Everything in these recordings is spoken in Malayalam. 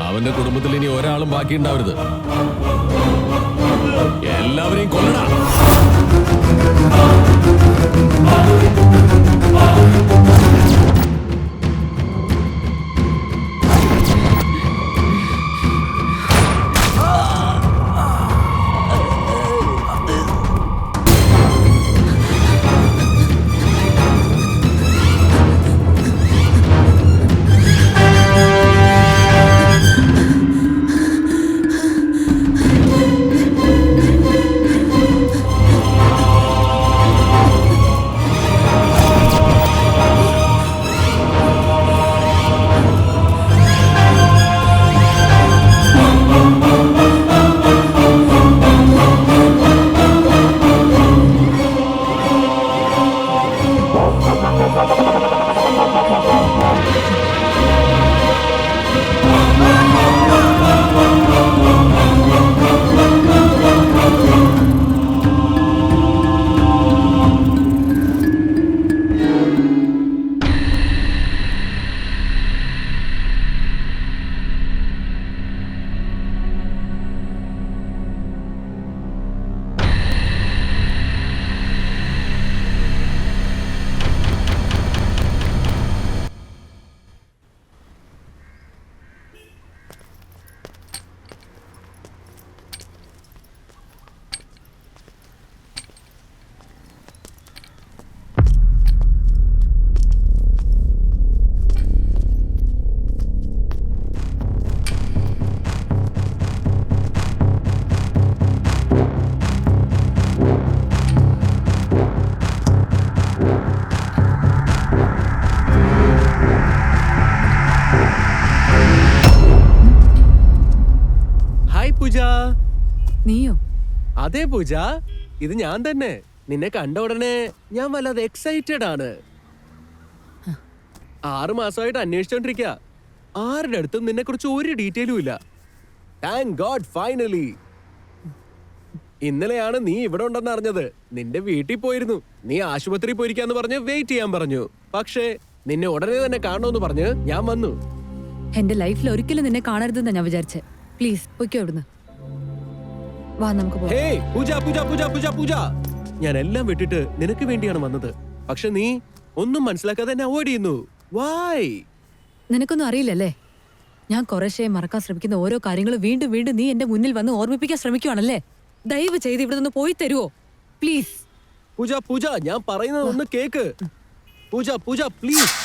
അവന്റെ കുടുംബത്തിൽ ഇനി ഒരാളും ബാക്കിയുണ്ടാവരുത്. എല്ലാവരെയും കൊല്ലടാ. നീയോ? അതെ പൂജ, ഇത് ഞാൻ തന്നെ. നിന്നെ കണ്ട ഉടനെ ഞാൻ വല്ലാതെ എക്സൈറ്റഡ് ആണ്. 6 മാസമായിട്ട് അന്വേഷിച്ചോണ്ടിരിക്കുക. ആരുടെ അടുത്തും നിന്നെ കുറിച്ച് ഒരു ഡീറ്റെയിലും ഇല്ല. Thank God finally. ഇന്നലെയാണ് നീ ഇവിടെ ഉണ്ടെന്ന് അറിഞ്ഞത്. നിന്റെ വീട്ടിൽ പോയിരുന്നു. നീ ആശുപത്രി പോയിരിക്കാന്ന് പറഞ്ഞ് വെയിറ്റ് ചെയ്യാൻ പറഞ്ഞു. പക്ഷേ നിന്നെ ഉടനെ തന്നെ കാണണമെന്ന് പറഞ്ഞ് ഞാൻ വന്നു. എന്റെ ലൈഫിൽ ഒരിക്കലും നിന്നെ കാണരുതെന്നാ ഞാൻ വിചാരിച്ചേ. പ്ലീസ് പൊയ്ക്കോ ഇവിടുന്ന്. വാ നമുക്ക് പോവാം. ഹേയ് പൂജ പൂജ പൂജ പൂജ പൂജ, ഞാൻ എല്ലാം വിട്ടിട്ട് നിനക്ക് വേണ്ടിയാണ് വന്നത്. പക്ഷെ നീ ഒന്നും മനസ്സിലാക്കാതെ എന്നെ അവോയ്ഡ് ചെയ്യുന്നു. വൈ? നിനക്കൊന്നും അറിയില്ലല്ലേ? ഞാൻ കുറേശ്ശേ മറക്കാൻ ശ്രമിക്കുന്ന ഓരോ കാര്യങ്ങളും വീണ്ടും വീണ്ടും നീ എന്റെ മുന്നിൽ വന്ന് ഓർമ്മിപ്പിക്കാൻ ശ്രമിക്കുവാണല്ലേ? ദയവ് ചെയ്ത് ഇവിടെ നിന്ന് പോയി തരുവോ പ്ലീസ്? പൂജ പൂജ, ഞാൻ പറയുന്നത് ഒന്ന് കേക്ക്. Puja Pooja please.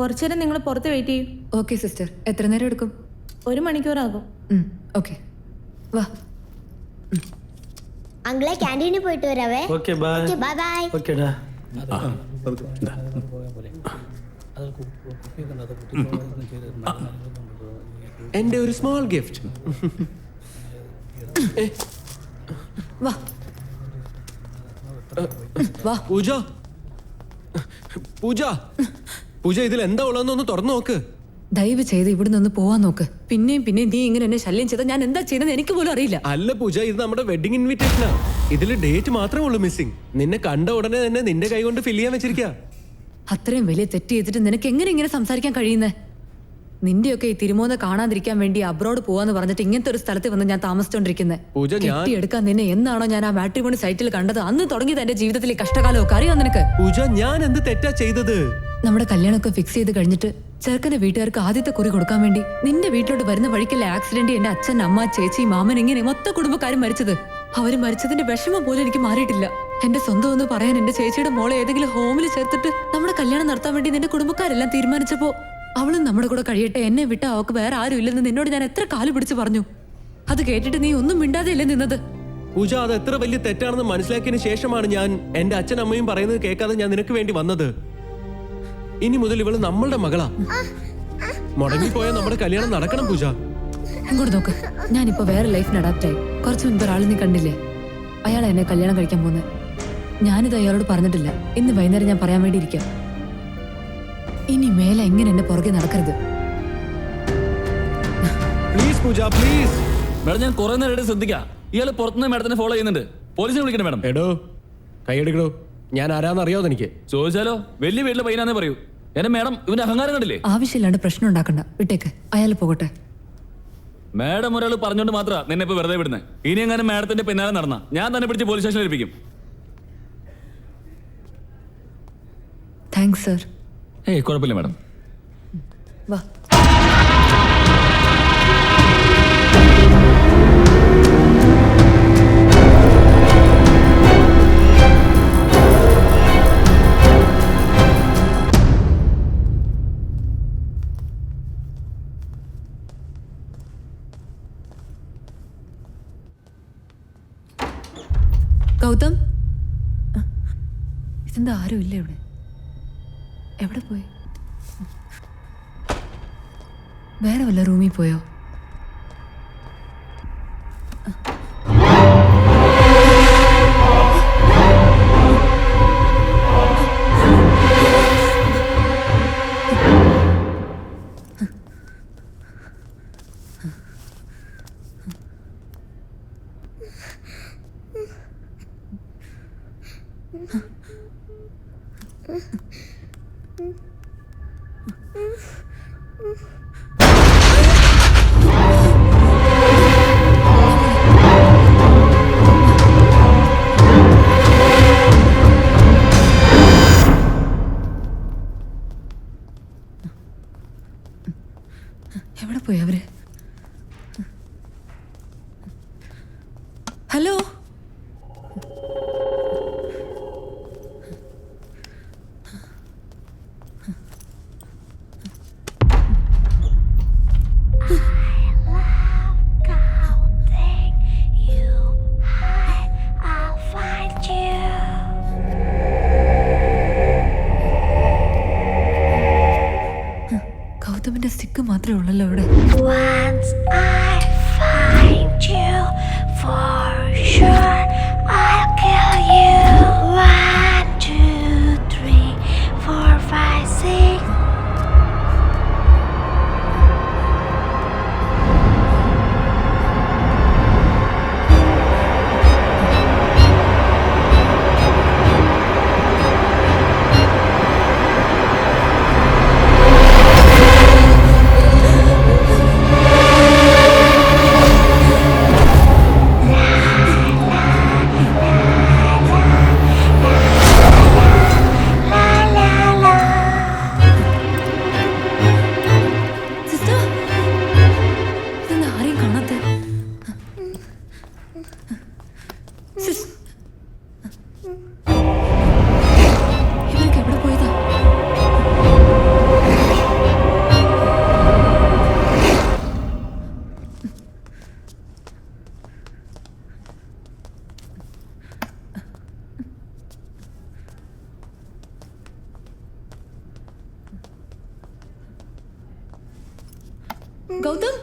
കുറച്ചുനേരം നിങ്ങൾ പുറത്ത് വെയിറ്റ് ചെയ്യൂ. Okay sister. എത്ര നേരം എടുക്കും? 1 മണിക്കൂറാകും. ഓക്കെ വാ. അങ്കിളെ ക്യാൻറ്റീനിൽ പോയിട്ട് വരാവേ. Okay bye. Okay bye bye. ഓക്കെടാ. എന്റെ ഒരു സ്മോൾ ഗിഫ്റ്റ്. വാ വാ. പൂജ പൂജ പൂജ, ഇതിൽ എന്താ ഉള്ളതെന്നൊന്ന് തുറന്നു നോക്ക്. ദയവ് ചെയ്ത് ഇവിടെ നിന്ന് പോവാൻ നോക്ക്. പിന്നെയും നീ ഇങ്ങനെ എന്നെ ശല്യം ചെയ്താൽ ഞാൻ എന്താ ചെയ്യുന്നത് എനിക്ക് പോലും അറിയില്ല. അല്ല പൂജ, ഇത് നമ്മുടെ വെഡിങ് ഇൻവിറ്റേഷനാ. ഇതില് ഡേറ്റ് മാത്രമേ ഉള്ളൂ മിസ്സിംഗ്. നിന്നെ കണ്ട ഉടനെ തന്നെ നിന്റെ കൈ കൊണ്ട് ഫിൽ ചെയ്യാൻ വെച്ചിരിക്കാ. അത്രയും വലിയ തെറ്റ് ചെയ്തിട്ട് നിനക്ക് എങ്ങനെ ഇങ്ങനെ സംസാരിക്കാൻ കഴിയുന്നേ? നിന്റെയൊക്കെ ഈ തിരുമോനെ കാണാതിരിക്കാൻ വേണ്ടി അബ്രോഡ് പോവാന്ന് പറഞ്ഞിട്ട് ഇങ്ങനത്തെ ഒരു സ്ഥലത്ത് വന്ന് ഞാൻ താമസിച്ചോണ്ടിരിക്കുന്നത്. പൂജ, കെട്ടിയെടുക്കാൻ നിന്നെ എന്നാണോ ഞാൻ ആ മാട്രിമോണി സൈറ്റിൽ കണ്ടത് അന്ന് തുടങ്ങിയത് എന്റെ ജീവിതത്തിലെ കഷ്ടകാലമൊക്കെ അറിയാം നിനക്ക്. പൂജ, ഞാൻ എന്ത് തെറ്റാ ചെയ്തത്? നമ്മുടെ കല്യാണമൊക്കെ ഫിക്സ് ചെയ്ത് കഴിഞ്ഞിട്ട് ചെറുക്കന്റെ വീട്ടുകാർക്ക് ആദ്യത്തെ കുറി കൊടുക്കാൻ വേണ്ടി നിന്റെ വീട്ടിലോട്ട് വരുന്ന വഴിക്കല്ലേ ആക്സിഡന്റ് എന്റെ അച്ഛൻ, അമ്മ, ചേച്ചി, മാമൻ ഇങ്ങനെ മൊത്ത കുടുംബക്കാരും മരിച്ചത്. അവര് മരിച്ചതിന്റെ വിഷമം പോലും എനിക്ക് മാറിയിട്ടില്ല. എന്റെ സ്വന്തം എന്ന് പറയാൻ എന്റെ ചേച്ചിയുടെ മോളെ ഏതെങ്കിലും ഹോമിൽ ചേർത്തിട്ട് നമ്മുടെ കല്യാണം നടത്താൻ വേണ്ടി നിന്റെ കുടുംബക്കാരെല്ലാം തീരുമാനിച്ചപ്പോ അവളും നമ്മുടെ കൂടെ കഴിയട്ടെ, എന്നെ വിട്ട അവക്ക് വേറെ ആരും ഇല്ലെന്ന് നിന്നോട് ഞാൻ എത്ര കാല് പിടിച്ച് പറഞ്ഞു. അത് കേട്ടിട്ട് നീ ഒന്നും മിണ്ടാതെയല്ലേ നിന്നത്? പൂജ, അത് എത്ര വലിയ തെറ്റാണെന്ന് മനസ്സിലാക്കിയതിന് ശേഷമാണ് ഞാൻ എന്റെ അച്ഛനമ്മയും പറയുന്നത് കേൾക്കാതെ ഞാൻ നിനക്ക് വേണ്ടി വന്നത്. ഇനി മുതൽ ഇവള് നമ്മളുടെ മകളാ. മുടങ്ങിപ്പോയ നമ്മുടെ കല്യാണം നടക്കണം പൂജ. ഇങ്ങോട്ട് നോക്ക്, ഞാനിപ്പോ വേറെ ലൈഫിന് അഡാപ്റ്റ് ആയി. കുറച്ച് മുൻപ് ഒരാൾ നീ കണ്ടില്ലേ, അയാൾ എന്നെ കല്യാണം കഴിക്കാൻ പോകുന്നത്. ഞാനിത് അയാളോട് പറഞ്ഞിട്ടില്ല. ഇന്ന് വൈകുന്നേരം ഞാൻ പറയാൻ വേണ്ടി ഇരിക്കാം. ഇനി മേലെ എങ്ങനെ എന്നെ പുറകെ നടക്കരുത്. Please Pooja, please. മേഡം, ഞാൻ കുറെ നേരം ശ്രദ്ധിക്കാം. ഇയാള് പുറത്തുനിന്ന് മേഡത്തിനെ ഫോളോ ചെയ്യുന്നുണ്ട്. പോലീസിനെ വിളിക്കണം മേഡം. എടോ, കൈയെടുക്കടോ. ഞാൻ ആരാന്ന് അറിയാവോ എനിക്ക്? ചോദിച്ചാലോ? വലിയ വീട്ടിലെ പയ്യനാന്നേ പറയൂ. എന്നെ മേഡം ഇവന്റെ അഹങ്കാരം കണ്ടില്ലേ? ആവശ്യമില്ലാണ്ട് പ്രശ്നം ഉണ്ടാക്കണ്ട, വിട്ടേക്ക്. അയാൾ പോകട്ടെ. മേഡം ഒരാൾ പറഞ്ഞോണ്ട് മാത്രമാ നിന്നെ ഇപ്പൊ വെറുതെ വിടുന്നത്. ഇനി എങ്ങനെ മേഡത്തിന്റെ പിന്നാലെ നടന്ന ഞാൻ തന്നെ പിടിച്ച് പോലീസ് സ്റ്റേഷനിൽ ഏൽപ്പിക്കും. Thanks sir. ഏയ് കുഴപ്പമില്ല മേഡം. വാ. ഗൗതം, ഇതെന്താ ആരും ഇല്ല ഇവിടെ? എവിടെ പോയി? വേറെ വല്ല റൂമിൽ പോയോ? എവിടെ പോയി അവര്? ഹലോ, ഗൗതമിന്റെ സ്റ്റിക്ക് മാത്രമേ ഉള്ളല്ലോ ഇവിടെ. Once I find you, for sure I'll kill you. 1, 2, 3, 4, 5, 6. Gautam,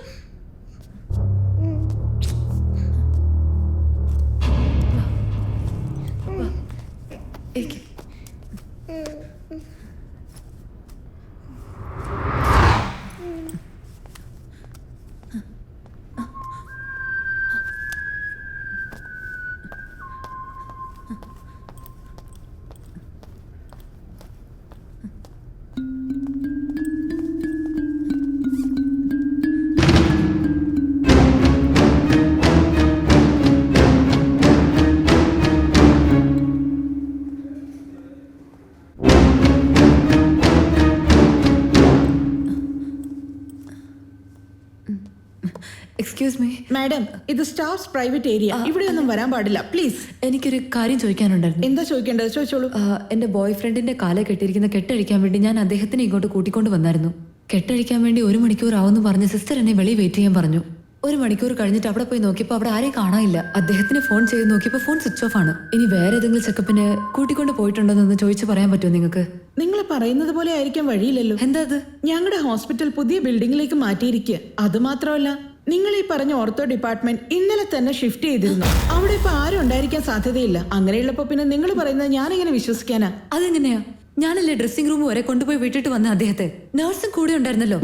excuse me madam, ഇത് സ്റ്റാഫ്സ് പ്രൈവറ്റ് ഏരിയ, ഇവിടെ ഒന്നും വരാൻ പാടില്ല, പ്ലീസ്. എനിക്കൊരു കാര്യം ചോദിക്കാനുണ്ടായിരുന്നു. എന്താ ചോദിക്കേണ്ടത്? ചോദിച്ചോളൂ. എന്റെ ബോയ് ഫ്രണ്ടിന്റെ കാലെ കെട്ടിയിരിക്കുന്ന കെട്ടഴിക്കാൻ വേണ്ടി ഞാൻ അദ്ദേഹത്തിനെ ഇങ്ങോട്ട് കൂട്ടിക്കൊണ്ട് വന്നായിരുന്നു. കെട്ടഴിക്കാൻ വേണ്ടി 1 മണിക്കൂർ ആവുമെന്ന് പറഞ്ഞ് സിസ്റ്റർ എന്നെ വെളിയിൽ വെയിറ്റ് ചെയ്യാൻ പറഞ്ഞു. 1 മണിക്കൂർ കഴിഞ്ഞിട്ട് അവിടെ പോയി നോക്കിയപ്പോൾ അവിടെ ആരെയും കാണാനില്ല. അദ്ദേഹത്തിന് ഫോൺ ചെയ്ത് നോക്കിയപ്പോൾ ഫോൺ സ്വിച്ച് ഓഫ് ആണ്. ഇനി വേറെ ഏതെങ്കിലും ചെക്കപ്പിന് കൂട്ടിക്കൊണ്ട് പോയിട്ടുണ്ടോന്ന് ചോദിച്ചു പറയാൻ പറ്റുമോ നിങ്ങൾക്ക്? നിങ്ങൾ പറയുന്നത് പോലെ ആയിരിക്കാൻ വഴിയില്ലല്ലോ. എന്താ അത്? ഞങ്ങളുടെ ഹോസ്പിറ്റൽ പുതിയ ബിൽഡിംഗിലേക്ക് മാറ്റിയിരിക്കുക. അത് മാത്രമല്ല, നിങ്ങൾ ഈ പറഞ്ഞ ഓർത്തോ ഡിപ്പാർട്ട്മെന്റ് ഇന്നലെ തന്നെ ഷിഫ്റ്റ് ചെയ്തിരുന്നു. അവിടെ ഇപ്പൊ ആരും ഉണ്ടായിരിക്കാൻ സാധ്യതയില്ല. അങ്ങനെയുള്ളപ്പോ പിന്നെ നിങ്ങൾ പറയുന്നത് ഞാനെങ്ങനെ വിശ്വസിക്കാനാ? അതെങ്ങനെയാ? ഞാനല്ലേ ഡ്രസ്സിംഗ് റൂം വരെ കൊണ്ടുപോയി വിട്ടിട്ട് വന്ന അദ്ദേഹത്തെ. നഴ്സും കൂടെ ഉണ്ടായിരുന്നല്ലോ.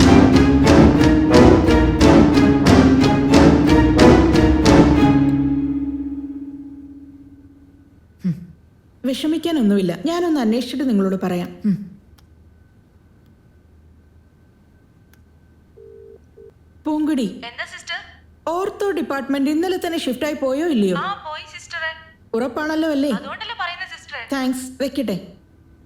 വിഷമിക്കാനൊന്നുമില്ല, ഞാനൊന്ന് അന്വേഷിച്ചിട്ട് നിങ്ങളോട് പറയാം. പൂങ്കുടി, ഓർത്തോ ഡിപ്പാർട്ട്മെന്റ് ഇന്നലെ തന്നെ ഷിഫ്റ്റ് ആയി പോയോ ഇല്ലയോ? ഉറപ്പാണല്ലോ അല്ലേ? താങ്ക്സ്, വെക്കട്ടെ.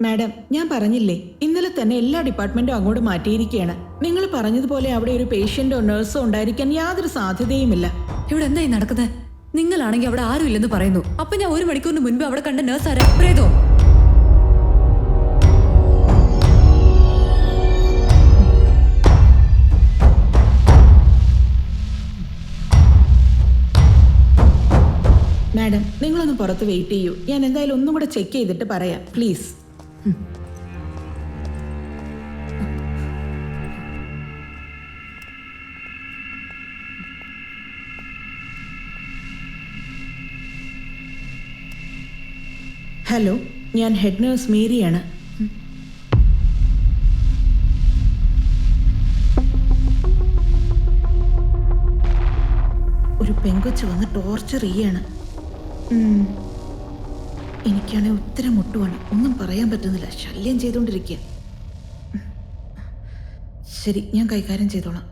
മാഡം, ഞാൻ പറഞ്ഞില്ലേ, ഇന്നലെ തന്നെ എല്ലാ ഡിപ്പാർട്ട്മെന്റും അങ്ങോട്ട് മാറ്റിയിരിക്കുകയാണ്. നിങ്ങൾ പറഞ്ഞതുപോലെ അവിടെ ഒരു പേഷ്യന്റോ നഴ്സോ ഉണ്ടായിരിക്കാൻ യാതൊരു സാധ്യതയുമില്ല. ഇവിടെ എന്തായി നടക്കുന്നത്? നിങ്ങളാണെങ്കിൽ അവിടെ ആരും ഇല്ലെന്ന് പറയുന്നു. അപ്പൊ ഞാൻ 1 മണിക്കൂറിന് മുൻപ് അവിടെ കണ്ട നഴ്സ് ആരാ? പ്രേതോ? മാഡം, നിങ്ങളൊന്ന് പുറത്ത് വെയിറ്റ് ചെയ്യൂ. ഞാൻ എന്തായാലും ഒന്നും കൂടെ ചെക്ക് ചെയ്തിട്ട് പറയാം, പ്ലീസ്. ഹലോ, ഞാൻ ഹെഡ് നേഴ്സ് മേരിയാണ്. ഒരു പെങ്കൊച്ച് വന്ന് ടോർച്ചർ ചെയ്യാണ്. എനിക്കാണെങ്കിൽ ഉത്തരം മുട്ടുവാണ്, ഒന്നും പറയാൻ പറ്റുന്നില്ല, ശല്യം ചെയ്തുകൊണ്ടിരിക്കുക. ശരി, ഞാൻ കൈകാര്യം ചെയ്തോളാം.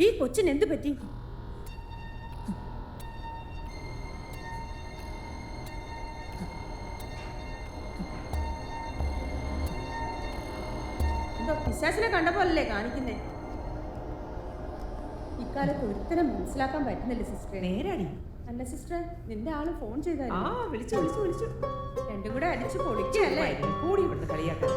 ഈ കൊച്ചിന് എന്ത് പറ്റി? എന്തോ പിശാചിനെ കണ്ട പോലല്ലേ കാണിക്കുന്നേ? ഇക്കാലത്ത് ഒരുത്തരം മനസ്സിലാക്കാൻ പറ്റുന്നില്ല സിസ്റ്റർ. നേരാടി. അല്ല സിസ്റ്റർ, നിന്റെ ആള് ഫോൺ ചെയ്തായിരുന്നു. വിളിച്ചു രണ്ടും കൂടെ അടിച്ചു പൊളിക്കല്ലേ? കൂടി ഇവിടുന്ന് കളിയാക്കാൻ.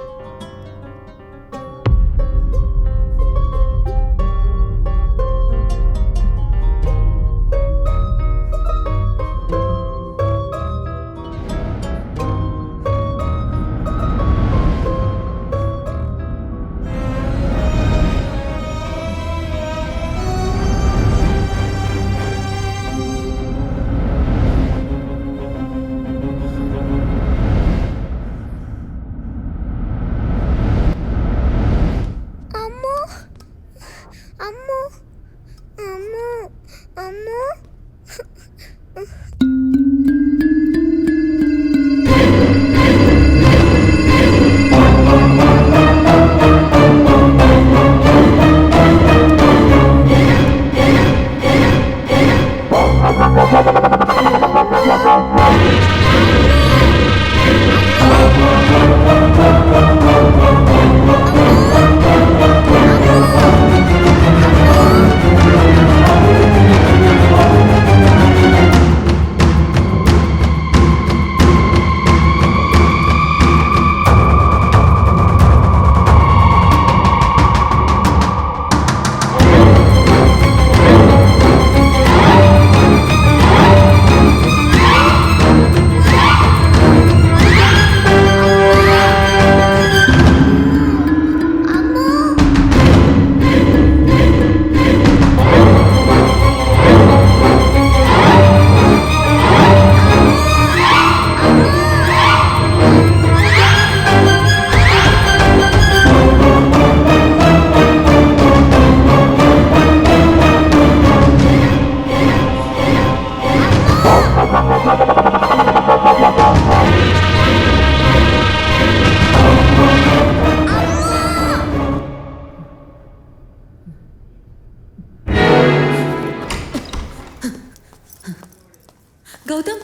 ഗൗതം,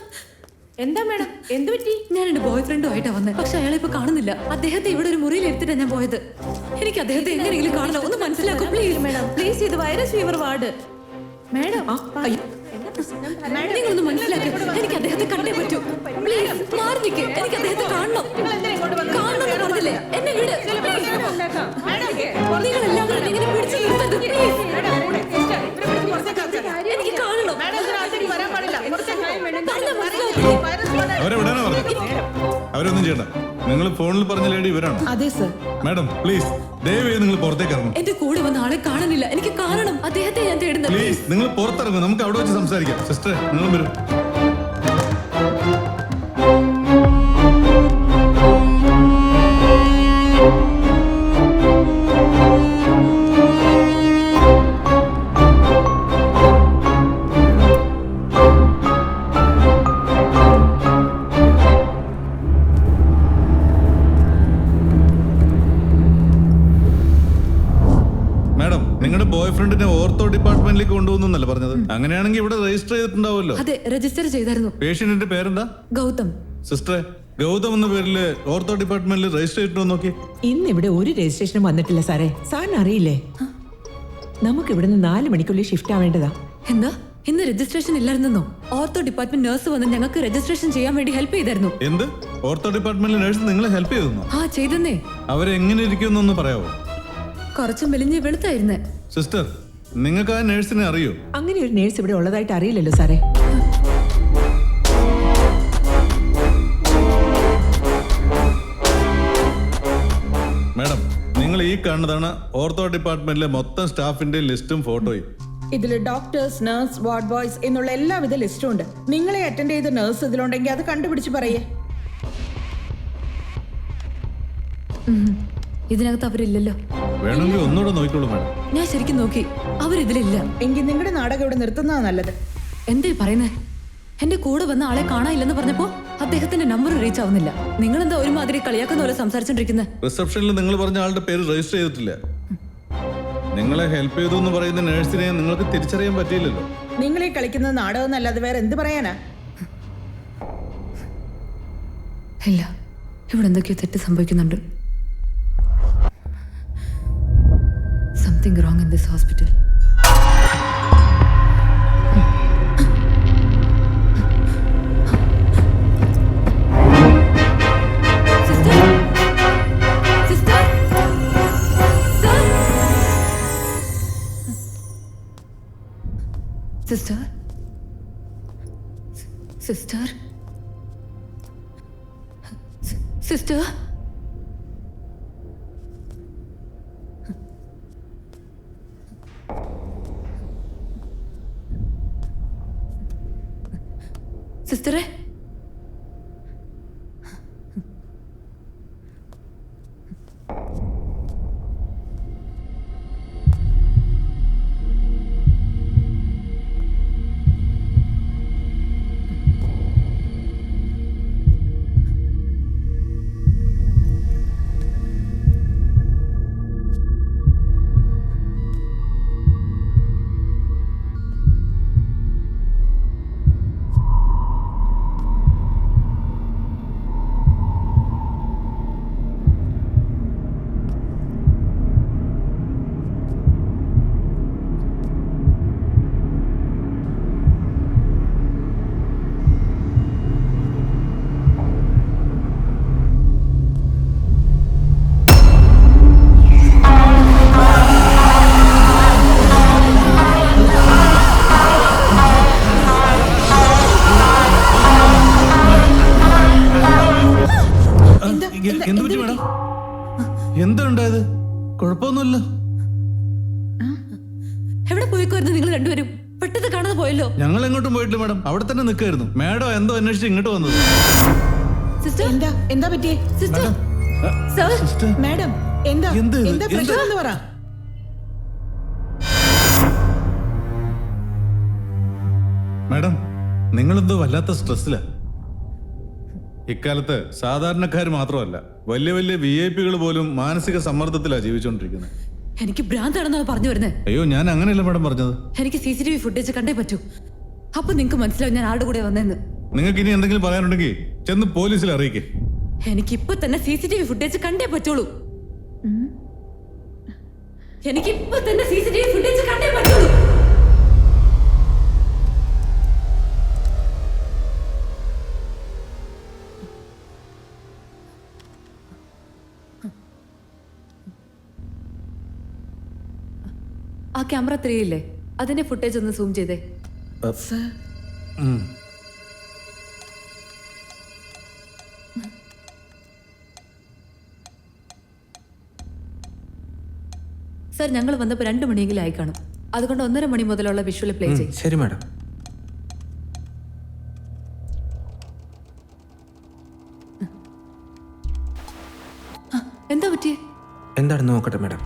എന്താ മേഡം, എന്ത് പറ്റി? ഞാൻ എന്റെ ബോയ് ഫ്രണ്ടുമായിട്ടാ വന്നത്. പക്ഷെ അയാളെ ഇപ്പൊ കാണുന്നില്ല. അദ്ദേഹത്തെ ഇവിടെ ഒരു മുറിയിൽ എടുത്തിട്ടാ ഞാൻ പോയത്. എനിക്ക് അദ്ദേഹത്തെ എങ്ങനെയെങ്കിലും കാണണം. ഒന്ന് മനസ്സിലാക്കും പ്ലീസ്. മേഡം പ്ലീസ്, ഇത് വൈറസ് ഫീവർ വാർഡ്. മേഡം നിങ്ങളൊന്ന് മനസ്സിലാക്കും. എനിക്ക് അദ്ദേഹത്തെ കണ്ടേ പറ്റൂ. പ്ലീസ് മാറി നിൽക്ക്. എനിക്ക് അദ്ദേഹത്തെ കാണണം. കാണണം എന്ന് പറഞ്ഞില്ലേ? എന്നെ വിട്. നിങ്ങൾ എല്ലാവരും എങ്ങനെ പിടിച്ചു നിർത്തത്? പ്ലീസ് എനിക്ക് കാണണം. പറഞ്ഞാ മനസ്സിലാക്കില്ലേ? അവരെ വിടാനാ പറഞ്ഞത്. അവരൊന്നും ചെയ്യണ്ട. നിങ്ങൾ ഫോണിൽ പറഞ്ഞ ലേഡി ഇവരാണ്. അതെ സർ. മാഡം പ്ലീസ് ദയവായി നിങ്ങൾ പുറത്തേക്ക് ഇറങ്ങും. എന്റെ കൂടെ വന്ന ആളെ കാണുന്നില്ല. എനിക്ക് കാണണം. അദ്ദേഹത്തെ ഞാൻ തേടുന്നത്. പ്ലീസ് നിങ്ങൾ പുറത്തിറങ്ങും. നമുക്ക് അവിടെ വെച്ച് സംസാരിക്കാം. സിസ്റ്റർ നിങ്ങളും വരും. നിങ്ങളുടെ ബോയ് ഫ്രണ്ടിനെ ഓർത്തോ ഡിപ്പാർട്ട്മെന്റിലേക്ക് കൊണ്ടുപോകുന്നല്ലേ പറഞ്ഞത്? അങ്ങനെയാണെങ്കിൽ ഇവിടെ രജിസ്റ്റർ ചെയ്തിട്ടുണ്ടാവുമല്ലോ. അതെ, രജിസ്റ്റർ ചെയ്തായിരുന്നു. പേഷ്യന്റിന്റെ പേരെന്താ? ഗൗതം. സിസ്റ്ററെ, ഗൗതം എന്ന പേരില് ഓർത്തോ ഡിപ്പാർട്ട്മെന്റിൽ രജിസ്റ്റർ ചെയ്തിട്ടോ നോക്കി. ഇന്ന് ഇവിടെ ഒരു രജിസ്ട്രേഷനും വന്നിട്ടില്ല സാറേ. സാറിന് അറിയില്ലേ, നമുക്ക് ഇവിടുന്ന് 4 മണിക്കുള്ളിൽ ഷിഫ്റ്റ് ആവേണ്ടതാ. എന്താ ഇന്ന് രജിസ്ട്രേഷൻ ഇല്ലായിരുന്നോ? ഓർത്തോ ഡിപ്പാർട്ട്മെന്റ് നഴ്സ് വന്ന് ഞങ്ങൾക്ക് രജിസ്ട്രേഷൻ ചെയ്യാൻ വേണ്ടി ഹെൽപ്പ് ചെയ്തായിരുന്നു. എന്ത്? ഓർത്തോ ഡിപ്പാർട്ട്മെന്റിലെ നഴ്സ് നിങ്ങളെ ഹെൽപ്പ് ചെയ്തു? ആ ചെയ്തെന്നേ. അവരെങ്ങനെ ഇരിക്കുമെന്നൊന്ന് പറയാവോ? കുറച്ച് മെലിഞ്ഞ് വെളുത്തായിരുന്നേ. സിസ്റ്റർ, നിങ്ങൾക്ക് ആ നഴ്സിനെ അറിയോ? അങ്ങനെ ഒരു നേഴ്സ് ഇവിടെ ഉള്ളതായിട്ട് അറിയില്ലല്ലോ സാറേ. മാഡം, നിങ്ങൾ ഈ കാണുന്നതാണ് ഓർത്തോ ഡിപ്പാർട്ട്മെന്റിലെ മൊത്തം സ്റ്റാഫിന്റെ ലിസ്റ്റും ഫോട്ടോയും. ഇതിൽ ഡോക്ടേഴ്സ്, നഴ്സ്, വാർഡ് ബോയ്സ് എന്നുള്ള എല്ലാവിധ ലിസ്റ്റും ഉണ്ട്. നിങ്ങളെ അറ്റൻഡ് ചെയ്ത നഴ്സ് ഇതിലുണ്ടെങ്കിൽ അത് കണ്ടുപിടിച്ച് പറയേ. ഇതിനകത്ത് അവരില്ലല്ലോ. വേണമെങ്കിൽ ഒന്നുകൂടെ നോക്കിക്കോളൂ മാഡം. ഞാൻ ശരിക്കും നോക്കി, അവരിതിലില്ല. എങ്കിൽ നിങ്ങളുടെ നാടകം ഇവിടെ നിർത്തുന്നതാണ് നല്ലത്. എന്തേ പറയുന്നേ? എന്റെ കൂടെ വന്ന ആളെ കാണാനില്ലെന്ന് പറഞ്ഞപ്പോ അദ്ദേഹത്തിന്റെ നമ്പർ റീച്ച് ആവുന്നില്ല. നിങ്ങൾ എന്താ ഒരുമാതിരി കളിയാക്കുന്ന പോലെ സംസാരിച്ചോണ്ടിരിക്കുന്നത്? റിസപ്ഷനിൽ നിങ്ങൾ പറഞ്ഞ ആളുടെ പേര് രജിസ്റ്റർ ചെയ്തിട്ടില്ല. നിങ്ങളെ ഹെൽപ്പ് ചെയ്തു എന്ന് പറയുന്ന നഴ്സിനെ നിങ്ങൾക്ക് തിരിച്ചറിയാൻ പറ്റിയില്ലല്ലോ. നിങ്ങളീ കളിക്കുന്നത് നാടകം എന്നല്ലാതെ വേറെ എന്ത് പറയാനാ? ഇല്ല, ഇവിടെ എന്തൊക്കെയോ തെറ്റ് സംഭവിക്കുന്നുണ്ട്. Something wrong in this hospital. Sister? Sister? Sir? Sister? Sister? Sister? സിസ്റ്ററെ, പെട്ടെന്ന് കാണാതെ പോയല്ലോ. ഞങ്ങൾ എങ്ങോട്ടും പോയിട്ടില്ല മാഡം, അവിടെ തന്നെ നിൽക്കായിരുന്നു. മാഡം എന്തോ അന്വേഷിച്ച് ഇങ്ങോട്ട് വന്നത്. സിസ്റ്റർ, എന്താ പറ്റിയേ? സിസ്റ്റർ, സർ, മാഡം എന്താ എന്ത്? എന്താ പ്രശ്നം എന്ന് പറ. മാഡം നിങ്ങളെന്തോ വല്ലാത്ത സ്ട്രെസ്സിലാ. ഇക്കാലത്ത് സാധാരണക്കാർ മാത്രമല്ല, വലിയ വലിയ VIP പോലും മാനസിക സമ്മർദ്ദത്തിലാണ് ജീവിച്ചുകൊണ്ടിരിക്കുന്നത്. എനിക്ക് ഭ്രാന്താണെന്നാണ് പറഞ്ഞു വരുന്നത്. അയ്യോ, ഞാൻ അങ്ങനെയല്ല മാഡം പറഞ്ഞത്. എനിക്ക് CCTV ഫുട്ടേജ് കണ്ടേ പറ്റൂ. അപ്പൊ നിങ്ങക്ക് മനസ്സിലാവും ഞാൻ ആരുടെ കൂടെ വന്നെന്ന്. നിങ്ങൾക്ക് ഇനി എന്തെങ്കിലും പറയാനുണ്ടെങ്കിൽ ചെന്ന് പോലീസിൽ അറിയിക്കേ. എനിക്കിപ്പോ തന്നെ CCTV ഫുട്ടേജ് കണ്ടേ പറ്റുള്ളൂ. എനിക്കിപ്പോ തന്നെ CCTV ഫുട്ടേജ് കണ്ടേ പറ്റുള്ളൂ. ആ ക്യാമറ 3 ഇല്ലേ, അതിന്റെ ഫുട്ടേജ് ഒന്ന് സൂം ചെയ്തേ. സർ, ഞങ്ങൾ വന്നപ്പോൾ 2 മണിയെങ്കിലും ആയി കാണും. അതുകൊണ്ട് 1:30 മണി മുതലുള്ള വിഷ്വൽ പ്ലേ ചെയ്യും. ശരി മാഡം. എന്താ പറ്റിയേ? എന്താണെന്ന് നോക്കട്ടെ മാഡം.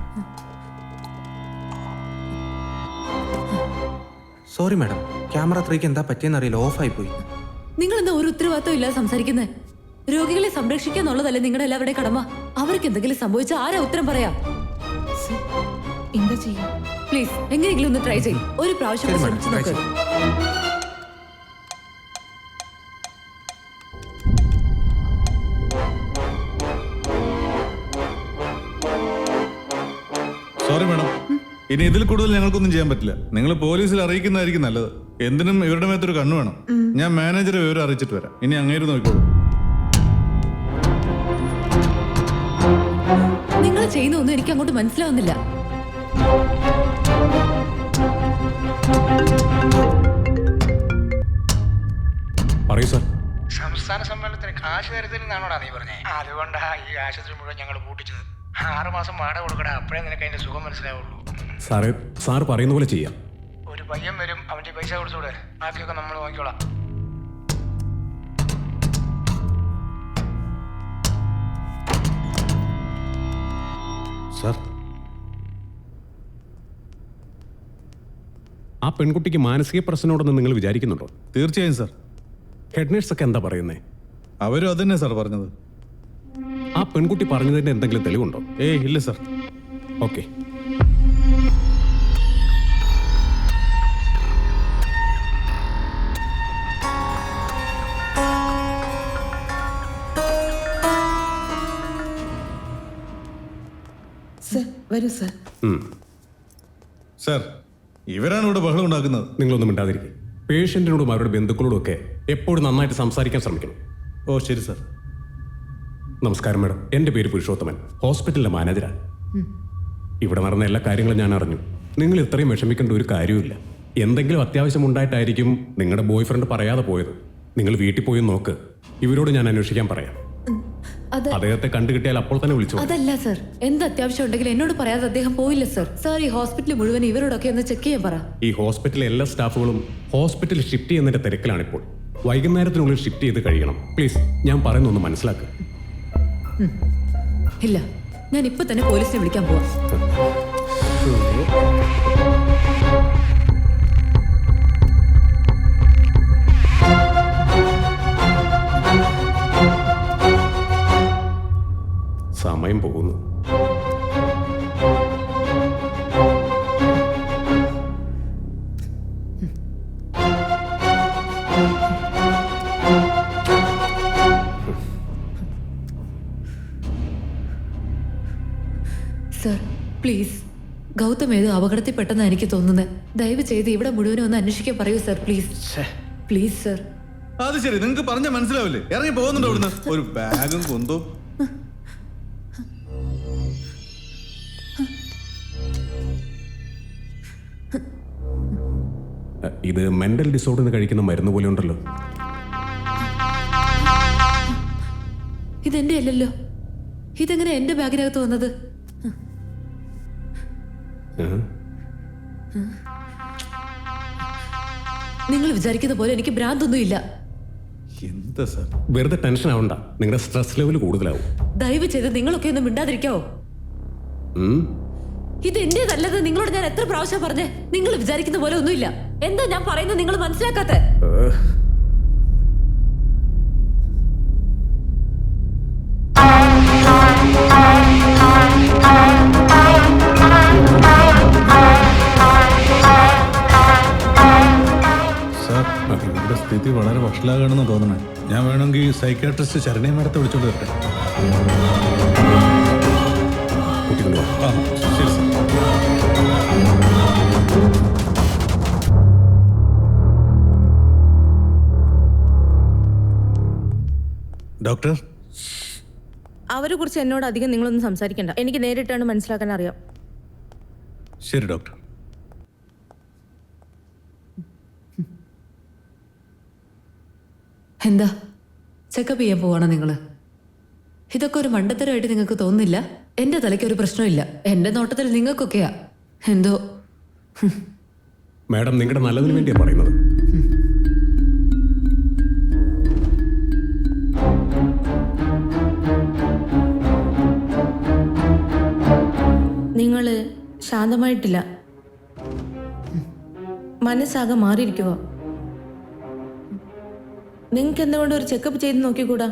സോറി മാഡം, ക്യാമറ 3ക്ക് എന്താ പറ്റിയെന്ന് അറിയില്ല, ഓഫായി പോയി. നിങ്ങൾ എന്താ ഒരു ഉത്തരവാദിത്വം ഇല്ലാതെ സംസാരിക്കുന്നത്? രോഗികളെ സംരക്ഷിക്കുക എന്നുള്ളതല്ലേ നിങ്ങളുടെ എല്ലാവരുടെയും കടമ. അവർക്ക് എന്തെങ്കിലും സംഭവിച്ചാൽ ആരാ ഉത്തരം പറയാ? എന്താ ചെയ്യാ? പ്ലീസ് എങ്ങനെയെങ്കിലും ഒന്ന് ട്രൈ ചെയ്യും. ഒരു പ്രാവശ്യം കൂടെ ശ്രമിച്ചു നോക്ക്. സോറി മാഡം, ഇനി ഇതിൽ കൂടുതൽ ഞങ്ങൾക്കൊന്നും ചെയ്യാൻ പറ്റില്ല. നിങ്ങൾ പോലീസിൽ അറിയിക്കുന്നതായിരിക്കും നല്ലത്. എന്തിനും ഇവരുടെ മേത്തൊരു കണ്ണു വേണം. ഞാൻ മാനേജറെ വിവരം അറിയിച്ചിട്ട് വരാം. ഇനി അങ്ങേര് നോക്കിക്കോളൂ. നിങ്ങൾ ചെയ്യുന്ന ഒന്നും എനിക്ക് അങ്ങോട്ട് മനസ്സിലാവുന്നില്ല. പറയൂ സാർ. സംസ്ഥാന സമ്മേളനത്തിന് കാശ് തരത്തില്ലെന്നാണോടാ നീ പറഞ്ഞേ? അതുകൊണ്ടാ ഈ ആശുപത്രി മുഴുവൻ ഞങ്ങൾ പൂട്ടിച്ചത്. 6 മാസം വാടക കൊടുക്കടാ, അപ്പോഴേ നിനക്ക് അതിന്റെ സുഖം മനസ്സിലാവുള്ളൂ. സാറേ, സാർ പറയുന്ന പോലെ ചെയ്യാം. ഒരു പയ്യൻ വരും, അവന്റെ പൈസ കൊടുത്തൂടെ, ബാക്കിയൊക്കെ നമ്മൾ നോക്കിക്കോളാം. സാർ, ആ പെൺകുട്ടിക്ക് മാനസിക പ്രശ്നമുണ്ടെന്ന് നിങ്ങൾ വിചാരിക്കുന്നുണ്ടോ? തീർച്ചയായും സാർ. ഹെഡ് നേഴ്സൊക്കെ എന്താ പറയുന്നേ? അവരും അതന്നെ സാർ പറഞ്ഞത്. ആ പെൺകുട്ടി പറഞ്ഞതിന്റെ എന്തെങ്കിലും തെളിവുണ്ടോ? ഏയ് ഇല്ല സാർ. ഓക്കെ. വരൂ സർ. സാർ, ഇവരാണ് ഇവിടെ ബഹളം ഉണ്ടാക്കുന്നത്. നിങ്ങളൊന്നും മിണ്ടാതിരിക്കും. പേഷ്യന്റിനോടും അവരുടെ ബന്ധുക്കളോടും ഒക്കെ എപ്പോഴും നന്നായിട്ട് സംസാരിക്കാൻ ശ്രമിക്കണം. ഓ ശരി സാർ. നമസ്കാരം മാഡം, എൻ്റെ പേര് പുരുഷോത്തമൻ, ഹോസ്പിറ്റലിലെ മാനേജരാണ്. ഇവിടെ നടന്ന എല്ലാ കാര്യങ്ങളും ഞാൻ അറിഞ്ഞു. നിങ്ങൾ ഇത്രയും വിഷമിക്കേണ്ട ഒരു കാര്യമില്ല. എന്തെങ്കിലും അത്യാവശ്യം ഉണ്ടായിട്ടായിരിക്കും നിങ്ങളുടെ ബോയ് ഫ്രണ്ട് പറയാതെ പോയത്. നിങ്ങൾ വീട്ടിൽ പോയി നോക്ക്. ഇവരോട് ഞാൻ അന്വേഷിക്കാൻ പറയാം. അദ്ദേഹത്തെ കണ്ടുകിട്ടിയാൽ അപ്പോൾ തന്നെ വിളിച്ചു. അതല്ല സർ, എന്ത് അത്യാവശ്യം ഉണ്ടെങ്കിലും എന്നോട് പറയാതെ അദ്ദേഹം പോയില്ല സർ. സാർ, ഈ ഹോസ്പിറ്റൽ മുഴുവൻ ഇവരോടൊക്കെ ഒന്ന് ചെക്ക് ചെയ്യാൻ പറ. ഈ ഹോസ്പിറ്റലിലെ എല്ലാ സ്റ്റാഫുകളും ഹോസ്പിറ്റലിൽ ഷിഫ്റ്റ് ചെയ്യുന്നതിന്റെ തിരക്കിലാണിപ്പോൾ. വൈകുന്നേരത്തിനുള്ളിൽ ഷിഫ്റ്റ് ചെയ്ത് കഴിയണം. പ്ലീസ്, ഞാൻ പറയുന്നൊന്ന് മനസ്സിലാക്കുക. ഇല്ല, ഞാൻ ഇപ്പൊ തന്നെ പോലീസിനെ വിളിക്കാൻ പോവാം. സമയം പോകുന്നു. സർ, പ്ലീസ്, ഗൗതം ഏതോ അപകടത്തിൽ പെട്ടെന്ന് എനിക്ക് തോന്നുന്നത്. ദയവ് ചെയ്ത് ഇവിടെ മുഴുവനും ഒന്ന് അന്വേഷിക്കാൻ പറയൂ സർ. Please please sir. അത് ശരി, നിങ്ങൾക്ക് പറഞ്ഞാൽ മനസ്സിലാവില്ലേ? ഇറങ്ങി പോകുന്നുണ്ടോ ഇവിടുന്ന്? ഒരു ബാഗും കൊന്തോ. ഇത് മെന്റൽ ഡിസോർഡറിന് കഴിക്കുന്ന മരുന്ന് പോലെ ഉണ്ടല്ലോ. ഇതെന്റെ അല്ലല്ലോ. ഇതെങ്ങനെ എന്റെ ബാഗിനകത്ത് വന്നത്? നിങ്ങൾ വിചാരിക്കുന്ന പോലെ എനിക്ക് ഭ്രാന്തൊന്നും ഇല്ല. എന്താ സാർ? വെറുതെ ടെൻഷൻ ആവണ്ട, നിങ്ങളുടെ സ്ട്രെസ് ലെവൽ കൂടുതലാവും. ദയവ് ചെയ്ത് നിങ്ങളൊക്കെ ഒന്ന് മിണ്ടാതിരിക്കാവോ? ഉം. ഇത് എന്റേതല്ലത് നിങ്ങളോട് ഞാൻ എത്ര പ്രാവശ്യം പറഞ്ഞേ? നിങ്ങൾ വിചാരിക്കുന്ന പോലെ ഒന്നുമില്ല. എന്താ ഞാൻ പറയുന്നത് നിങ്ങൾ മനസ്സിലാക്കാത്ത? സാർ, ഇവിടെ സ്ഥിതി വളരെ വഷളാകണമെന്ന് തോന്നണേ. ഞാൻ വേണമെങ്കിൽ സൈക്കാട്രിസ്റ്റ് ശരണി മേഡത്തെ വിളിച്ചോണ്ട് വരട്ടെ. കുട്ടികൊണ്ട് വാ. ആ ശരി സാർ. ഡോക്ടർ, അവരെ കുറിച്ച് എന്നോട് അധികം നിങ്ങളൊന്നും സംസാരിക്കണ്ട. എനിക്ക് നേരിട്ടാണ് മനസ്സിലാക്കാൻ അറിയാം. ശരി ഡോക്ടർ. എന്താ ചെക്കപ്പ് ചെയ്യാൻ പോവാണോ നിങ്ങള്? ഇതൊക്കെ ഒരു മണ്ടത്തരമായിട്ട് നിങ്ങൾക്ക് തോന്നുന്നില്ല? എന്റെ തലയ്ക്ക് ഒരു പ്രശ്നമില്ല. എന്റെ നോട്ടത്തിൽ നിങ്ങൾക്കൊക്കെയാ എന്തോ. മാഡം നിങ്ങളുടെ നല്ലതിന് വേണ്ടിയാണ് പറയുന്നത്. നിങ്ങൾ ശാന്തമായിട്ടില്ല. മനസ്സാകെ മാറിയിരിക്കുക. നിങ്ങൾക്ക് എന്തുകൊണ്ട് ഒരു ചെക്കപ്പ് ചെയ്ത് നോക്കിക്കൂടാ?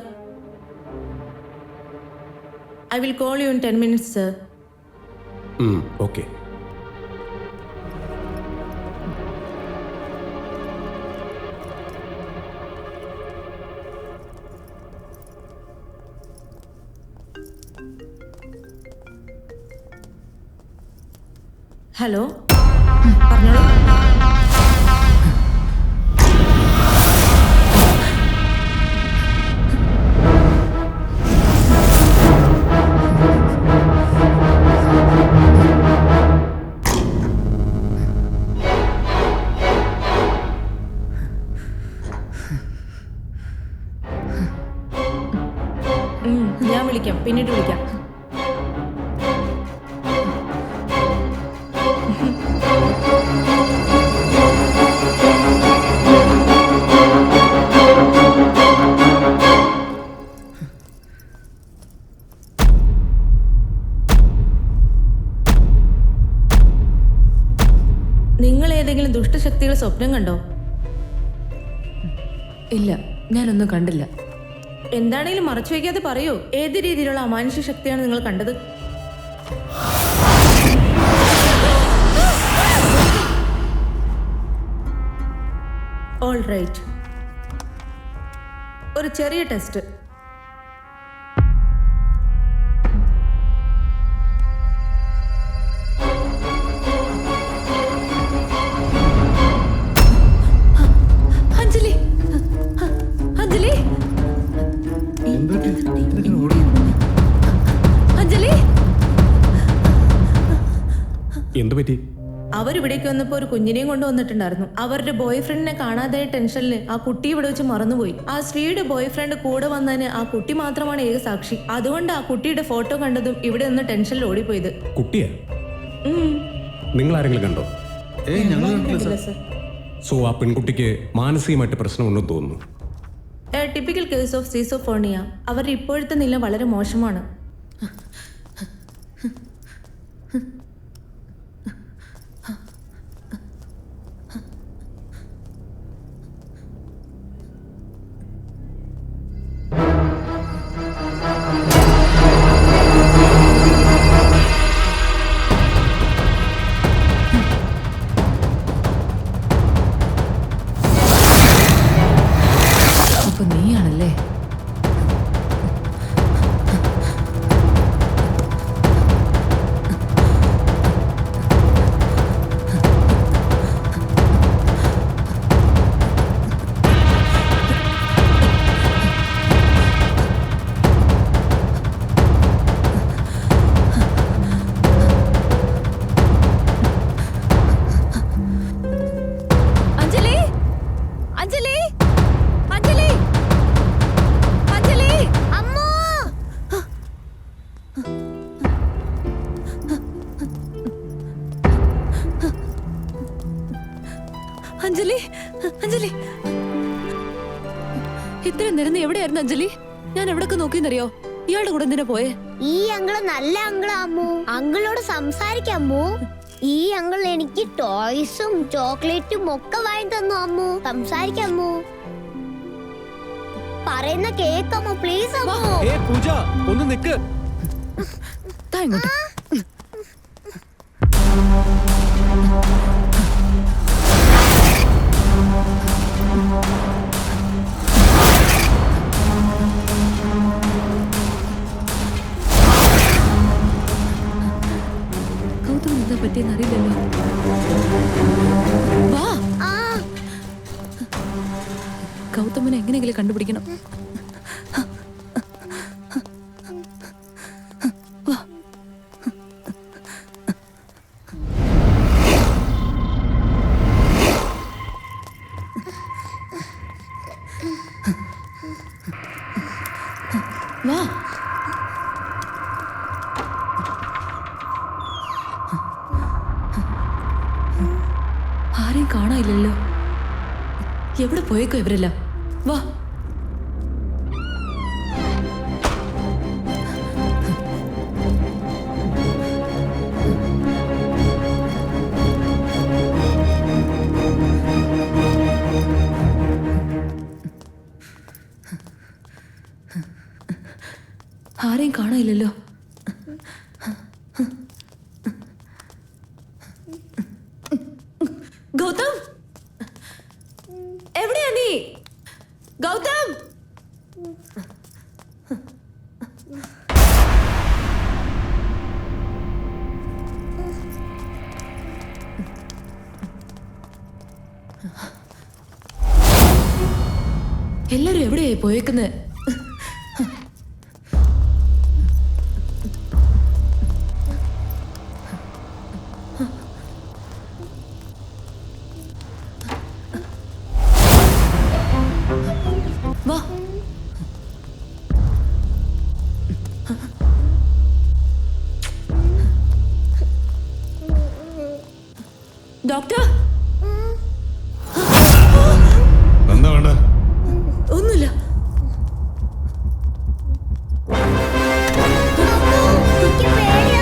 I will call you in 10 minutes, sir. Okay. Hello, പറഞ്ഞോളൂ. ഞാൻ വിളിക്കാം, പിന്നീട് വിളിക്കാം. നിങ്ങൾ ഏതെങ്കിലും ദുഷ്ടശക്തികൾ സ്വപ്നം കണ്ടോ? ഇല്ല, ഞാനൊന്നും കണ്ടില്ല. എന്താണെങ്കിലും മറച്ചു വയ്ക്കാതെ പറയൂ. ഏത് രീതിയിലുള്ള അമാനുഷ്യ ശക്തിയാണ് നിങ്ങൾ കണ്ടത്? ഓൾ റൈറ്റ്, ഒരു ചെറിയ ടെസ്റ്റ്. അഞ്ജലി, അഞ്ജലി, അഞ്ജലി, എന്തു പറ്റി? അവരിവിടേക്ക് വന്നപ്പോൾ ഒരു കുഞ്ഞിനെയും കൊണ്ട് വന്നിട്ടുണ്ടായിരുന്നു. അവരുടെ ബോയ് ഫ്രണ്ടിനെ കാണാതായ ടെൻഷനിൽ ആ കുട്ടി ഇവിടെ വെച്ച് മറന്നുപോയി. ആ സ്ത്രീയുടെ ബോയ് ഫ്രണ്ട് കൂടെ വന്നതിന് ആ കുട്ടി മാത്രമാണ് ഏക സാക്ഷി. അതുകൊണ്ട് ആ കുട്ടിയുടെ ഫോട്ടോ കണ്ടതും ഇവിടെ നിന്ന് ടെൻഷനിൽ ഓടിപ്പോയത്. കുട്ടിയാ? നിങ്ങൾ ആരെങ്കിലും കണ്ടോ? സോ ആ പെൺകുട്ടിക്ക് മാനസികമായിട്ട് പ്രശ്നമുണ്ടെന്ന് തോന്നുന്നു. Typical case of schizophrenia. അവരുടെ ഇപ്പോഴത്തെ നില വളരെ മോശമാണ്. അപ്പൊ നീയാണല്ലേ? അഞ്ജലി, അഞ്ജലി, അഞ്ജലി, അഞ്ജലി, അമ്മോ! അഞ്ജലി. അഞ്ജലി, ഇത്രയും നേരം നീ എവിടെയായിരുന്നു അഞ്ജലി? ഞാൻ എവിടൊക്കെ നോക്കിയെന്നറിയോ? ഇയാളുടെ കൂടെ എന്തിനാ പോയേ? ഈ അങ്കിള് നല്ല അങ്കിളാ അമ്മു. അങ്കിളോട് സംസാരിക്കാമോ? ഈ അങ്കിൾ എനിക്ക് ടോയ്സും ചോക്ലേറ്റും ഒക്കെ വാങ്ങി തന്നു അമ്മു. സംസാരിക്കാമോ? പറയുന്ന കേക്കമ്മോ പ്ലീസ് അമ്മു. ഏ പൂജ, ഒന്ന് നിക്ക്. താ ഇങ്ങോട്ട്. ഗൗതം എന്താ പറ്റിയെന്ന് അറിയില്ലല്ലോ. വാ, ഗൗതമനെ എങ്ങനെയെങ്കിലും കണ്ടുപിടിക്കണം. വാ. വാ. ആരെയും കാണാനില്ലല്ലോ. എവിടെ പോയേക്കോ ഇവരെല്ലാം? വാ. ആരെയും കാണാനില്ലല്ലോ. ഗൗതം, എവിടെയാ നീ? ഗൗതം, എല്ലാരും എവിടെയായി പോയേക്കുന്നത്? വാ. ഡോക്ടർ, എന്താ വേണ്ട? ഒന്നുമില്ല. എനിക്ക് പേടിയാവുന്നു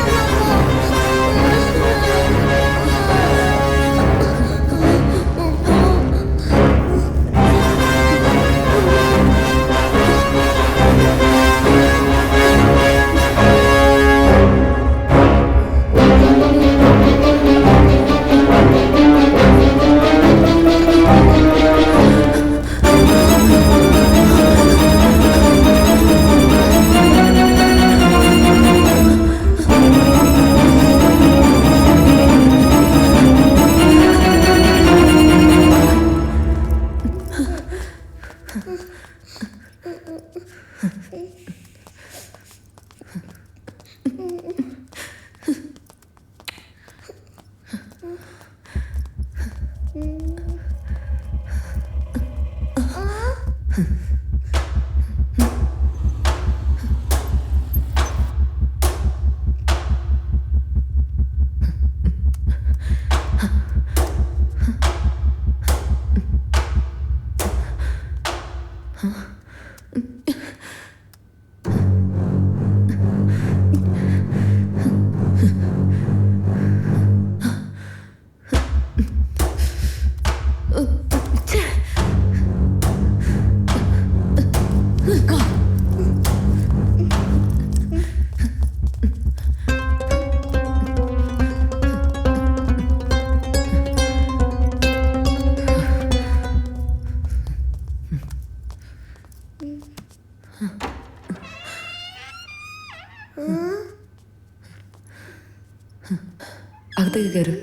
അകത്തേക്ക് കയറ്.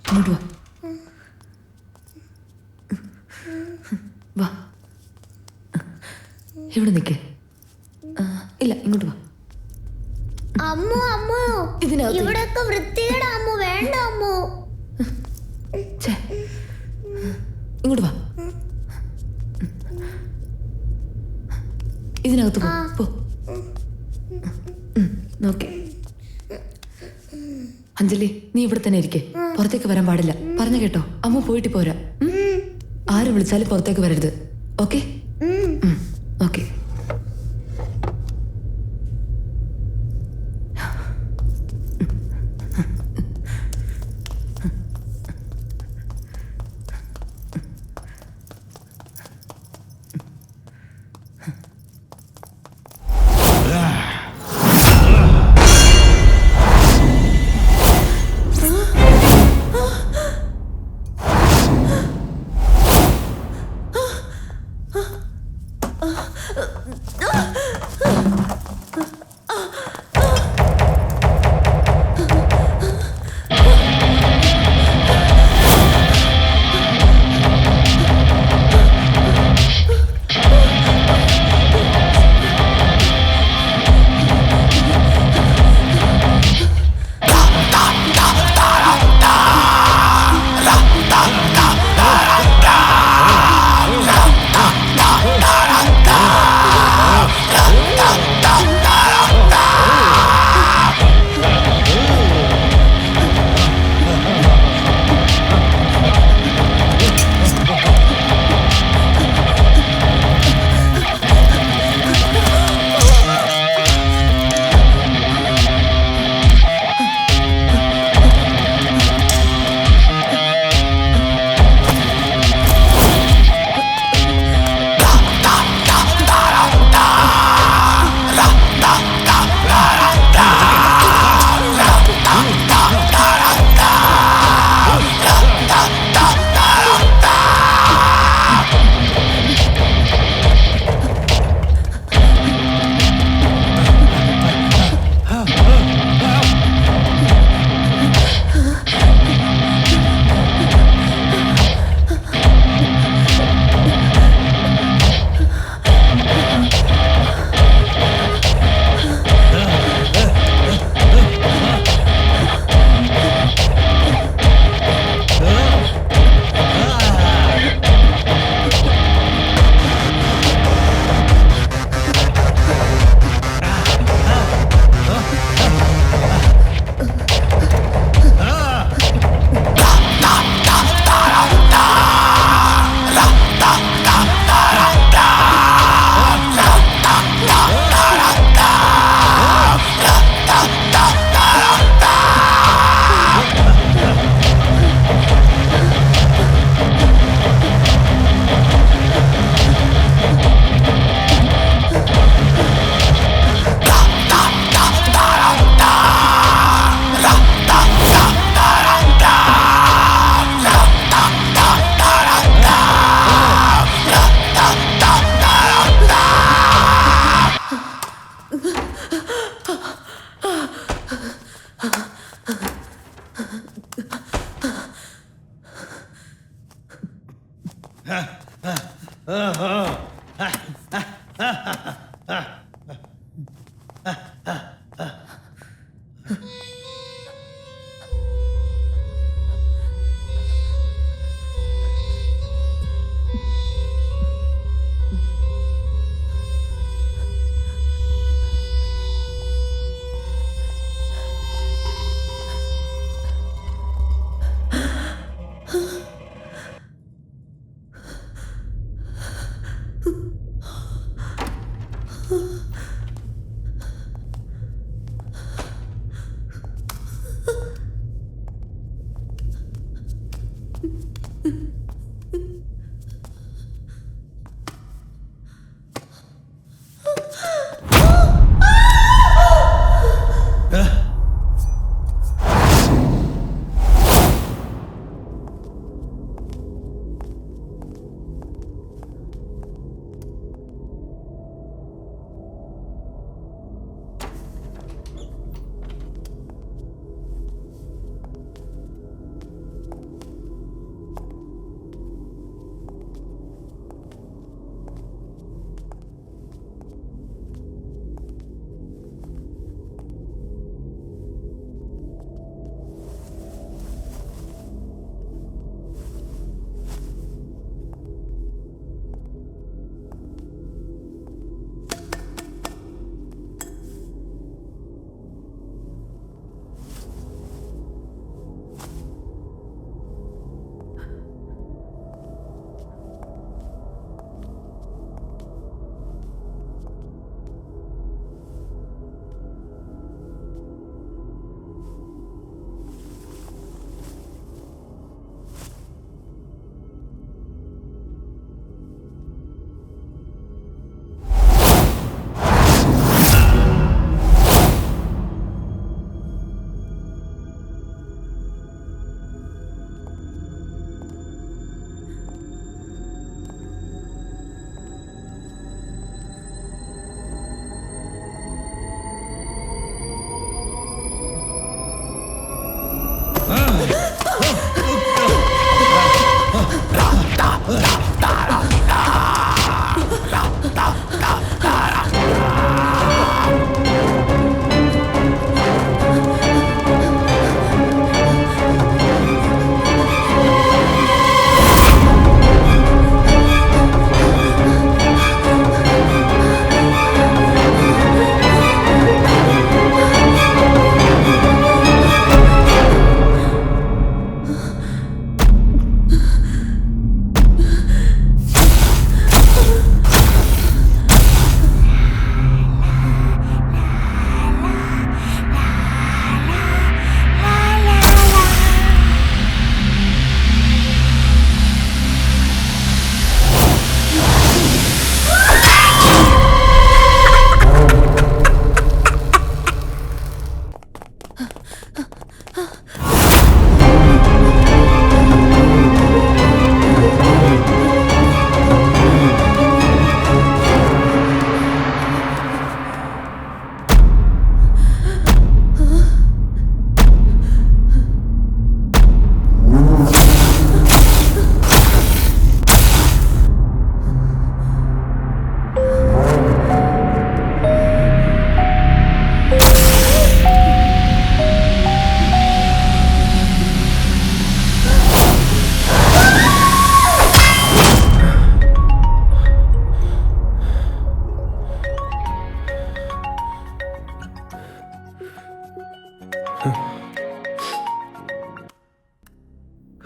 ഇങ്ങോട്ട് വാ. വാ, ഇവിടെ നിൽക്കേ. ഇല്ല, ഇങ്ങോട്ട് വാ. അമ്മു. അമ്മു, ഇതിനകത്ത് ഇവിടെയൊക്കെ വൃത്തികേടാ അമ്മു. വേണ്ട അമ്മു. ഇങ്ങോട്ട് വാ. ഇതിനകത്ത് പോ. നോക്കേ അഞ്ജലി, അഞ്ജലി നീ ഇവിടെ തന്നെ ഇരിക്കെ, പുറത്തേക്ക് വരാൻ പാടില്ല. പറഞ്ഞു കേട്ടോ? അമ്മ പോയിട്ട് പോരാ. ആര് വിളിച്ചാലും പുറത്തേക്ക് വരരുത്. ഓക്കെ? ഓക്കെ.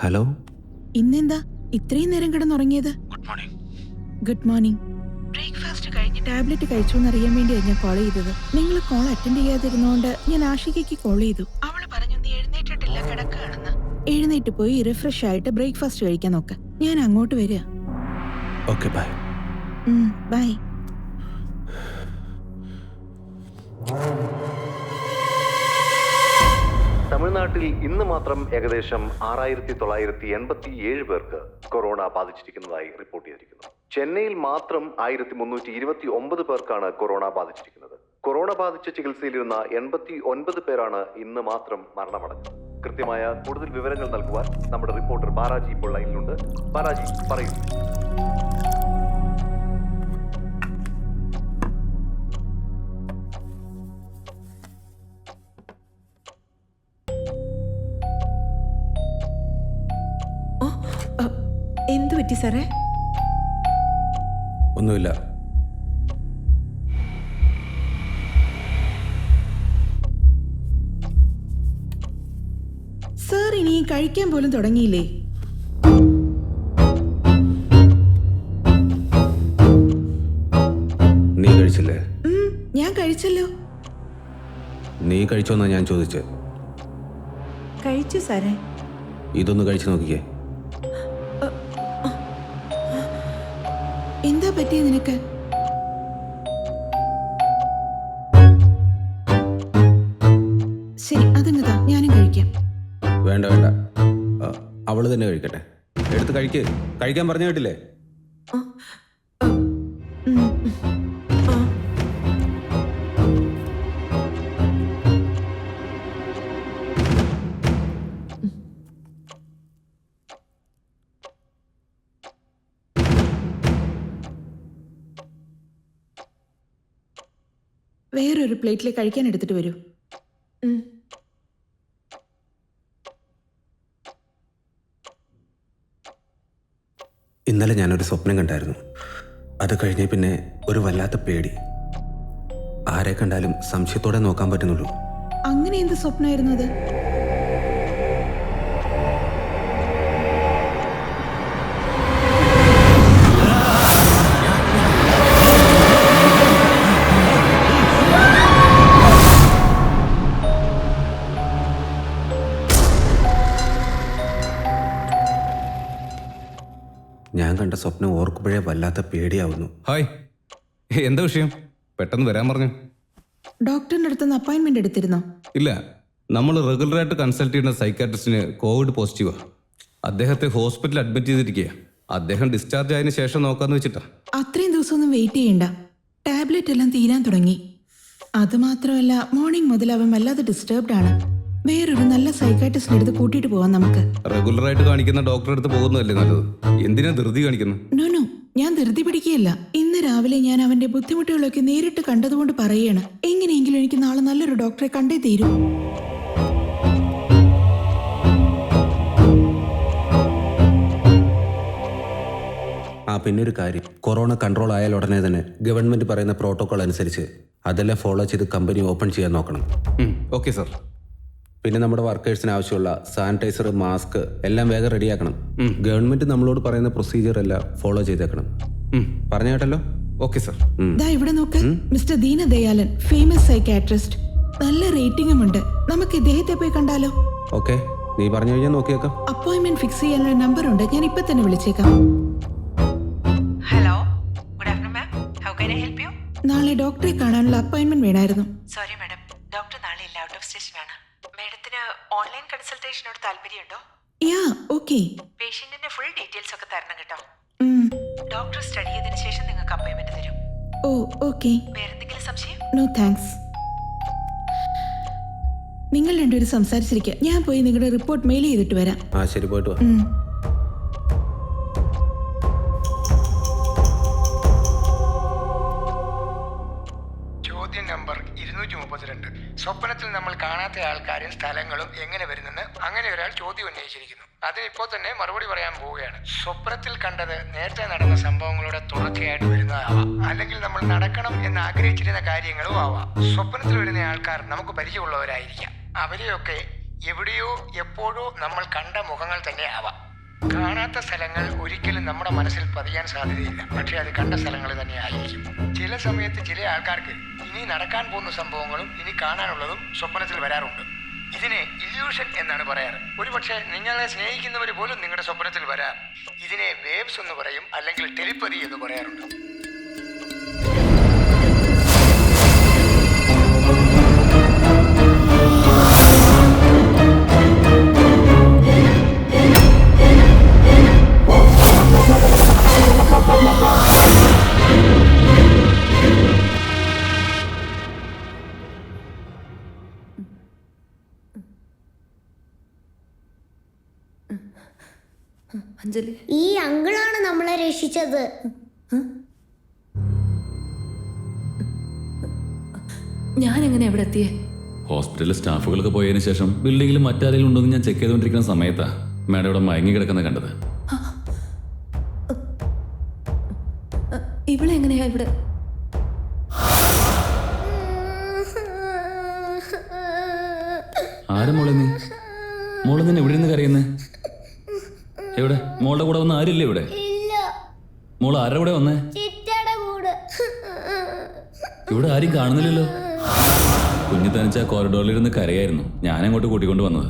ഹലോ, ഇന്നെന്താ ഇത്രയും നേരം കിടന്നുറങ്ങിയത്? Good morning. ബ്രേക്ക്ഫാസ്റ്റ് കഴിഞ്ഞ് ടാബ്ലറ്റ് കഴിച്ചു എന്നറിയാൻ വേണ്ടിയാണ് ഞാൻ കോൾ ചെയ്തത്. നിങ്ങൾ കോൾ അറ്റൻഡ് ചെയ്യാതിരുന്നോണ്ട് ഞാൻ ആഷികയ്ക്ക് കോൾ ചെയ്തു. അവള് പറഞ്ഞു നീ എഴുന്നേറ്റിട്ടില്ല, കിടക്കുകയാണെന്ന്. എഴുന്നേറ്റ് പോയി റിഫ്രഷ് ആയിട്ട് ബ്രേക്ക്ഫാസ്റ്റ് കഴിക്കാൻ നോക്ക്. ഞാൻ അങ്ങോട്ട് വരിക. Okay bye. ബൈ. തമിഴ്നാട്ടിൽ ഇന്ന് മാത്രം ഏകദേശം 6987 പേർക്ക് കൊറോണ ബാധിച്ചിരിക്കുന്നതായി റിപ്പോർട്ട് ചെയ്തിരിക്കുന്നു. ചെന്നൈയിൽ മാത്രം 1329 പേർക്കാണ് കൊറോണ ബാധിച്ചിരിക്കുന്നത്. കൊറോണ ബാധിച്ച ചികിത്സയിലിരുന്ന 89 പേരാണ് ഇന്ന് മാത്രം മരണമടഞ്ഞത്. കൃത്യമായ കൂടുതൽ വിവരങ്ങൾ നൽകുവാൻ നമ്മുടെ റിപ്പോർട്ടർ ബാലാജി ഇപ്പോൾ ലൈനിലുണ്ട്. ബാലാജി, പറയൂ. എന്തു പറ്റി സാറേ? ഒന്നുമില്ല. സാർ ഇനി കഴിക്കാൻ പോലും തുടങ്ങിയില്ലേ? നീ കഴിച്ചില്ലേ? ഞാൻ കഴിച്ചല്ലോ. നീ കഴിച്ചോന്നാ ഞാൻ ചോദിച്ചത്. കഴിച്ചു സാറേ. ഇതൊന്ന് കഴിച്ചു നോക്കിക്കേ. എന്താ പറ്റിയ നിനക്ക്? ശരി, അതങ്ങതാ, ഞാനും കഴിക്കാം. വേണ്ട വേണ്ട, അവള് തന്നെ കഴിക്കട്ടെ. എടുത്ത് കഴിക്കാൻ പറഞ്ഞു കേട്ടില്ലേ? വേറൊരു പ്ലേറ്റിൽ കഴിക്കാൻ എടുത്തിട്ട് വരൂ. ഇന്നലെ ഞാനൊരു സ്വപ്നം കണ്ടായിരുന്നു. അത് കഴിഞ്ഞ പിന്നെ ഒരു വല്ലാത്ത പേടി. ആരെ കണ്ടാലും സംശയത്തോടെ നോക്കാൻ പറ്റുന്നുള്ളൂ. അങ്ങനെ എന്ത് സ്വപ്നമായിരുന്നു അത്? ഞാൻ കണ്ട സ്വപ്നം ഓർക്കുമ്പോഴേ വല്ലാത്ത പേടിയാവുന്നു. ഹായ്, എന്താ വിഷയം? പെട്ടെന്ന് വരാൻ പറഞ്ഞു. ഡോക്ടറിന്റെ അടുത്തുനിന്ന് അപ്പോയിന്റ്മെന്റ് എടുത്തിരുന്നോ? ഇല്ല, നമ്മൾ റെഗുലറായിട്ട് കൺസൾട്ട് ചെയ്യുന്ന സൈക്കാട്രിസ്റ്റിന് കോവിഡ് പോസിറ്റീവാ. അദ്ദേഹത്തെ ഹോസ്പിറ്റലിൽ അഡ്മിറ്റ് ചെയ്തിരിക്കുക. അദ്ദേഹം ഡിസ്ചാർജ് ആയതിനു ശേഷം നോക്കാന്ന് വെച്ചിട്ടാ. അത്രയും ദിവസമൊന്നും വെയിറ്റ് ചെയ്യണ്ട. ടാബ്ലറ്റ് എല്ലാം തീരാൻ തുടങ്ങി. അതുമാത്രമല്ല, മോർണിംഗ് മുതൽ അവൻ വല്ലാതെ ഡിസ്റ്റർബ്ഡ് ആണ്. വേറൊരു നല്ല സൈക്കാട്രിസ്റ്റിന്റെ അടുത്ത് കൂട്ടിയിട്ട് പോവാം നമുക്ക്. റെഗുലറായിട്ട് കാണിക്കുന്ന ഡോക്ടറെ അടുത്ത് പോകുന്നതല്ലേ നല്ലത്. എന്തിനാ ധൃതി കാണിക്കുന്നത്? നോ, ഞാൻ ധൃതി പിടിക്കുകയല്ല. ഇന്ന് രാവിലെ ഞാൻ അവന്റെ ബുദ്ധിമുട്ടുകളൊക്കെ നേരിട്ട് കണ്ടതുകൊണ്ട് പറയുകയാണ്. എങ്ങനെയെങ്കിലും എനിക്ക് നാളെ നല്ലൊരു ഡോക്ടറെ കണ്ടേ തീരൂ. പിന്നെ ഒരു കാര്യം, കൊറോണ കൺട്രോൾ ആയാൽ ഉടനെ തന്നെ ഗവൺമെന്റ് പറയുന്ന പ്രോട്ടോകോൾ അനുസരിച്ച് അതെല്ലാം ഫോളോ ചെയ്ത് കമ്പനി ഓപ്പൺ ചെയ്യാൻ നോക്കണം. Okay sir. പിന്നെ നമ്മുടെ വർക്കേഴ്സിന് ആവശ്യമുള്ള സാനിറ്റൈസർ, മാസ്ക് എല്ലാം വേഗം റെഡിയാക്കണം. ഗവൺമെന്റ് നമ്മളോട് പറയുന്ന പ്രൊസീജിയർ എല്ലാം ഫോളോ ചെയ്തേക്കണം. പറഞ്ഞു കേട്ടല്ലോ? Okay sir. ദാ ഇവിടെ നോക്ക്, മിസ്റ്റർ ദീനദയാലൻ, ഫേമസ് സൈക്കാട്രിസ്റ്റ്. നല്ല റേറ്റിംഗും ഉണ്ട്. നമുക്ക് ഇദ്ദേഹത്തെ പോയി കണ്ടാലോ? ഓക്കെ, നീ പറഞ്ഞു കഴിഞ്ഞാൽ നോക്കിയേക്കാം. അപ്പോയിന്റ്മെന്റ് ഫിക്സ് ചെയ്യാനുള്ള നമ്പർ ഉണ്ട്, ഞാൻ ഇപ്പൊ തന്നെ വിളിച്ചേക്കാം. Hello, good afternoon ma'am. How can I help you? നാളെ ഡോക്ടറെ കാണാനുള്ള അപ്പോയിന്റ്മെന്റ് വേണമായിരുന്നു. സോറി മാഡം, ഡോക്ടർ നാളെ ഇല്ല, ഔട്ട് ഓഫ് സ്റ്റേഷനാണ്. മാഡത്തിന് ഓൺലൈൻ കൺസൾട്ടേഷനോട് താല്പര്യമുണ്ടോ? യാ, ഓക്കെ. പേഷ്യന്റിന്റെ ഫുൾ ഡീറ്റെയിൽസ് ഒക്കെ തരണം കേട്ടോ. ഡോക്ടർ സ്റ്റഡി ചെയ്തതിനു ശേഷം നിങ്ങൾക്ക് അപ്പോയിന്റ്മെന്റ് തരും. Oh, okay. വേറെന്തെങ്കിലും സംശയം? No thanks. നിങ്ങൾ രണ്ടുപേരും സംസാരിച്ചിരിക്കുക, ഞാൻ പോയി നിങ്ങളുടെ റിപ്പോർട്ട് മെയിൽ ചെയ്തിട്ട് വരാം. ആ ശരി, പോയിട്ട് വാ. ചോദ്യം നമ്പർ 232. സ്വപ്നത്തിൽ നമ്മൾ കാണാത്ത ആൾക്കാരും സ്ഥലങ്ങളും എങ്ങനെ വരുന്നെന്ന് അങ്ങനെ ഒരാൾ ചോദ്യം ഉന്നയിച്ചിരിക്കുന്നു. അതിനിപ്പോൾ തന്നെ മറുപടി പറയാൻ പോവുകയാണ്. സ്വപ്നത്തിൽ കണ്ടത് നേരത്തെ നടന്ന സംഭവങ്ങളുടെ തുടർച്ചയായിട്ട് വരുന്നതാവാം, അല്ലെങ്കിൽ നമ്മൾ നടക്കണം എന്ന് ആഗ്രഹിച്ചിരുന്ന കാര്യങ്ങളും ആവാം. സ്വപ്നത്തിൽ വരുന്ന ആൾക്കാർ നമുക്ക് പരിചയമുള്ളവരായിരിക്കാം. അവരെയൊക്കെ എവിടെയോ എപ്പോഴോ നമ്മൾ കണ്ട മുഖങ്ങൾ തന്നെ ആവാം. കാണാത്ത സ്ഥലങ്ങൾ ഒരിക്കലും നമ്മുടെ മനസ്സിൽ പതിയാൻ സാധ്യതയില്ല, പക്ഷെ അത് കണ്ട സ്ഥലങ്ങൾ തന്നെ ആയിരിക്കും. ചില സമയത്ത് ചില ആൾക്കാർക്ക് ഇനി നടക്കാൻ പോകുന്ന സംഭവങ്ങളും ഇനി കാണാനുള്ളതും സ്വപ്നത്തിൽ വരാറുണ്ട്. ഇതിനെ ഇല്യൂഷൻ എന്നാണ് പറയാറ്. ഒരുപക്ഷെ നിങ്ങളെ സ്നേഹിക്കുന്നവർ പോലും നിങ്ങളുടെ സ്വപ്നത്തിൽ വരാം. ഇതിനെ വേവ്സ് എന്ന് പറയും, അല്ലെങ്കിൽ ടെലിപ്പതി എന്ന് പറയാറുണ്ട്. അഞ്ജലി, ഈ അങ്കിളാണ് നമ്മളെ രക്ഷിച്ചത്. ഞാൻ എങ്ങനെ എവിടെ എത്തിയേ? ഹോസ്പിറ്റലിലെ സ്റ്റാഫുകളൊക്കെ പോയതിനു ശേഷം ബിൽഡിങ്ങിൽ മറ്റാരെങ്കിലും ഉണ്ടോ എന്ന് ഞാൻ ചെക്ക് ചെയ്തുകൊണ്ടിരിക്കുന്ന സമയത്താ മാഡം ഇവിടെ മയങ്ങി കിടക്കുന്നത് കണ്ടത്. ഇവിടെ എങ്ങനെയാ ഇവിടെ? ആരും മോളെ നീ മോളെ തന്നെ എവിടെ നിന്ന് കരയുന്നേ? എവിടെ? മോളുടെ കൂടെ വന്ന ആരില്ലേ ഇവിടെ? മോൾ ആരുടെ കൂടെ വന്നേ? ഇവിടെ ആരും കാണുന്നില്ലല്ലോ. കുഞ്ഞു തനിച്ച കോറിഡോറിൽ ഇരുന്ന് കരയായിരുന്നു. ഞാൻ അങ്ങോട്ട് കൂട്ടിക്കൊണ്ട് വന്നത്.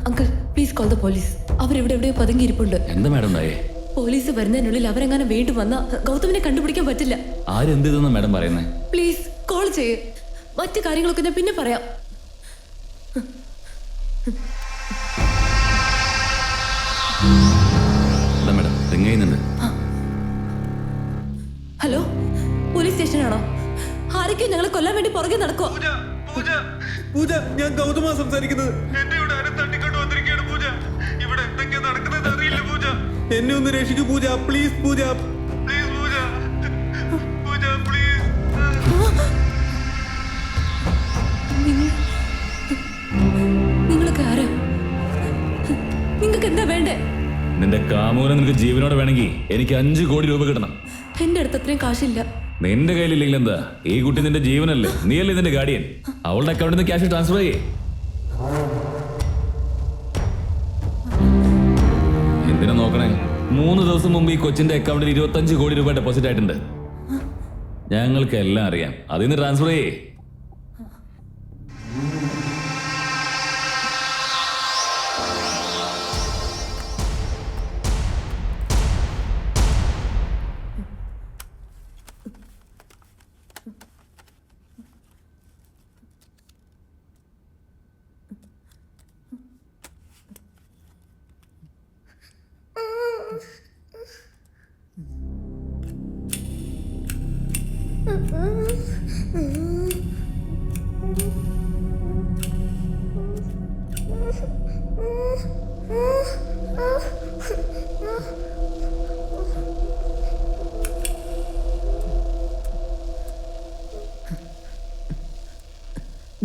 Uncle, please call the police. അവരെവിടെ എവിടെയോ പതുങ്ങിയിരിപ്പുണ്ട്. എന്താ മാഡം ഉണ്ടായേ? പോലീസ് വരുന്നതിനുള്ളിൽ അവരെങ്ങനെ വീണ്ടും വന്ന ഗൗതമിനെ കണ്ടുപിടിക്കാൻ പറ്റില്ല. ആരെന്ത് ചെയ്തെന്നാ മാഡം പറയുന്നേ? പ്ലീസ് കോൾ ചെയ്യ്. മറ്റു കാര്യങ്ങളൊക്കെ ഞാൻ പിന്നെ പറയാം. മാഡം റിങ് ചെയ്യുന്നുണ്ട്. ഹലോ, പോലീസ് സ്റ്റേഷനാണോ? ആരൊക്കെയോ ഞങ്ങളെ കൊല്ലാൻ വേണ്ടി പുറകെ നടക്കോ? പൂജ, ഞാൻ ഗൗതമാ സംസാരിക്കുന്നത്. എന്നെ ഇവിടെ ആരും തട്ടിക്കൊണ്ട് വന്നിരിക്കുകയാണ് പൂജ. ഇവിടെ എന്തൊക്കെയാ നടക്കുന്നത് അറിയില്ല പൂജ. എന്നെ ഒന്ന് രക്ഷിക്കൂ Pooja, please Pooja. Please Pooja, Pooja please. നിങ്ങളൊക്കെ ആരാ? നിങ്ങൾക്ക് എന്താ വേണ്ടേ? നിന്റെ കാമൂനെ നിനക്ക് ജീവനോടെ വേണമെങ്കിൽ എനിക്ക് 5 കോടി രൂപ കിട്ടണം. എന്റെ അടുത്ത് അത്രയും കാശില്ല. നിന്റെ കയ്യിലില്ലെങ്കിൽ എന്താ? ഈ കുട്ടി നിന്റെ ജീവനല്ലേ? നീയല്ലേ നിന്റെ ഗാർഡിയൻ? അവളുടെ അക്കൗണ്ടിൽ നിന്ന് ക്യാഷ് ട്രാൻസ്ഫർ ചെയ്യേ. എന്തിനാ നോക്കണേ? 3 ദിവസം മുമ്പ് ഈ കൊച്ചിന്റെ അക്കൗണ്ടിൽ 25 കോടി രൂപ ഡെപ്പോസിറ്റ് ആയിട്ടുണ്ട്. ഞങ്ങൾക്ക് എല്ലാം അറിയാം. അതിൽ നിന്ന് ട്രാൻസ്ഫർ ചെയ്യേ.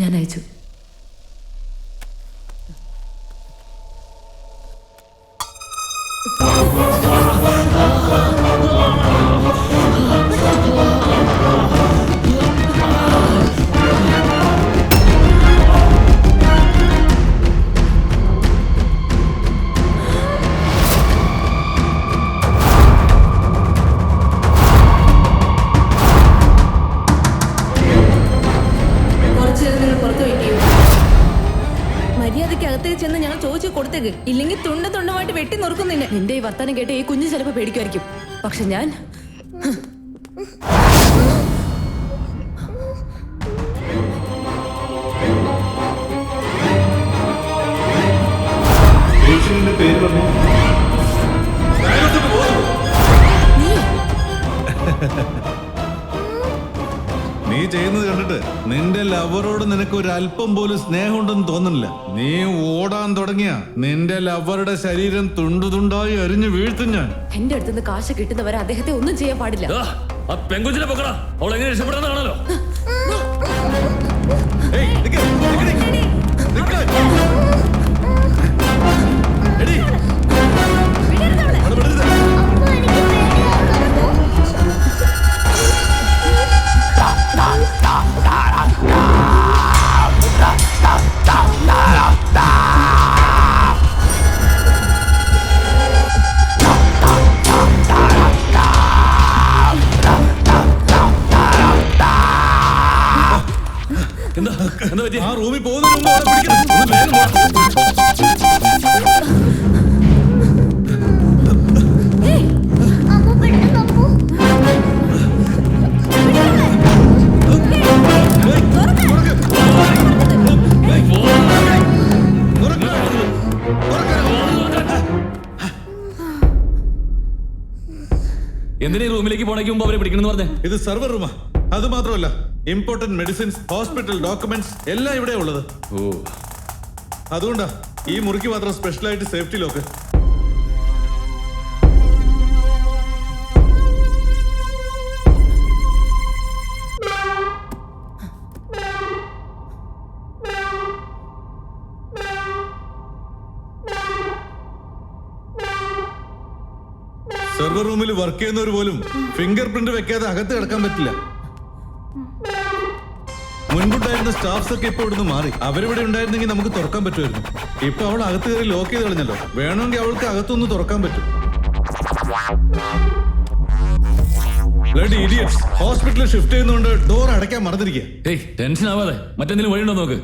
ഞാൻ അയച്ചു. കുറച്ചു നേരം നിങ്ങൾ പുറത്ത് വെയിറ്റ് ചെയ്യൂ. മര്യാദയ്ക്ക് അകത്തേക്ക് ചെന്ന് ഞങ്ങൾ ചോദിച്ചു കൊടുത്തേക്ക്, ഇല്ലെങ്കിൽ തുണ്ടമായിട്ട് വെട്ടി നുറുക്കുന്നില്ല. നിന്റെ ഈ വർത്താനം കേട്ട് ഈ കുഞ്ഞ് ചിലപ്പോൾ പേടിക്കുമായിരിക്കും. പക്ഷെ ഞാൻ നീ ചെയ്യുന്നത് കണ്ടിട്ട് നിന്റെ ലവറോട് നിനക്ക് ഒരു അല്പം പോലും സ്നേഹമുണ്ടെന്ന് തോന്നുന്നില്ല. നീ ഓടാൻ തുടങ്ങിയ നിന്റെ ലവറുടെ ശരീരം തുണ്ടുതുണ്ടായി അരിഞ്ഞു വീഴ്ത്തും ഞാൻ. എന്റെ അടുത്തുനിന്ന് കാശ് കിട്ടുന്നവരെ അദ്ദേഹത്തെ ഒന്നും ചെയ്യാൻ പാടില്ല. പെങ്കുച്ചിനെ പൊക്കടാ, അവൾ എങ്ങനെ രക്ഷപ്പെടുന്നതാണല്ലോ. ആ റൂമിൽ പോകുന്നതിന് മുമ്പ് അവളെ പിടിക്കണം. ഒന്ന് വേഗം വാ. എന്തിനാ ഈ റൂമിലേക്ക് പോണേക്ക് മുമ്പ് അവരെ പിടിക്കണമെന്ന് പറഞ്ഞേ? ഇത് സെർവർ റൂമാ. അത് മാത്രമല്ല, ഇമ്പോർട്ടന്റ് മെഡിസിൻസ്, ഹോസ്പിറ്റൽ ഡോക്യുമെന്റ്സ് എല്ലാം ഇവിടെ ഉള്ളത്. ഓ, അതുകൊണ്ടാ ഈ മുറിക്ക് മാത്രം സ്പെഷ്യലായിട്ട് സേഫ്റ്റി ലോക്ക്. സെർവർ റൂമിൽ വർക്ക് ചെയ്യുന്നവർ പോലും ഫിംഗർ പ്രിന്റ് വെക്കാതെ അകത്ത് കിടക്കാൻ പറ്റില്ല. മുൻപുണ്ടായിരുന്ന സ്റ്റാഫ്സ് ഒക്കെ ഇപ്പൊ ഇവിടുന്ന് മാറി. അവരിവിടെ ഉണ്ടായിരുന്നെങ്കിൽ നമുക്ക് തുറക്കാൻ പറ്റുമായിരുന്നു. ഇപ്പൊ അവൾ അകത്ത് കയറി ലോക്ക് ചെയ്ത് കളഞ്ഞല്ലോ. വേണമെങ്കിൽ അവൾക്ക് അകത്തൊന്ന് തുറക്കാൻ പറ്റും. ഹോസ്പിറ്റലിൽ ഷിഫ്റ്റ് ചെയ്യുന്നതുകൊണ്ട് ഡോർ അടയ്ക്കാൻ മറന്നിരിക്കുക. ടെൻഷൻ ആവാതെ മറ്റെന്തെങ്കിലും വഴിയുണ്ടോ നോക്ക്.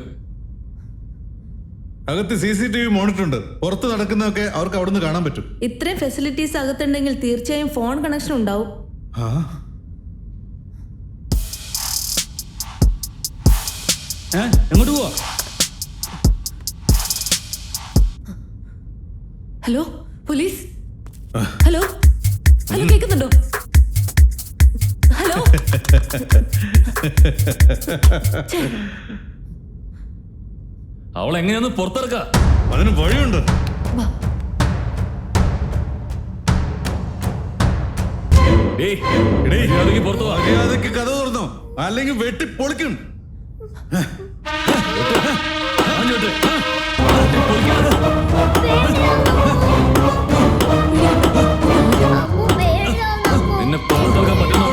അകത്ത് CCTV മോണിറ്റർ ഉണ്ട്. പുറത്ത് നടക്കുന്നതൊക്കെ അവർക്ക് അവിടുന്ന് കാണാൻ പറ്റും. ഇത്രയും ഫെസിലിറ്റീസ് അകത്തുണ്ടെങ്കിൽ തീർച്ചയായും ഫോൺ കണക്ഷൻ ഉണ്ടാവും. എങ്ങോട്ട് പോവാ? Hello police. ഹലോ ഹലോ, കേൾക്കുന്നുണ്ടോ? ഹലോ. അവൾ എങ്ങനെയൊന്ന് പുറത്തിറക്ക? അതിന് വഴിയുണ്ട്. പുറത്തു മര്യാദയ്ക്ക് കഥ തുറന്നോ, അല്ലെങ്കിൽ വെട്ടി പൊളിക്കും. നിന്നെ പുറത്തിറക്കാൻ പറ്റുന്നോ?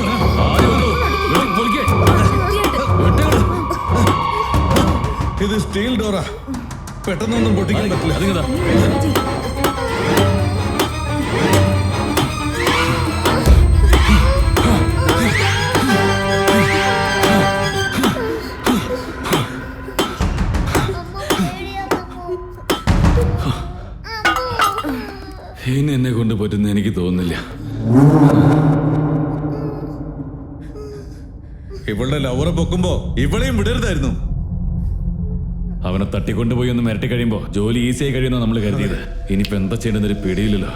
ഇത് സ്റ്റീൽ ഡോറാ, പെട്ടെന്നൊന്നും പൊട്ടിക്കാൻ പറ്റില്ല. ഇനി എന്നെ കൊണ്ട് പറ്റുന്ന എനിക്ക് തോന്നുന്നില്ല. ഇവളുടെ ലവറെ പൊക്കുമ്പോ ഇവളെയും വിടരുതായിരുന്നു. അവനെ തട്ടിക്കൊണ്ടുപോയി ഒന്ന് മിരട്ടി കഴിയുമ്പോ ജോലി ഈസിയായി കഴിയുന്ന നമ്മൾ കരുതിയത്. ഇനിയിപ്പോ എന്താ ചെയ്യേണ്ടതൊരു പിടിയില്ലല്ലോ.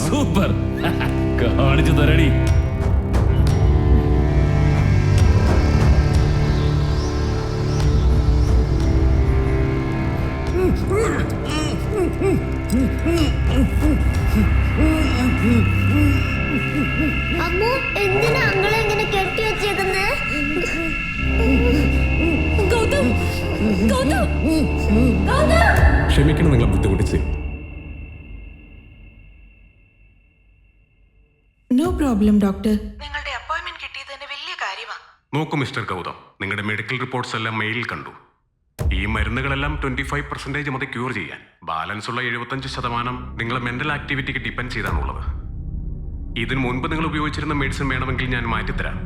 സൂപ്പർ, കാണിച്ചു തരടി. അമ്മു എന്തിനാ അങ്ങളെ ഇങ്ങനെ കെട്ടി വെച്ചേക്കുന്നേ? ഗൗതം ഗൗതം ഗൗതം ക്ഷമിക്കണം നിങ്ങളെ ബുദ്ധിമുട്ടിച്ച്. No problem doctor. നിങ്ങളുടെ അപ്പോയിന്റ്മെന്റ് കിട്ടിയത് തന്നെ വലിയ കാര്യമാണ്. നോക്കൂ മിസ്റ്റർ ഗൗതം, നിങ്ങളുടെ മെഡിക്കൽ റിപ്പോർട്ട്സ് എല്ലാം മെയിലിൽ കണ്ടു. ഈ മരുന്നുകളെല്ലാം 25% മതി ക്യൂർ ചെയ്യാൻ. ബാലൻസ് ഉള്ള 75% നിങ്ങളെ മെന്റൽ ആക്ടിവിറ്റിക്ക് ഡിപ്പെൻഡ് ചെയ്താണുള്ളത്. ഇതിനു മുൻപ് നിങ്ങൾ ഉപയോഗിച്ചിരുന്ന മെഡിസിൻ വേണമെങ്കിൽ ഞാൻ മാറ്റിത്തരാം.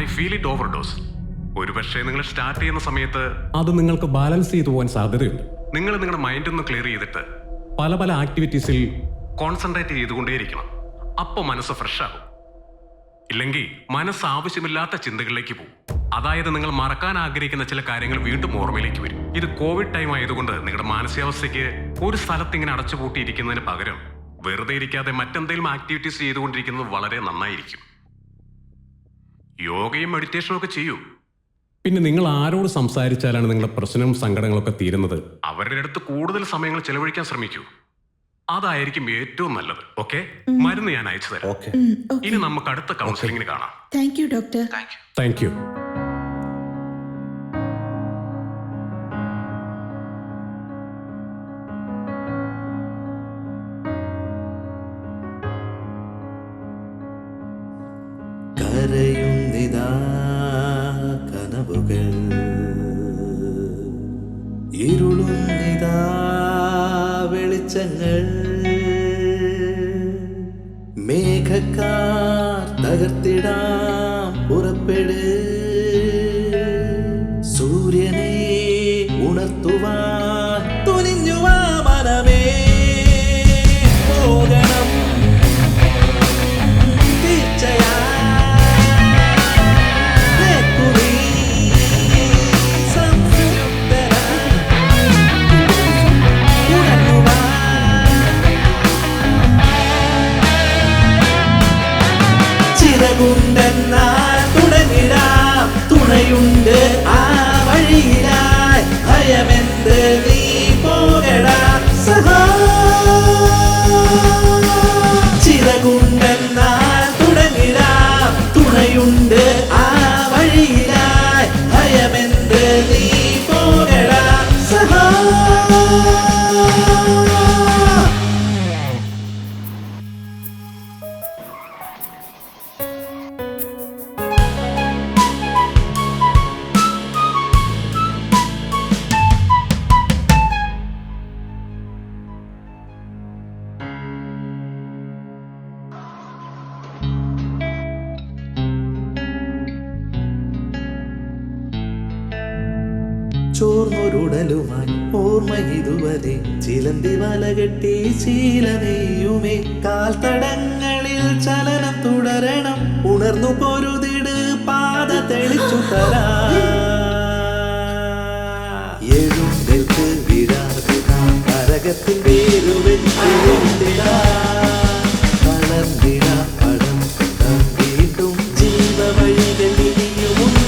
I feel it overdose. ഒരുപക്ഷെ നിങ്ങൾ സ്റ്റാർട്ട് ചെയ്യുന്ന സമയത്ത് അത് നിങ്ങൾക്ക് ബാലൻസ് ചെയ്തു പോകാൻ സാധ്യതയുണ്ട്. നിങ്ങൾ നിങ്ങളുടെ മൈൻഡ് ഒന്ന് ക്ലിയർ ചെയ്തിട്ട് പല പല ആക്ടിവിറ്റീസിൽ കോൺസെൻട്രേറ്റ് ചെയ്തുകൊണ്ടേയിരിക്കണം. അപ്പോൾ മനസ്സ് ഫ്രഷ് ആകും. ഇല്ലെങ്കിൽ മനസ്സ് ആവശ്യമില്ലാത്ത ചിന്തകളിലേക്ക് പോകും. അതായത് നിങ്ങൾ മറക്കാൻ ആഗ്രഹിക്കുന്ന ചില കാര്യങ്ങൾ വീണ്ടും ഓർമ്മയിലേക്ക് വരും. ഇത് കോവിഡ് ടൈം ആയതുകൊണ്ട് നിങ്ങളുടെ മാനസികാവസ്ഥയ്ക്ക് ഒരു സ്ഥലത്ത് ഇങ്ങനെ അടച്ചുപൂട്ടിയിരിക്കുന്നതിന് പകരം വെറുതെ ഇരിക്കാതെ മറ്റെന്തെങ്കിലും ആക്ടിവിറ്റീസ് ചെയ്തുകൊണ്ടിരിക്കുന്നത് വളരെ നന്നായിരിക്കും. യോഗയും മെഡിറ്റേഷനും ഒക്കെ ചെയ്യൂ. പിന്നെ നിങ്ങൾ ആരോട് സംസാരിച്ചാലാണ് നിങ്ങളുടെ പ്രശ്നവും സങ്കടങ്ങളൊക്കെ തീരുന്നത്, അവരുടെ അടുത്ത് കൂടുതൽ സമയങ്ങൾ ചെലവഴിക്കാൻ ശ്രമിക്കൂ. അതായിരിക്കും ഏറ്റവും നല്ലത്. ഓക്കെ, മരുന്ന് ഞാൻ അയച്ചു തരാം. ഇനി നമുക്ക് അടുത്ത കൗൺസിലിംഗിന് കാണാം. Thank you doctor. Thank you. കരയുന്നിതാ കനവുകൾ, ഇരുളുന്നിതാ വെളിച്ചങ്ങൾ, മേഘക്കാർ തകർത്തിടാം പുറപ്പെട്, സൂര്യനെ ഉണർത്തുവാൻ തുനിഞ്ഞുവാ മനമേ, പോകണം തീർച്ചയാ തുടങ്ങിടാം, തുണയുണ്ട് ആ വഴിയിലായി, ഭയമെന്ത് നീ പോകടാ സഹാ. ചിറകുണ്ടെന്നാൽ തുടങ്ങിടാം, തുണയുണ്ട് ആ വഴിയിലായി, ഭയമെന്ത് നീ പോകടാ സഹാ. ചോർന്നൊരുടലുമായി ഓർമ്മ ഇതുവരെ ചിലന്തി വല കെട്ടി ശീലനെയ്യുമേ, കാൽത്തടങ്ങളിൽ ചലനം തുടരണം, ഉണർന്നു പൊരുതിട് പാത തെളിച്ചു തരാ. എഴുന്നേൽക്ക് വിടാതിടാ, നരകത്തിൽ വേരുവെച്ചിടാ, വളർന്നിടാ പടം വീണ്ടും ജീവവഴികൾ ഇനിയുമുണ്ട്.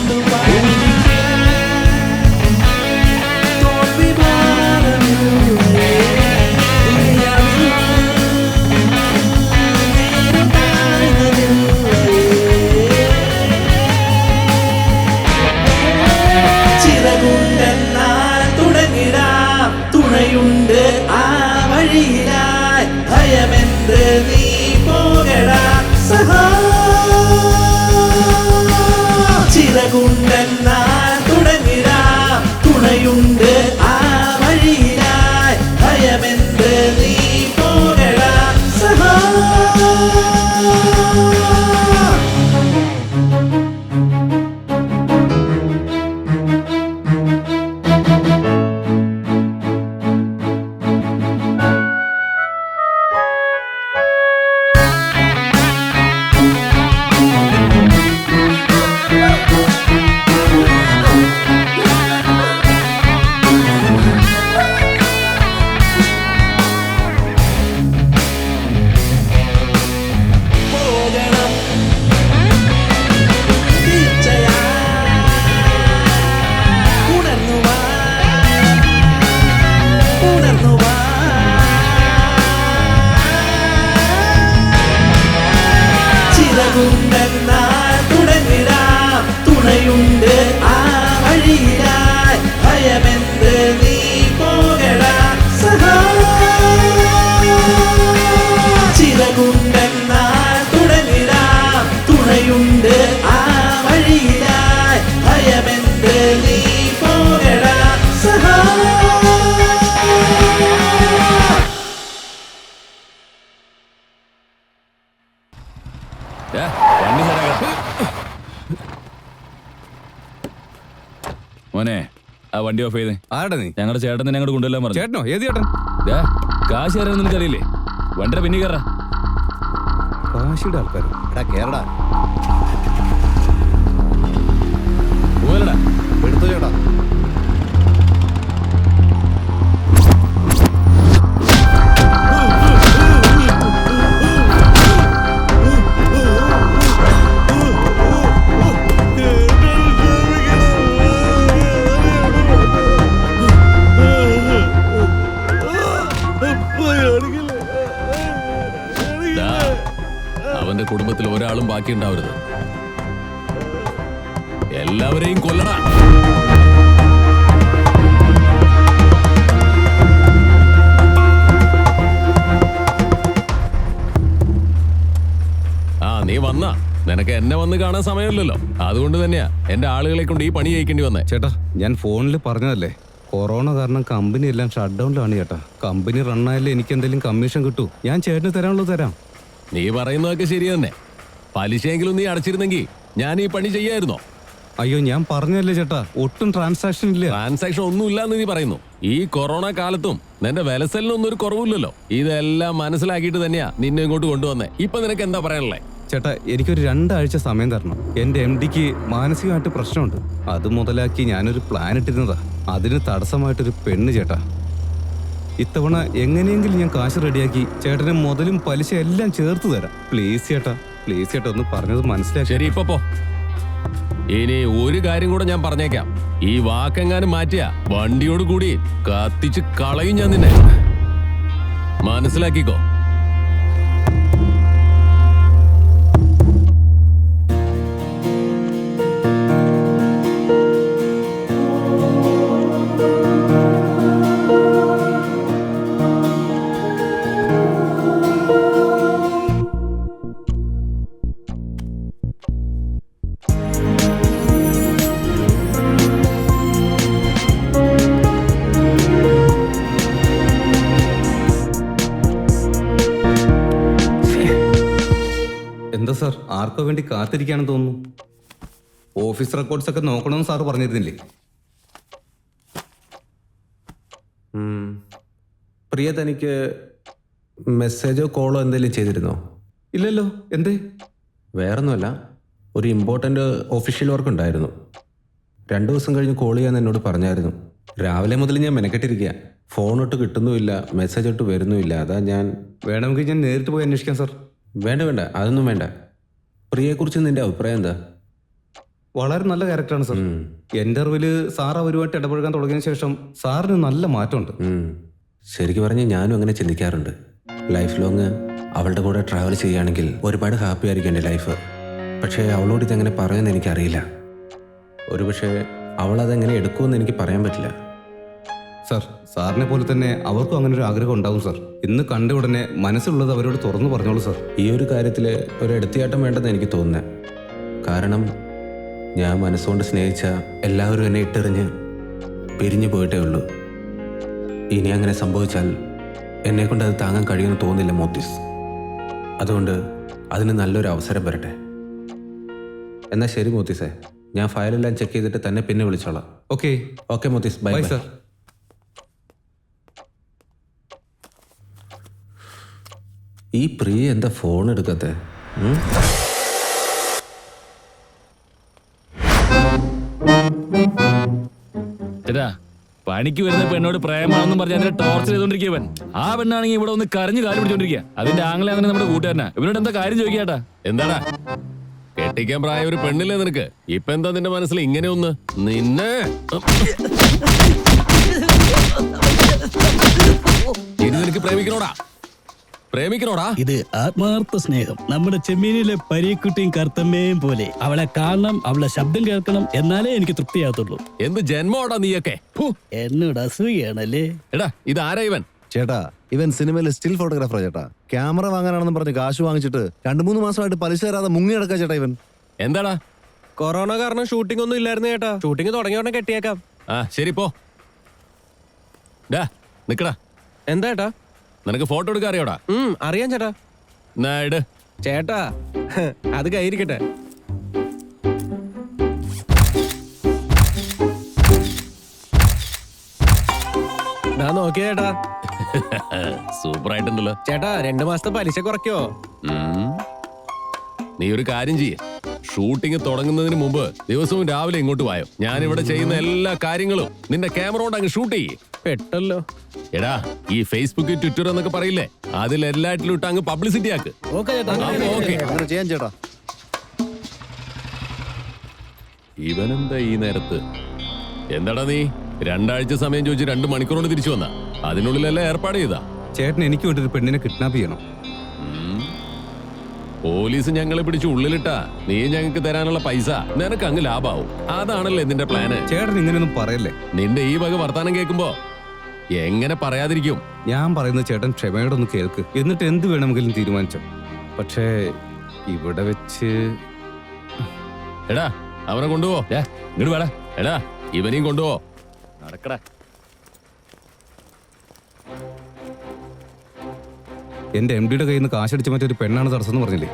ചിറകുണ്ടെന്നാൽ തുടങ്ങിടാം, തുണയുണ്ട് ആ വണ്ടി ശരിയാക്കാം. മോനെ ആ വണ്ടി ഓഫ് ചെയ്തേ. ആരുടെ നീ? ഞങ്ങളുടെ ചേട്ടൻ തന്നെ അങ്ങോട്ട് കൊണ്ടുവല്ലാൻ പറഞ്ഞു. ചേട്ടനോ? ഏത് ചേട്ടൻ? കാശ് തരാൻ നിനക്കറിയില്ലേ? വണ്ടിയുടെ പിന്നെ കയറാ. കാശിയുടെ ആൾക്കാർ കേരള പോലടാ എടുത്തു ചേട്ടാ. അവന്റെ കുടുംബത്തിൽ ഒരാളും ബാക്കി ഉണ്ടാവരുത്. എല്ലാവരെയും കൊല്ലടാ. നീ വന്നാ നിനക്ക് എന്നെ വന്ന് കാണാൻ സമയമില്ലല്ലോ. അതുകൊണ്ട് തന്നെയാ എന്റെ ആളുകളെ കൊണ്ട് ഈ പണി ചെയ്യിക്കേണ്ടി വന്നേ. ചേട്ടാ, ഞാൻ ഫോണിൽ പറഞ്ഞതല്ലേ, കൊറോണ കാരണം കമ്പനി എല്ലാം ഷട്ട് ഡൗണിലാണ് ചേട്ടാ. കമ്പനി റണ്ണായാലേ എനിക്ക് എന്തെങ്കിലും കമ്മീഷൻ കിട്ടൂ. ഞാൻ ചേട്ടന് തരാനുള്ളത് തരാം. നീ പറയുന്നതൊക്കെ ശരി തന്നെ. പലിശയെങ്കിലും നീ അടച്ചിരുന്നെങ്കിൽ ഞാൻ ഈ പണി ചെയ്യായിരുന്നോ? അയ്യോ, ഞാൻ പറഞ്ഞല്ലേ ചേട്ടാ, ഒട്ടും ട്രാൻസാക്ഷൻ ഇല്ല. ട്രാൻസാക്ഷൻ ഒന്നും ഇല്ലാന്ന് നീ പറയുന്നു. ഈ കൊറോണ കാലത്തും നിന്റെ വിലസലിനൊന്നും ഒരു കുറവില്ലല്ലോ. ഇതെല്ലാം മനസ്സിലാക്കിയിട്ട് തന്നെയാ നിന്നെ ഇങ്ങോട്ട് കൊണ്ടുവന്നേ. ഇപ്പൊ നിനക്ക് എന്താ പറയാനുള്ളേ? ചേട്ടാ, എനിക്കൊരു 2 ആഴ്ച സമയം തരണം. എന്റെ MDക്ക് മാനസികമായിട്ട് പ്രശ്നമുണ്ട്. അത് മുതലാക്കി ഞാനൊരു പ്ലാൻ ഇട്ടിരുന്നതാ. അതിന് തടസ്സമായിട്ടൊരു പെണ്ണ് ചേട്ടാ. ഇത്തവണ എങ്ങനെയെങ്കിലും ഞാൻ കാശ് റെഡിയാക്കി ചേട്ടന് മുതലും പലിശ എല്ലാം ചേർത്ത് തരാം. പ്ലീസ് ചേട്ടാ, പ്ലീസ് ചേട്ടാ, ഒന്ന് പറഞ്ഞത് മനസ്സിലാക്കി. ശരി, ഇപ്പൊ പോ. ഇനി ഒരു കാര്യം കൂടെ ഞാൻ പറഞ്ഞേക്കാം. ഈ വാക്കെങ്ങാനും മാറ്റിയ വണ്ടിയോട് കൂടി കത്തിച്ച് കളയും ഞാൻ നിന്നെ. മനസ്സിലാക്കിക്കോ. എന്താ സാർ, ആർക്കോ വേണ്ടി കാത്തിരിക്കുകയാണെന്ന് തോന്നുന്നു. ഓഫീസ് റെക്കോർഡ്സ് ഒക്കെ നോക്കണമെന്ന് സാറ് പറഞ്ഞിരുന്നില്ലേ? പ്രിയ തനിക്ക് മെസ്സേജോ കോളോ എന്തെങ്കിലും ചെയ്തിരുന്നോ? ഇല്ലല്ലോ. എന്തേ? വേറൊന്നുമല്ല, ഒരു ഇമ്പോർട്ടൻ്റ് ഒഫീഷ്യൽ വർക്ക് ഉണ്ടായിരുന്നു. 2 ദിവസം കഴിഞ്ഞ് കോൾ ചെയ്യാൻ എന്നോട് പറഞ്ഞായിരുന്നു. രാവിലെ മുതൽ ഞാൻ മെനക്കെട്ടിരിക്കുക. ഫോണൊട്ട് കിട്ടുന്നുമില്ല, മെസ്സേജ് ഒട്ട് വരുന്നുമില്ല. അതാ ഞാൻ. വേണമെങ്കിൽ ഞാൻ നേരിട്ട് പോയി അന്വേഷിക്കാം സാർ. വേണ്ട വേണ്ട, അതൊന്നും വേണ്ട. പ്രിയയെക്കുറിച്ച് നിന്റെ അഭിപ്രായം എന്താ? വളരെ നല്ല ക്യാരക്ടറാണ് സാർ. ഇന്റർവ്യൂവിൽ സാർ അവരുമായിട്ട് ഇടപഴകാൻ തുടങ്ങിയ ശേഷം സാറിന് നല്ല മാറ്റമുണ്ട്. ശരിക്കും പറഞ്ഞാൽ ഞാനും അങ്ങനെ ചിന്തിക്കാറുണ്ട്. ലൈഫ് ലോങ് അവളുടെ കൂടെ ട്രാവൽ ചെയ്യുകയാണെങ്കിൽ ഒരുപാട് ഹാപ്പി ആയിരിക്കും എൻ്റെ ലൈഫ്. പക്ഷേ അവളോട് ഇതെങ്ങനെ പറയുമെന്ന് എനിക്കറിയില്ല. ഒരുപക്ഷെ അവളതെങ്ങനെ എടുക്കുമെന്ന് എനിക്ക് പറയാൻ പറ്റില്ല. സാർ, സാറിനെ പോലെ തന്നെ അവർക്കും അങ്ങനെ ഒരു ആഗ്രഹം ഉണ്ടാവും സാർ. ഇന്ന് കണ്ട ഉടനെ മനസ്സിലുള്ളത് അവരോട് തുറന്നു പറഞ്ഞോളൂ സാർ. ഈ ഒരു കാര്യത്തിൽ ഒരു എടുത്തിയാട്ടം വേണ്ടെന്ന് എനിക്ക് തോന്നുന്നത്. കാരണം ഞാൻ മനസ്സുകൊണ്ട് സ്നേഹിച്ച എല്ലാവരും എന്നെ ഇട്ടെറിഞ്ഞ് പിരിഞ്ഞു പോയിട്ടേ ഉള്ളൂ. ഇനി അങ്ങനെ സംഭവിച്ചാൽ എന്നെക്കൊണ്ട് അത് താങ്ങാൻ കഴിയുമെന്ന് തോന്നില്ല മോത്തിസ്. അതുകൊണ്ട് അതിന് നല്ലൊരു അവസരം വരട്ടെ. എന്നാൽ ശരി മോത്തിസേ, ഞാൻ ഫയലെല്ലാം ചെക്ക് ചെയ്തിട്ട് തന്നെ പിന്നെ വിളിച്ചോളാം. ഓക്കെ ഓക്കെ മോത്തിസ്, ബൈ സാർ. ഈ പ്രിയ എന്താ ഫോൺ എടുക്കത്തെ? ചേട്ടാ, പണിക്ക് വരുന്ന പെണ്ണോട് പ്രേമാണെന്നും പറഞ്ഞ് അതിനെ ടോർച്ചർ ചെയ്തോണ്ടിരിക്കവൻ. ആ പെണ്ണാണെങ്കിൽ ഇവിടെ ഒന്ന് കരഞ്ഞു കാര്യം പിടിച്ചോണ്ടിരിക്കുക. അതിന്റെ ആംഗലെ അങ്ങനെ നമ്മുടെ കൂട്ടുകാരനാ. ഇവനോട് എന്താ കാര്യം ചോദിക്കാട്ടാ? എന്താടാ, കെട്ടിക്കാൻ പ്രായ ഒരു പെണ്ണില്ലേ നിനക്ക്? ഇപ്പൊ എന്താ നിന്റെ മനസ്സിൽ ഇങ്ങനെ ഒന്ന്? നിന്നെ ഇത് നിനക്ക് പ്രേമിക്കണോടാ? ഇത് ആത്മാർത്ഥ സ്നേഹം. നമ്മുടെ ചെമ്മീനിലെ പരീക്കുട്ടിയും കർത്തമ്മയും പോലെ. അവളെ കാണണം, അവളെ ശബ്ദം കേൾക്കണം, എന്നാലേ എനിക്ക് തൃപ്തിയാകത്തുള്ളൂ. എന്ത് ജന്മോടാ നീയൊക്കെ? എന്നോട് അസൂയാണല്ലേ? എടാ, ഇത് ആരാ ഇവൻ? ചേട്ടാ, ഇവൻ സിനിമയിലെ സ്റ്റിൽ ഫോട്ടോഗ്രാഫറാ ചേട്ടാ. ക്യാമറ വാങ്ങാനാണെന്ന് പറഞ്ഞ് കാശ് വാങ്ങിച്ചിട്ട് 2-3 മാസമായിട്ട് പലിശ തരാതെ മുങ്ങി നടക്കാ ചേട്ടാ ഇവൻ. എന്താടാ? കൊറോണ കാരണം ഷൂട്ടിംഗ് ഒന്നും ഇല്ലായിരുന്നു ചേട്ടാ. ഷൂട്ടിംഗ് തുടങ്ങിയ ഉടനെ കെട്ടിയേക്കാം. ആ ശരി, പോ. നിക്കടാ. എന്താ ചേട്ടാ? നിനക്ക് ഫോട്ടോ എടുക്കാൻ അറിയോടാ? അറിയാം ചേട്ടാ. ഇട്. ചേട്ടാ അത് കയ്യിരിക്കട്ടെ. നോക്കിയ ചേട്ടാ, സൂപ്പർ ആയിട്ടുണ്ടല്ലോ ചേട്ടാ 2 മാസത്തെ പലിശ കുറയ്ക്കോ? നീ ഒരു കാര്യം ചെയ്യേ, ഷൂട്ടിംഗ് തുടങ്ങുന്നതിന് മുമ്പ് ദിവസവും രാവിലെ ഇങ്ങോട്ട് വായോ. ഞാൻ ഇവിടെ ചെയ്യുന്ന എല്ലാ കാര്യങ്ങളും നിന്റെ ക്യാമറ കൊണ്ട് അങ്ങ് ഷൂട്ട് ചെയ്യേ. പെട്ടല്ലോ. എടാ, ഈ ഫേസ്ബുക്ക്, ട്വിറ്റർ എന്നൊക്കെ പറയില്ലേ, അതിലെല്ലാറ്റിലും ഇട്ട് അങ്ങ് പബ്ലിസിറ്റി ആക്ക്. അങ്ങനെ ചെയ്യാൻ ചേട്ടാ. ഇവനെന്താ ഈ നേരത്ത്? എന്താടാ നീ 2 ആഴ്ച സമയം ചോദിച്ച് 2 മണിക്കൂർ കൊണ്ട് തിരിച്ചു വന്ന? അതിനുള്ളിലല്ല ഏർപ്പാട് ചെയ്താ? ചേട്ടൻ എനിക്ക് വേണ്ടി ഒരു പെണ്ണിനെ കിഡ്നാപ്പ് ചെയ്യണം. പോലീസ് ഞങ്ങളെ പിടിച്ച് ഉള്ളിലിട്ടാ നീ ഞങ്ങൾക്ക് തരാനുള്ള പൈസ നിനക്ക് അങ്ങ് ലാഭാവും. അതാണല്ലേ നിന്റെ പ്ലാന്. ചേട്ടൻ ഇങ്ങനെയൊന്നും പറയല്ലേ. നിന്റെ ഈ വക വർത്താനം കേൾക്കുമ്പോ എങ്ങനെ പറയാതിരിക്കും? ഞാൻ പറയുന്നത് ചേട്ടൻ ക്ഷമയോടെ ഒന്ന് കേൾക്ക്, എന്നിട്ട് എന്ത് വേണമെങ്കിലും തീരുമാനിച്ചോ. പക്ഷേ ഇവിടെ വെച്ച് എടാ അവനെ കൊണ്ടുപോ. ഇങ്ങോട്ട് വേടാ. എടാ ഇവനെയും കൊണ്ടുപോ. നടക്കടാ. എന്റെ എം ഡിയുടെ കയ്യിൽ നിന്ന് കാശടിച്ച് മറ്റൊരു പെണ്ണാണ് തടസ്സം എന്ന് പറഞ്ഞില്ലേ,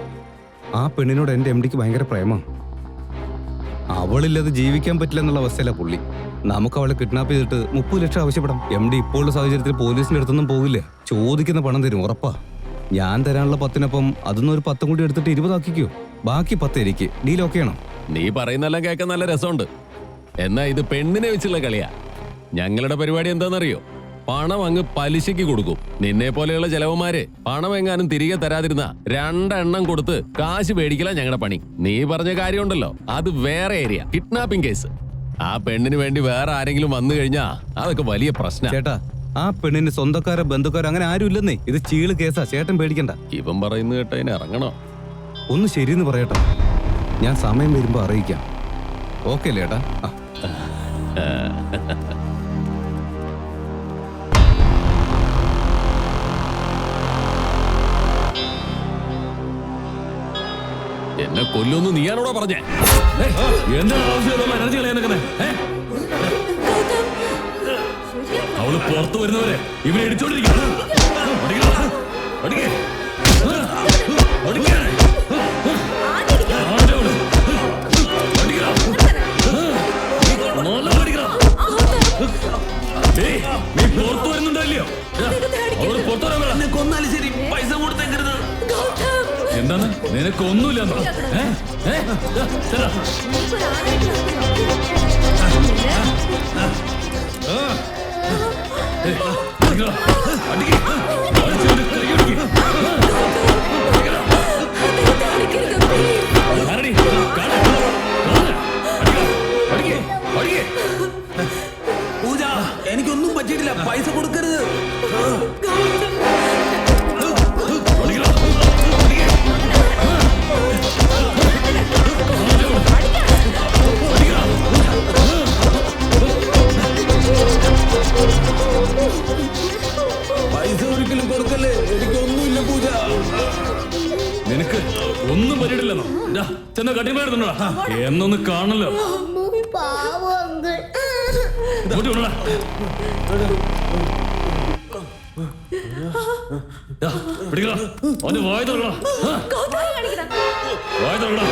ആ പെണ്ണിനോട് എന്റെ എം ഡിക്ക് ഭയങ്കര പ്രേമമാണ്. അവളില്ലാതെ ജീവിക്കാൻ പറ്റില്ല എന്നുള്ള അവസ്ഥയിലാണ് പുള്ളി. നമുക്ക് അവളെ കിഡ്നാപ്പ് ചെയ്തിട്ട് 30 ലക്ഷം ആവശ്യപ്പെടാം. എം ഡി ഇപ്പോഴുള്ള സാഹചര്യത്തിൽ പോലീസിന്റെ അടുത്തൊന്നും പോകില്ലേ, ചോദിക്കുന്ന പണം തരും ഉറപ്പാ. ഞാൻ തരാനുള്ള 10-നൊപ്പം അതൊന്നും ഒരു 10 കൂടി എടുത്തിട്ട് 20 ആക്കിക്കോ. ബാക്കി 10 എനിക്ക്. ഡീൽ ഓക്കെ ആണോ? നീ പറയുന്നെല്ലാം കേൾക്കാൻ നല്ല രസമുണ്ട്. എന്നാ ഇത് പെണ്ണിനെ വെച്ചുള്ള കളിയാ. ഞങ്ങളുടെ പരിപാടി എന്താണെന്നറിയോ? പണം അങ്ങ് പലിശയ്ക്ക് കൊടുക്കും. നിന്നെ പോലെയുള്ള ചെലവന്മാര് പണം എങ്ങാനും തിരികെ തരാതിരുന്ന 2 എണ്ണം കൊടുത്ത് കാശ് മേടിക്കല ഞങ്ങളുടെ പണി. നീ പറഞ്ഞ കാര്യമുണ്ടല്ലോ, അത് വേറെ ഏരിയ, കിഡ്നാപ്പിംഗ് കേസ്. ആ പെണ്ണിന് വേണ്ടി വേറെ ആരെങ്കിലും വന്നു കഴിഞ്ഞാ അതൊക്കെ വലിയ പ്രശ്നം. ചേട്ടാ, ആ പെണ്ണിന് സ്വന്തക്കാരോ ബന്ധുക്കാരോ അങ്ങനെ ആരും ഇല്ലെന്നേ. ഇത് ചീള് കേസാ, ചേട്ടൻ പേടിക്കണ്ട. ഇവൻ പറയുന്നത് കേട്ടതിന് ഇറങ്ങണോ? ഒന്ന് ശരിയെന്ന് പറയട്ടെ, ഞാൻ സമയം വരുമ്പോ അറിയിക്കാം. ഓക്കെ അല്ലേ ഏട്ടാ? എന്നെ കൊല്ലൊന്ന് നീയാണോടാ പറഞ്ഞേ? എന്താണ് എനർജി കളയാൻ? അവള് പുറത്തു വരുന്നവരെ ഇവനെ ഇടിച്ചോണ്ടിരിക്കുന്നു. നീ പുറത്തു വരുന്നുണ്ടല്ലോ, അവള് പുറത്തു വരാൻ കൊന്നാലും ശരി, പൈസ കൊടുത്തേക്കരുത്. എന്താണ് നിനക്കൊന്നുമില്ലെന്നോ? പൂജ, എനിക്കൊന്നും പറ്റിയിട്ടില്ല, പൈസ കൊടുക്കരുത്. പൈസ ഒരിക്കലും കൊടുക്കല്ലേ, എനിക്കൊന്നുമില്ല പൂജ. നിനക്ക് ഒന്നും പറ്റിയിട്ടില്ലെന്നോ? ചെന്ന കട്ടിമായിരുന്നോ? എന്നൊന്ന് കാണല്ലോ. വായ തുറക്കണം, വായ തുറക്കണം.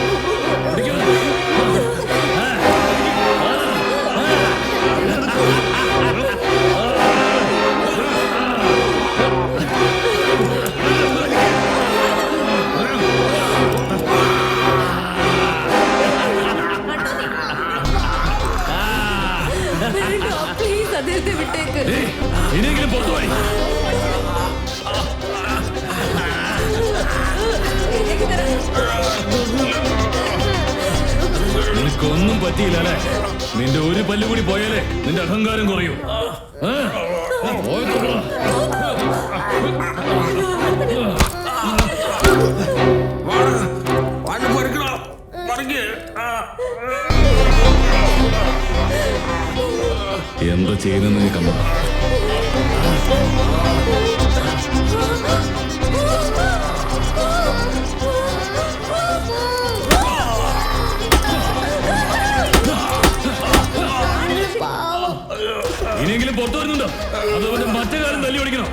പ്ലീസ് അദ്ദേഹത്തെ വിട്ടേക്ക്. ഇനിയെങ്കിലും പുറത്തു പോയി. നിനക്കൊന്നും പറ്റിയില്ല അല്ലേ? നിന്റെ ഒരു പല്ല് കൂടി പോയാലേ നിന്റെ അഹങ്കാരം കുറയൂ. എന്താ ചെയ്യുന്നെന്ന് നീ കണ്ടോ? ഇനിയെങ്കിലും പുറത്തു വരുന്നുണ്ടോ? അതുപോലെ മറ്റേ കാലം തല്ലി ഓടിക്കണോ?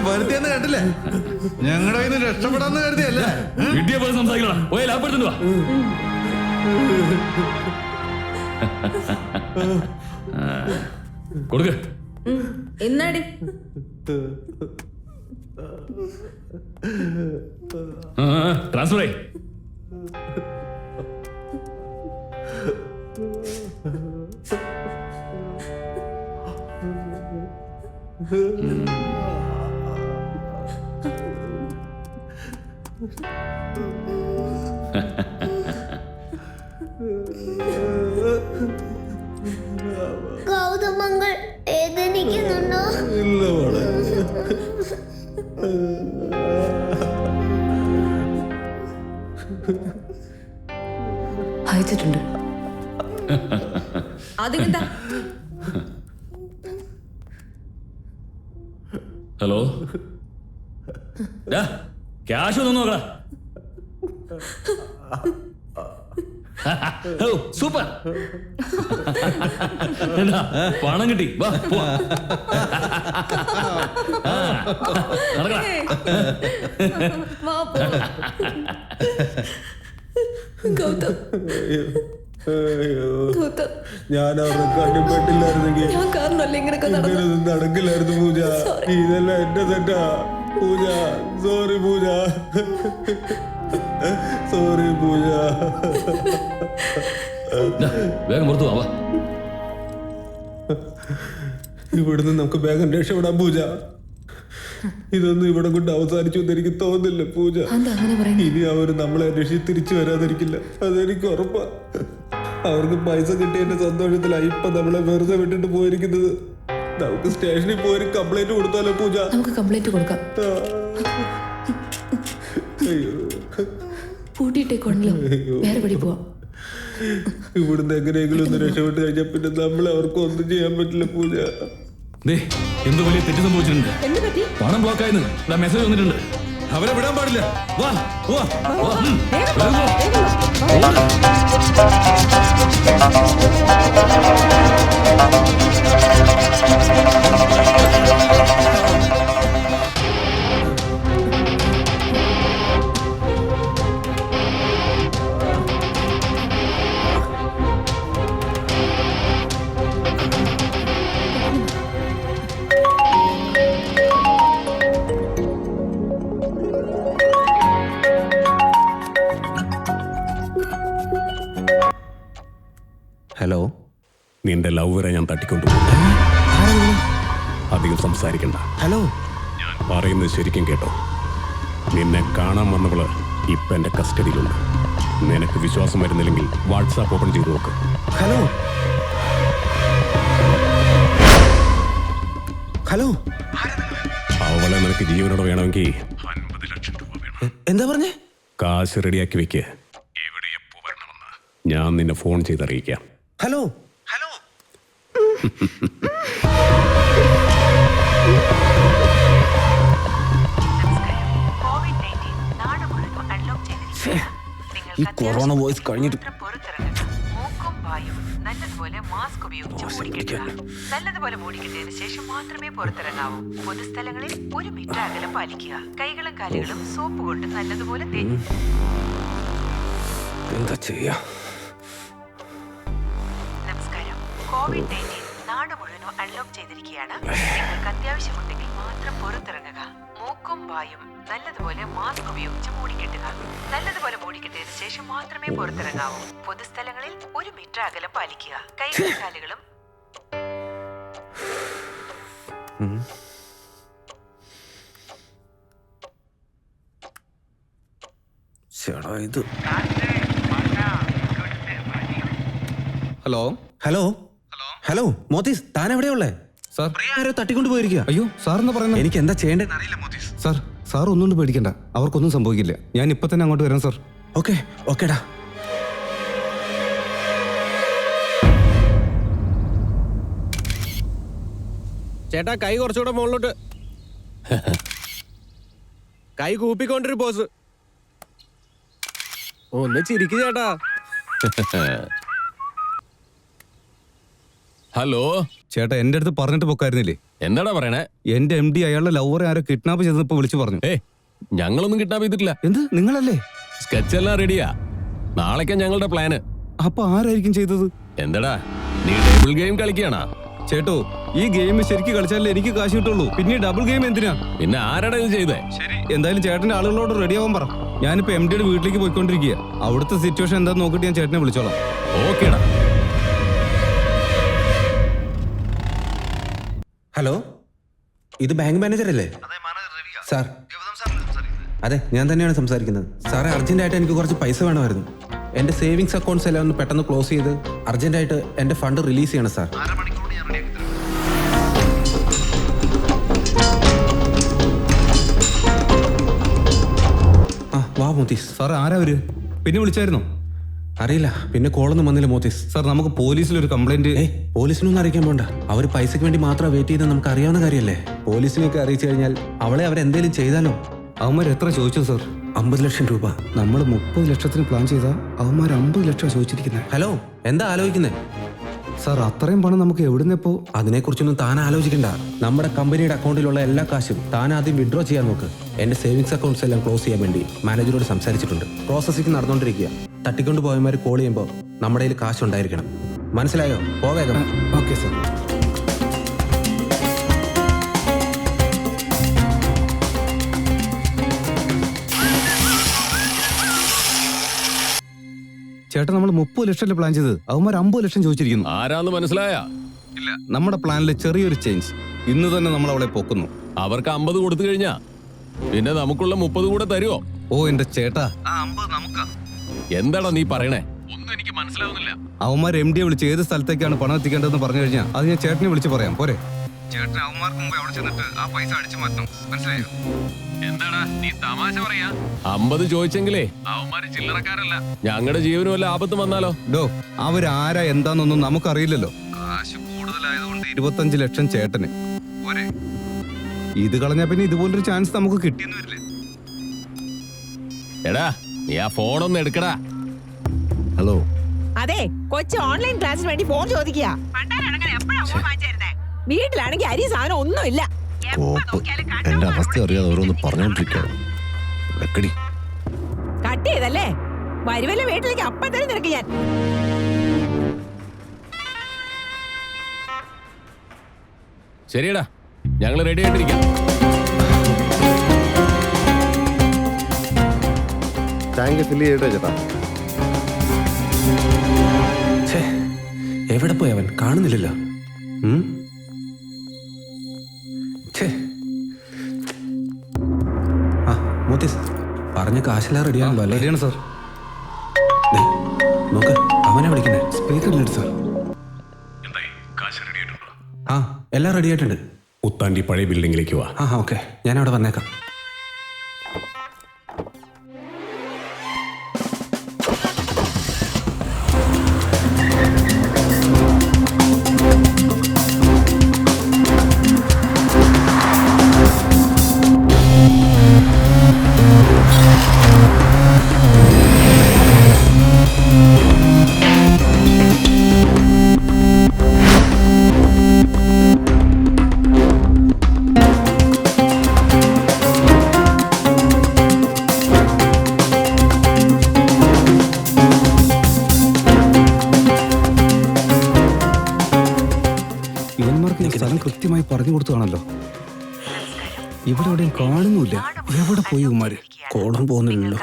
വരുത്തിയെന്ന് കണ്ടില്ലേ? ഞങ്ങളുടെ കയ്യിൽ നിന്ന് രക്ഷപ്പെടാന്ന് കരുതിയല്ലേ? വീട്ടിൽ പോയി സംസാരിക്കണം. പോയി ലാപ്പെടുത്തുന്നു വാ. കൊടുക്ക്. എന്നാടി ട്രാൻസ്ഫർ ആയി. ഗൗതമങ്ങൾ വേദനിക്കുന്നുണ്ടോ? ഇല്ല മോളെ. അയച്ചിട്ടുണ്ട്. അതെന്താ? ഹലോ, ക്യാഷ് ഒന്ന് നോക്കടാ. സൂപ്പർ, പണം കിട്ടി. വാ പോവാ. നടക്കടാ. ഗൗതം, ഗൗതം, ഞാൻ അവരുടെ കണ്ണിപ്പെട്ടില്ലായിരുന്നെങ്കിൽ ഞാൻ കാരണമല്ലേ ഇങ്ങനെയൊക്കെ നടന്നത്? ഇങ്ങനെയൊന്നും നടക്കില്ലായിരുന്നു പൂജ. ഇതെല്ലാം എന്റെ തെറ്റാ പൂജ. സോറി പൂജ. സോറി പൂജ. വേഗം പുറത്തു പോവാ. ഇവിടുന്ന് നമുക്ക് വേഗം രക്ഷപ്പെടാം പൂജ. ഇതൊന്നും ഇവിടെ കൊണ്ട് അവസാനിച്ചു എന്ന് എനിക്ക് തോന്നുന്നില്ല പൂജ. ഇനി അവർ നമ്മളെ അന്വേഷിച്ച് തിരിച്ചു വരാതിരിക്കില്ല, അതെനിക്ക് ഉറപ്പാ. അവർക്ക് പൈസ കിട്ടിയതിന്റെ സന്തോഷത്തിലായി ഇപ്പൊ നമ്മളെ വെറുതെ വിട്ടിട്ട് പോയിരിക്കുന്നത്. നമുക്ക് സ്റ്റേഷനിൽ പോയി കംപ്ലൈന്റ് കൊടുത്താലോ പൂജ? നമുക്ക് കംപ്ലൈന്റ് കൊടുക്കാം. പൂട്ടിയിട്ടേക്കോണല്ലോ, വേറെ വഴി പോവാം. ഇവിടുന്ന് എങ്ങനെയെങ്കിലും ഒന്ന് രക്ഷപ്പെട്ട് കഴിഞ്ഞാൽ പിന്നെ നമ്മളെ അവർക്ക് ഒന്നും ചെയ്യാൻ പറ്റില്ല പൂജ. എന്ത് വലിയ തെറ്റ് സംഭവിച്ചിട്ടുണ്ട്. പണം ബ്ലോക്ക് ആയിരുന്നു, മെസ്സേജ് വന്നിട്ടുണ്ട്. അവരെ വിടാൻ പാടില്ല. വാ വാ വാ. ഹലോ, നിന്റെ ലവ്വറെ ഞാൻ തട്ടിക്കൊണ്ടുപോകും. അധികം സംസാരിക്കണ്ട. ഹലോ, ഞാൻ പറയുന്നത് ശരിക്കും കേട്ടോ. നിന്നെ കാണാൻ വന്നവള് ഇപ്പൊ എന്റെ കസ്റ്റഡിയിലുണ്ട്. നിനക്ക് വിശ്വാസം വരുന്നില്ലെങ്കിൽ വാട്സാപ്പ് ഓപ്പൺ ചെയ്ത് നോക്ക്. Hello, hello. അവളെ നിനക്ക് ജീവനോട് വേണമെങ്കിൽ 50 ലക്ഷം രൂപ വേണം. എന്താ പറഞ്ഞേ? കാശ് റെഡിയാക്കി വെക്ക്. എവിടെ എപ്പോ വരണമെന്ന് ഞാൻ നിന്നെ ഫോൺ ചെയ്തറിയിക്കാം. ഹലോ, ഈ കൊറോണ വോയിസ് കഴിഞ്ഞിട്ട് നല്ലതുപോലെ മാസ്ക് ഉപയോഗിച്ച് മൂടിക്കെട്ടുക. നല്ലതുപോലെ മൂടിക്കെട്ടിയതിനു ശേഷം മാത്രമേ പുറത്തിറങ്ങാവൂ. പൊതുസ്ഥലങ്ങളിൽ 1 മീറ്റർ അകലം പാലിക്കുക. കൈകളും കാലുകളും സോപ്പ് കൊണ്ട് നല്ലതുപോലെ എന്താ ചെയ്യാ? നമസ്കാരം. COVID-19 നാട് മുഴുവനും അൺലോക്ക് ചെയ്തിരിക്കുകയാണ്. നിങ്ങൾക്ക് അത്യാവശ്യമുണ്ടെങ്കിൽ മാത്രം പുറത്തിറങ്ങുക. മൂക്കും വായും നല്ലതുപോലെ മാസ്ക് ഉപയോഗിച്ച് മൂടിക്കെട്ടുക. നല്ലതുപോലെ മൂടിക്കെട്ടിയതിനു ശേഷം മാത്രമേ പുറത്തിറങ്ങാവൂ. പൊതുസ്ഥലങ്ങളിൽ 1 മീറ്റർ അകലം പാലിക്കുക. കൈകളും കാലുകളും ഇത് ഹലോ ഹലോ ഹലോ മോത്തീസ്, താൻ എവിടെയുള്ളേ? സാർ, ആരോ തട്ടിക്കൊണ്ട് പോയിരിക്കുക. അയ്യോ സാർ എന്നാ പറയുന്നത്? എനിക്ക് എന്താ ചെയ്യേണ്ടതെന്ന് അറിയില്ല മോത്തീസ്. സാർ ഒന്നുകൊണ്ട് പേടിക്കണ്ട, അവർക്കൊന്നും സംഭവിക്കില്ല. ഞാൻ ഇപ്പൊ തന്നെ അങ്ങോട്ട് വരാം സാർ. ഓക്കെ ഓക്കേടാ. ചേട്ടാ, കൈ കുറച്ചുകൂടെ മുകളിലോട്ട്. കൈ കൂപ്പിക്കൊണ്ടൊരു പോസ്. ഒന്ന് ചിരിക്കു ചേട്ടാ. ഹലോ ചേട്ടാ, എന്റെ അടുത്ത് പറഞ്ഞിട്ട് പൊക്കായിരുന്നില്ലേ? എന്താടാ പറയണേ? എന്റെ MD അയാളുടെ ലവറെ ആരോ കിഡ്നാപ്പ് ചെയ്തപ്പോ വിളിച്ചു പറഞ്ഞു. ഞങ്ങളൊന്നും കിഡ്നാപ്പ് ചെയ്തിട്ടില്ല. എന്ത് നിങ്ങളല്ലേ? സ്കെച്ച് എല്ലാം റെഡിയാ, നാളേക്കാ ഞങ്ങളുടെ പ്ലാന്. അപ്പൊ ആരായിരിക്കും ചെയ്തത്? എന്താടാ നീ ഡബിൾ ഗെയിം കളിക്കാണാ? ചേട്ടോ, ഈ ഗെയിം ശരിക്കും കളിച്ചാലേ എനിക്ക് കാശ് കിട്ടുള്ളൂ. പിന്നെ ഡബിൾ ഗെയിം എന്തിനാ? പിന്നെ ആരാടാ ഇത് ചെയ്തേ? ശരി, എന്തായാലും ചേട്ടന്റെ ആളുകളോട് റെഡി ആവാൻ പറ. ഞാനിപ്പോ MDയുടെ വീട്ടിലേക്ക് പോയിക്കൊണ്ടിരിക്കുക. അവിടുത്തെ സിറ്റുവേഷൻ എന്താന്ന് നോക്കിട്ട് ഞാൻ ചേട്ടനെ വിളിച്ചോളാം. ഓക്കേടാ. ഹലോ, ഇത് ബാങ്ക് മാനേജർ അല്ലേ? സാർ, അതെ ഞാൻ തന്നെയാണ് സംസാരിക്കുന്നത്. സാറേ, അർജന്റായിട്ട് എനിക്ക് കുറച്ച് പൈസ വേണമായിരുന്നു. എൻ്റെ സേവിങ്സ് അക്കൗണ്ട്സ് എല്ലാം ഒന്ന് പെട്ടെന്ന് ക്ലോസ് ചെയ്ത് അർജന്റായിട്ട് എൻ്റെ ഫണ്ട് റിലീസ് ചെയ്യണം സാർ. ആ വാ മോത്തീസ്. സാർ ആരാ അവര്? പിന്നെ വിളിച്ചായിരുന്നോ? അറിയില്ല, പിന്നെ കോളൊന്നും വന്നില്ല മോത്തീസ്. സാർ, നമുക്ക് പോലീസിലൊരു കംപ്ലൈന്റ്. പോലീസിനൊന്നും അറിയിക്കാൻ പോണ്ട. അവർ പൈസയ്ക്ക് വേണ്ടി മാത്രം വെയിറ്റ് ചെയ്ത് നമുക്ക് അറിയാവുന്ന കാര്യമല്ലേ. പോലീസിനെയൊക്കെ അറിയിച്ചു കഴിഞ്ഞാൽ അവളെ അവരെന്തേലും ചെയ്താലോ? അവന്മാർ എത്ര ചോദിച്ചു സാർ? 50 ലക്ഷം രൂപ. നമ്മൾ 30 ലക്ഷത്തിന് പ്ലാൻ ചെയ്താ അവന്മാർ 50 ലക്ഷം ചോദിച്ചിരിക്കുന്നത്. ഹലോ, എന്താ ആലോചിക്കുന്നത്? സാർ, അത്രയും പണം നമുക്ക് എവിടുന്നെപ്പോ? അതിനെക്കുറിച്ചൊന്നും താൻ ആലോചിക്കണ്ട. നമ്മുടെ കമ്പനിയുടെ അക്കൗണ്ടിലുള്ള എല്ലാ കാശും താൻ ആദ്യം വിഡ്രോ ചെയ്യാൻ നോക്ക്. എന്റെ സേവിങ്സ് അക്കൗണ്ട്സ് എല്ലാം ക്ലോസ് ചെയ്യാൻ വേണ്ടി മാനേജറോട് സംസാരിച്ചിട്ടുണ്ട്. പ്രോസസ്സിംഗ് നടന്നുകൊണ്ടിരിക്കുക. തട്ടിക്കൊണ്ട് പോയമാർ കോൾ ചെയ്യുമ്പോൾ നമ്മുടെ കയ്യിൽ കാശ് ഉണ്ടായിരിക്കണം. മനസ്സിലായോ? പോവേഗം. Okay sir. ചേട്ടാ, നമ്മൾ 30 ലക്ഷമല്ലേ പ്ലാൻ ചെയ്തത്? അവന്മാർ 50 ലക്ഷം ചോദിച്ചിരിക്കുന്നു. ആരാന്ന് മനസ്സിലായ? ഇല്ല, നമ്മുടെ പ്ലാനിൽ ചെറിയൊരു ചേഞ്ച്. ഇന്ന് തന്നെ നമ്മൾ അവളെ പൊക്കുന്നു. അവർക്ക് 50 കൊടുത്തു കഴിഞ്ഞാ പിന്നെ നമുക്കുള്ള 30 കൂടെ തരുമോ? ഓ എന്റെ ചേട്ടാ, എന്താടാ നീ പറയണേ? ഒന്നും എനിക്ക് മനസ്സിലാവുന്നില്ല. അവന്മാർ MDയെ വിളിച്ച് ഏത് സ്ഥലത്തേക്കാണ് പണം എത്തിക്കേണ്ടതെന്ന് പറഞ്ഞു കഴിഞ്ഞാൽ അത് ഞാൻ ചേട്ടനെ വിളിച്ച് പറയാം. പോരെ? ചേട്ടൻ അവന്മാർക്ക് മുമ്പ് അവിടെ ചെന്നിട്ട് ആ പൈസ അടിച്ചു മാറ്റണം. മനസ്സിലായോ? എന്താടാ നീ തമാശ പറയാ? 50 ചോദിച്ചെങ്കിലേ അവന്മാര് ചില്ലറക്കാരല്ല. ഞങ്ങളുടെ ജീവനും വല്ല ആപത്തും വന്നാലോ? ഡോ, അവരാരാ എന്താന്നൊന്നും നമുക്കറിയില്ലല്ലോ. കാശ് കൂടുതലായതുകൊണ്ട് 25 ലക്ഷം ചേട്ടന്. പോരെ? ഇത് കളഞ്ഞാ പിന്നെ ഇതുപോലൊരു ചാൻസ് നമുക്ക് കിട്ടിയെന്ന് വരില്ലേ? എടാ നീ ആ ഫോണൊന്ന് എടുക്കടാ. ഹലോ. അതെ, കൊച്ചു ഓൺലൈൻ ക്ലാസ്സിന് വേണ്ടി ഫോൺ ചോദിക്കുക. വീട്ടിലാണെങ്കിൽ അരി സാധനം ഒന്നുമില്ല. എന്റെ അവസ്ഥ അറിയാതെ ഓരോന്ന് പറഞ്ഞോണ്ടിരിക്കുകയാണ്. വെക്കടി. കട്ട് ചെയ്തല്ലേ? വരുവല്ലേ വീട്ടിലേക്ക് അപ്പം തന്നെ നിനക്ക് ഞാൻ. ശരിയടാ, ഞങ്ങൾ റെഡി ആയിട്ടിരിക്കാം. ടാങ്ക് ഫില്ല് ചെയ്യട്ടെ ചേട്ടാ? എവിടെ പോയി അവൻ? കാണുന്നില്ലല്ലോ. ആ മോത്തീസ്, പറഞ്ഞ കാശെല്ലാം റെഡിയാണല്ലോ അല്ലേ? ശരിയാണ് സാർ. നോക്ക്, അവനെ വിളിക്കുന്നേ. സ്പീക്കറിലെടുത്ത് സാർ. ആ, എല്ലാം റെഡി ആയിട്ടുണ്ട്. ഉത്താണ്ടി പഴയ ബിൽഡിങ്ങിലേക്ക് വാ. ആ ഓക്കെ, ഞാൻ അവിടെ വന്നേക്കാം. സ്ഥലം കൃത്യമായി പറഞ്ഞു കൊടുത്തതാണല്ലോ. ഇവിടെ എവിടെയും കാണുന്നില്ല. എവിടെ പോയി ഉമ്മാര്? കോളും പോകുന്നില്ലല്ലോ.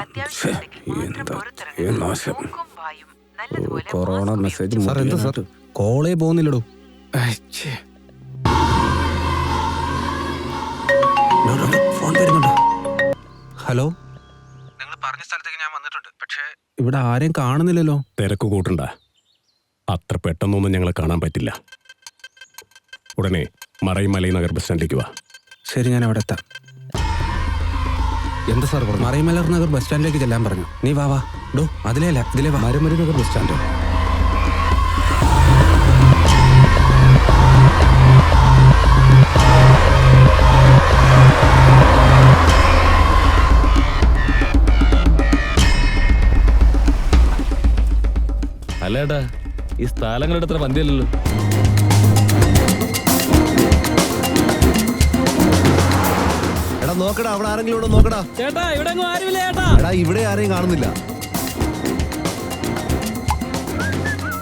Corona message. സാർ എന്താ സാർ? കോളേ പോകുന്നില്ലടോ. ഫോൺ വരുന്നുണ്ടോ? ഹലോ, നിങ്ങൾ പറഞ്ഞ സ്ഥലത്തേക്ക് ഞാൻ വന്നിട്ടുണ്ട്. പക്ഷേ ഇവിടെ ആരെയും കാണുന്നില്ലല്ലോ. തിരക്ക് കൂട്ടണ്ട. അത്ര പെട്ടെന്നൊന്നും ഞങ്ങളെ കാണാൻ പറ്റില്ല. ഉടനെ മറൈമലൈ നഗർ ബസ് സ്റ്റാൻഡിലേക്ക് വാ. ശരി, ഞാൻ അവിടെ എത്താം. എന്താ സാർ പറഞ്ഞു? മറൈമലർ നഗർ ബസ് സ്റ്റാൻഡിലേക്ക് ചെല്ലാൻ പറഞ്ഞു. നീ വാ വാ. ഡോ, അതിലേ അല്ല, ഇതിലേ വാ. മരമരി നഗർ ബസ് സ്റ്റാൻഡ്. അല്ലേട്ടാ, ഈ സ്ഥലങ്ങളുടെ അത്ര പന്തിയല്ലല്ലോ. നോക്കടാ, അവിടെ ആരെങ്കിലും ഉണ്ടോ നോക്കടാ. ചേട്ടാ ഇവിടെ ആരുമില്ല ചേട്ടാ. എടാ ഇവിടെ ആരെയും കാണുന്നില്ല.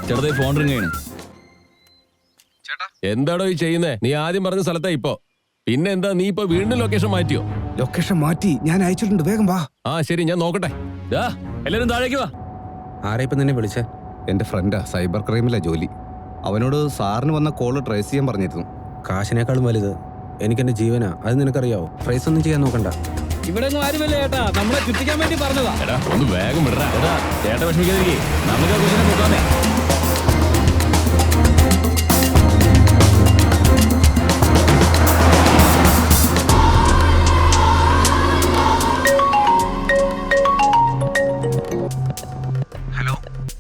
ചേട്ടാ ഫോൺ റിംഗ് ചെയ്യണം. എന്താടോ ഈ ചെയ്യുന്നേ? നീ ആദ്യം പറഞ്ഞ സ്ഥലത്താ ഇപ്പോ. പിന്നെ എന്താ നീ ഇപ്പൊ വീണ്ടും ലൊക്കേഷൻ മാറ്റിയോ? ലൊക്കേഷൻ മാറ്റി, ഞാൻ അയച്ചിട്ടുണ്ട്, വേഗം വാ. ആ ശരി, ഞാൻ നോക്കട്ടെ. എല്ലാരും താഴേക്ക് വാ. ആരാ ഇപ്പൊ നിന്നെ വിളിച്ചേ? എൻ്റെ ഫ്രണ്ടാ, സൈബർ ക്രൈമിലാ ജോലി. അവനോട് സാറിന് വന്ന കോള് ട്രേസ് ചെയ്യാൻ പറഞ്ഞിരുന്നു. കാശിനേക്കാളും വലുത് എനിക്കെന്റെ ജീവനാ, അത് നിനക്കറിയാവോ? ട്രേസ് ഒന്നും ചെയ്യാൻ നോക്കണ്ട. ഇവിടെ ആരുമില്ല ചേട്ടാ, നമ്മളെ ചുറ്റിക്കാൻ വേണ്ടി പറഞ്ഞതാ. എടാ ഒന്ന് വേഗം വിടറാ. എടാ ചേട്ടൻ വിഷമിക്കാതിരിക്കേ, നമുക്ക് ആ കൊച്ചിനെ നോക്കാന്നേ.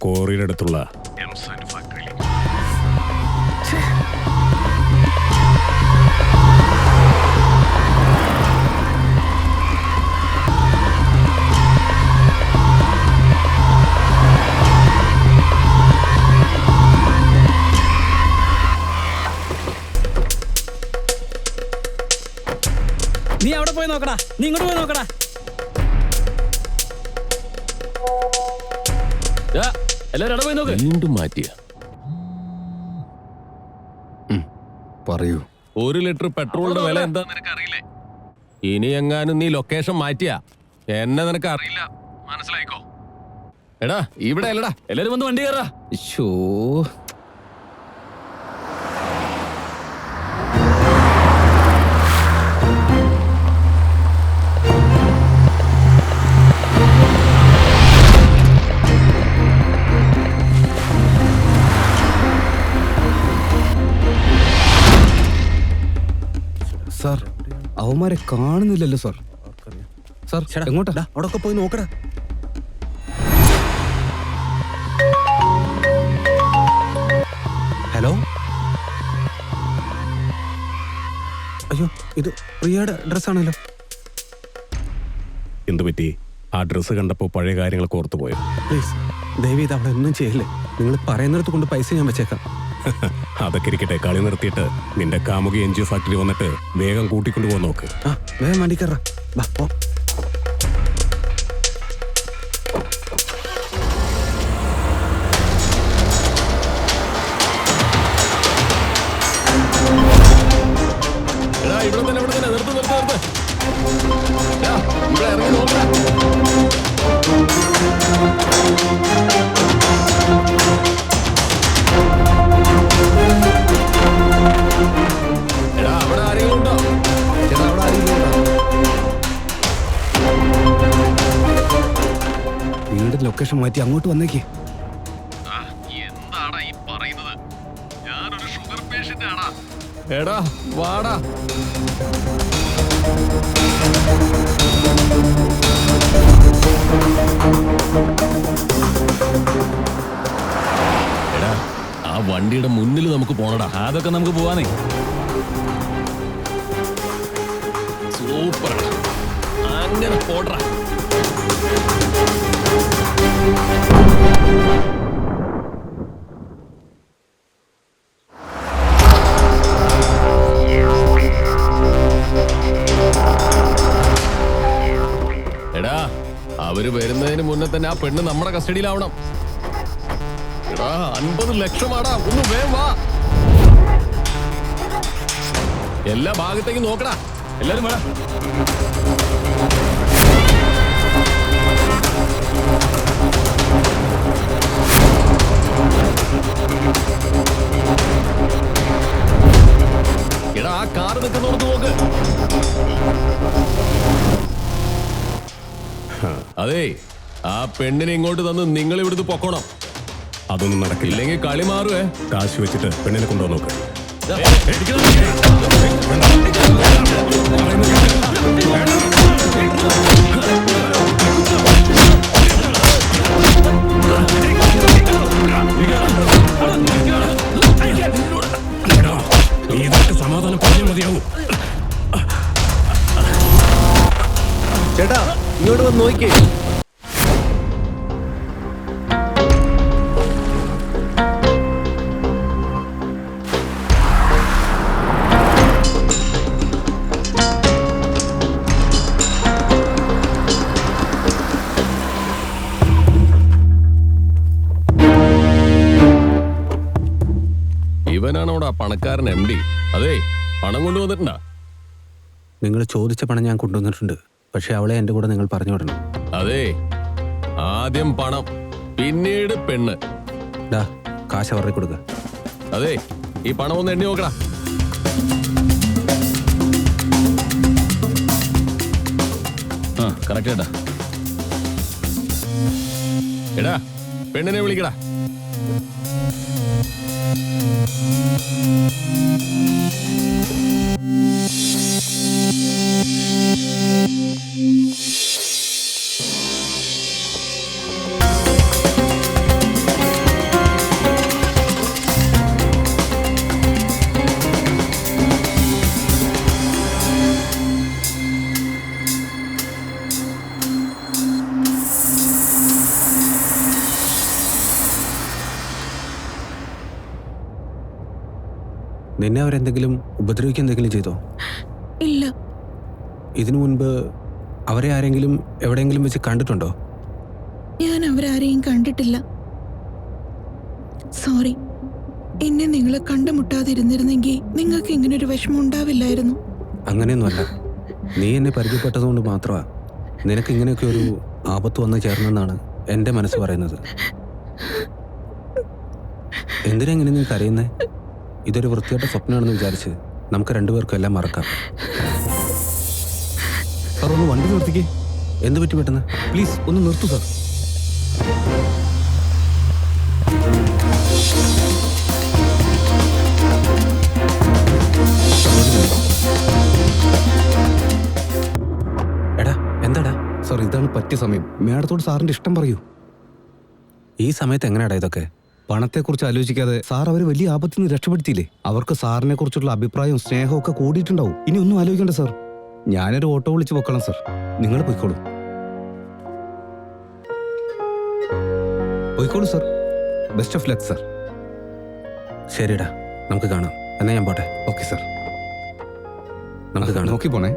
കോറിയുടെ അടുത്തുള്ള നീ അവിടെ പോയി നോക്കടാ, നീ ഇങ്ങോട്ട് പോയി നോക്കടാ. എല്ലാരും അവിടെ പോയി നോക്ക്. വീണ്ടും മാറ്റിയ പറയൂ. 1 ലിറ്റർ പെട്രോളിന്റെ വില എന്താ നിനക്ക് അറിയില്ലേ? ഇനി എങ്ങാനും നീ ലൊക്കേഷൻ മാറ്റിയ എന്നെ നിനക്ക് അറിയില്ല, മനസ്സിലായിക്കോ? എടാ ഇവിടെ അല്ലടാ, എല്ലാരും വന്ന് വണ്ടി കയറാ. സാർ അവന്മാരെ കാണുന്നില്ലല്ലോ സാർ. സാർ എങ്ങോട്ടാ? അവിടെ ഒക്കെ പോയി നോക്കടാ. ഹലോ, അയ്യോ ഇത് പ്രിയയുടെ ഡ്രസ്സാണല്ലോ. എന്തു പറ്റി? ആ ഡ്രസ്സ് കണ്ടപ്പോൾ പഴയ കാര്യങ്ങളൊക്കെ ഓർത്തുപോയോ? പ്ലീസ് ദയവ് ചെയ്ത് അവിടെ ഒന്നും ചെയ്യില്ലേ. നിങ്ങൾ പറയുന്നിടത്ത് കൊണ്ട് പൈസ ഞാൻ വെച്ചേക്കാം. അതൊക്കെ ഇരിക്കട്ടെ, കളി നിർത്തിയിട്ട് നിന്റെ കാമുകി NGO ഫാക്ടറി വന്നിട്ട് വേഗം കൂട്ടിക്കൊണ്ടുപോകാൻ നോക്ക്. ആ വേഗം വണ്ടി കയറാ. ഇവിടെ തന്നെ നിർത്ത് നിർത്ത് നിർത്ത്. ഇവിടെ ഇറങ്ങി നോക്കടാ. എടാ അവിടെ ആരെങ്കിലും ഉണ്ടോ? ചേട്ടാ അവിടെ ആരെങ്കിലും ഉണ്ടോ? വീട് ലൊക്കേഷൻ മാറ്റി അങ്ങോട്ട് വന്നേക്ക്. എന്താടാ ഈ പറയുന്നത്? ഞാനൊരു ഷുഗർ പേഷ്യന്റ് ആടാ. എടാ വാടാ. എടാ ആ വണ്ടിയുടെ മുന്നിൽ നമുക്ക് പോണടാ. അതൊക്കെ നമുക്ക് പോവാന്നേ. സൂപ്പർ, അങ്ങനെ പോടറാ. എടാ അവര് വരുന്നതിന് മുന്നേ തന്നെ ആ പെണ്ണ് നമ്മുടെ കസ്റ്റഡിയിലാവണം. എടാ 50 ലക്ഷമാടാ, ഒന്ന് വേഗം വാ. എല്ലാ ഭാഗത്തേക്കും നോക്കടാ. എല്ലാരും വേണം. എടാ ആ കാറ് നിൽക്കുന്നോർത്ത് നോക്ക്. അതെ ആ പെണ്ണിനെ ഇങ്ങോട്ട് തന്ന് നിങ്ങൾ ഇവിടുന്ന് പൊക്കോണം. അതൊന്നും നടക്കില്ല. ഇല്ലെങ്കിൽ കളി മാറുവേ. കാശ് വെച്ചിട്ട് പെണ്ണിനെ കൊണ്ടുപോകാൻ നോക്ക്. ഇതൊക്കെ സമാധാനം പറഞ്ഞാൽ മതിയാവൂ. ചേട്ടാ ഇങ്ങോട്ട് വന്ന് നോക്കിയേ. ആണോടാ പണക്കാരൻ MD? അതെ, പണം കൊണ്ടുവന്നിട്ടുണ്ടാ? നിങ്ങൾ ചോദിച്ച പണം ഞാൻ കൊണ്ടുവന്നിട്ടുണ്ട്. പക്ഷെ അവളെ എൻ്റെ കൂടെ നിങ്ങൾ പറഞ്ഞു വിടണം. അതെ, ആദ്യം പണം, പിന്നീട് പെണ്ണ്. കാശ് അവരുടെ കൊടുക്ക. അതെ, ഈ പണം ഒന്ന് എണ്ണി നോക്കടാ. കറക്റ്റ് ഏട്ടാ. എടാ, പെണ്ണിനെ വിളിക്കടാ. നിന്നെ അവരെന്തെങ്കിലും ഉപദ്രവിക്കുക എന്തെങ്കിലും ചെയ്തോ? ഇല്ല. ഇതിനു മുൻപ് അവരെ ആരെങ്കിലും എവിടെയെങ്കിലും വെച്ച് കണ്ടിട്ടുണ്ടോ? ഞാൻ അവരാരെയും കണ്ടിട്ടില്ല. സോറി. എന്നെ നിങ്ങൾ കണ്ടുമുട്ടാതിരുന്നിരുന്നെങ്കിൽ നിങ്ങൾക്ക് ഇങ്ങനൊരു വിഷമം ഉണ്ടാവില്ലായിരുന്നു. അങ്ങനെയൊന്നുമല്ല. നീ എന്നെ പരിചയപ്പെട്ടതുകൊണ്ട് മാത്രമാ നിനക്ക് ഇങ്ങനെയൊക്കെ ഒരു ആപത്ത് വന്ന് ചേർന്നെന്നാണ് എൻ്റെ മനസ്സ് പറയുന്നത്. എന്തിനാ ഇങ്ങനെ നീ കരയുന്നേ? ഇതൊരു വൃത്തിയായിട്ട സ്വപ്നമാണെന്ന് വിചാരിച്ച് നമുക്ക് രണ്ടുപേർക്കും എല്ലാം മറക്കാം. സാർ ഒന്ന് വണ്ടി നിർത്തിക്കേ. എന്ത് പറ്റി പെട്ടെന്ന്? പ്ലീസ് ഒന്ന് നിർത്തൂ സാർ. എടാ, എന്താടാ? സാർ, ഇതാണ് പറ്റിയ സമയം. മേഡത്തോട് സാറിന്റെ ഇഷ്ടം പറയൂ. ഈ സമയത്ത് എങ്ങനെയാടാ ഇതൊക്കെ? പണത്തെക്കുറിച്ച് ആലോചിക്കാതെ സാർ അവരെ വലിയ ആപത്തിൽ നിന്ന് രക്ഷപ്പെടുത്തിയില്ലേ? അവർക്ക് സാറിനെ കുറിച്ചുള്ള അഭിപ്രായവും സ്നേഹവും ഒക്കെ കൂടിയിട്ടുണ്ടാവും. ഇനി ഒന്നും ആലോചിക്കണ്ട സാർ. ഞാനൊരു ഓട്ടോ വിളിച്ച് പൊക്കണം സാർ. നിങ്ങൾ പോയിക്കോളൂ. പോയിക്കോളൂ sir. Best of luck sir. ശരിടാ, നമുക്ക് കാണാം. എന്നാ ഞാൻ പോട്ടെ. ഓക്കെ സാർ, നമുക്ക് കാണാം. നോക്കി പോണേ.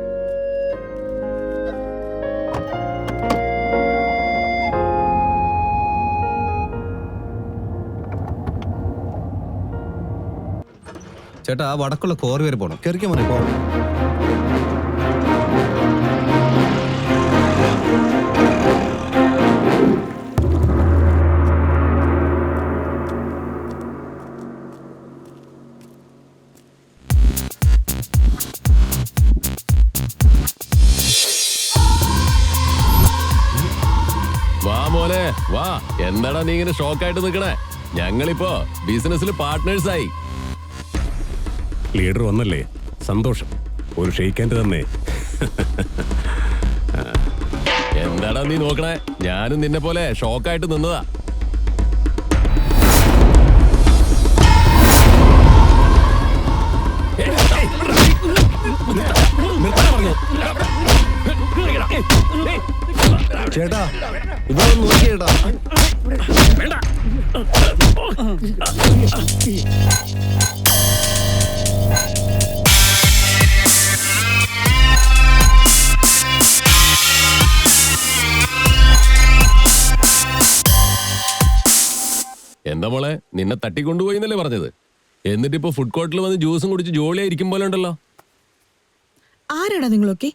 ചേട്ടാ, ആ വടക്കുള്ള കോറി വരെ പോകണം. കയറിക്കാൻ മതി, പോകണം. വാ മോനെ വാ. എന്താടാ നീ ഇങ്ങനെ ഷോക്കായിട്ട് നിൽക്കണേ? ഞങ്ങളിപ്പോ ബിസിനസ്സിൽ പാർട്ട്നേഴ്സായി. ലീഡർ വന്നല്ലേ, സന്തോഷം. ഒരു ഷെയ്ക്കാൻ്റെ തന്നെ. എന്താടാ നീ നോക്കണേ? ഞാനും നിന്നെ പോലെ ഷോക്കായിട്ട് നിന്നതാ. ചേട്ടാ, ഇവിടെ നോക്കിയേട്ടാ. എന്താ മോളെ, നിന്നെ തട്ടിക്കൊണ്ടുപോയി എന്നല്ലേ പറഞ്ഞത്? എന്നിട്ടിപ്പോ ഫുഡ് കോർട്ടിൽ വന്ന് ജ്യൂസും കുടിച്ച് ജോളിയായിരിക്കും പോലെ ഉണ്ടല്ലോ. ആരാടാ നിങ്ങളൊക്കെ?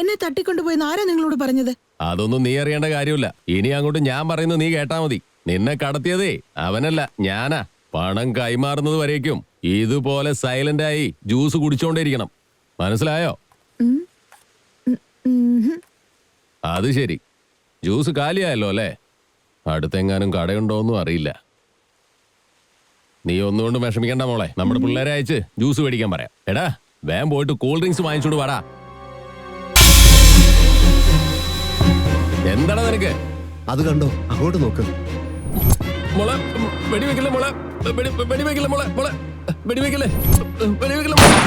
എന്നെ തട്ടിക്കൊണ്ടുപോയെന്ന് ആരാ നിങ്ങളോട് പറഞ്ഞത്? അതൊന്നും നീ അറിയേണ്ട കാര്യമില്ല. ഇനി അങ്ങോട്ട് ഞാൻ പറയുന്നത് നീ കേട്ടാ മതി. നിന്നെ കടത്തിയതേ അവനല്ല, ഞാനാ. പണം കൈമാറുന്നത് വരേക്കും ഇതുപോലെ സൈലന്റ് ആയി ജ്യൂസ് കുടിച്ചോണ്ടിരിക്കണം. മനസ്സിലായോ? അത് ശരി, ജ്യൂസ് കാലിയായല്ലോ അല്ലേ? അടുത്തെങ്ങാനും കടയുണ്ടോന്നും അറിയില്ല. നീ ഒന്നുകൊണ്ട് വിഷമിക്കണ്ട മോളെ. നമ്മുടെ പിള്ളേരെ അയച്ച് ജ്യൂസ് മേടിക്കാൻ പറയാം. എടാ, വേഗം പോയിട്ട് കൂൾ ഡ്രിങ്ക്സ് വാങ്ങിച്ചോണ്ട് വാടാ. എന്താടാ നിനക്ക്? അത് കണ്ടോ, അങ്ങോട്ട് നോക്ക്. മോളെ വെടിവെക്കില്ല മോളെ, വെടിവെക്കില്ല മോളെ, മോളെ വെടിവെക്കില്ലേ, വെടിവെക്കില്ല മോളെ.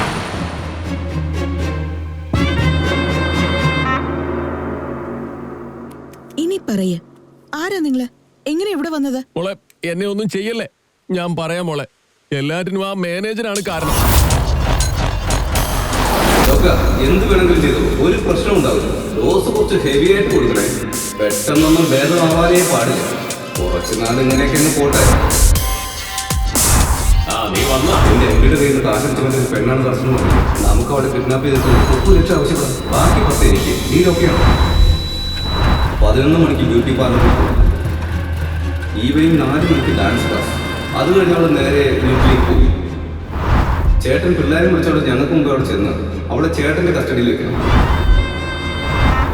ഇനി പറയ, ആരാ നിങ്ങള്? എങ്ങനെ ഇവിടെ വന്നത്? മോളെ, എന്നെ ഒന്നും ചെയ്യല്ലേ. ഞാൻ പറയാം മോളെ, എല്ലാറ്റിനും ആ മാനേജറാണ് കാരണം. എന്ത് വേണമെങ്കിലും ചെയ്തു, ഒരു പ്രശ്നം ഉണ്ടാവില്ല. ഡോസ് കുറച്ച് ഹെവി ആയിട്ട് കൊടുക്കണേ. പെട്ടെന്നൊന്നും ഭേദമാവാനേ പാടില്ല. കുറച്ച് നാൾ ഇങ്ങനെയൊക്കെ ഒന്ന് പോട്ടെ. എന്റെ എംഡിയുടെ കയ്യിൽ നിന്ന് കാശടിച്ചുകൊണ്ട് ഒരു പെണ്ണാണ് പ്രശ്നം പറഞ്ഞു. നമുക്ക് അവളെ കിഡ്നാപ്പ് ചെയ്തിട്ട് 30 ലക്ഷം ആവശ്യപ്പെടാം. ബാക്കി 10 എനിക്ക്. ഡീലൊക്കെയാണ്. 11 മണിക്ക് ബ്യൂട്ടി പാർലറിൽ പോകും. ഈവനിങ് 4 മണിക്ക് ഡാൻസ് ക്ലാസ്. അത് കഴിഞ്ഞ് അവൾ നേരെ വീട്ടിലേക്ക് പോയി. ചേട്ടൻ പിള്ളേരെ വിളിച്ചവിടെ ഞങ്ങൾക്ക് മുമ്പ് അവിടെ ചെന്ന് അവളെ ചേട്ടന്റെ കസ്റ്റഡിയിൽ വെക്കണം.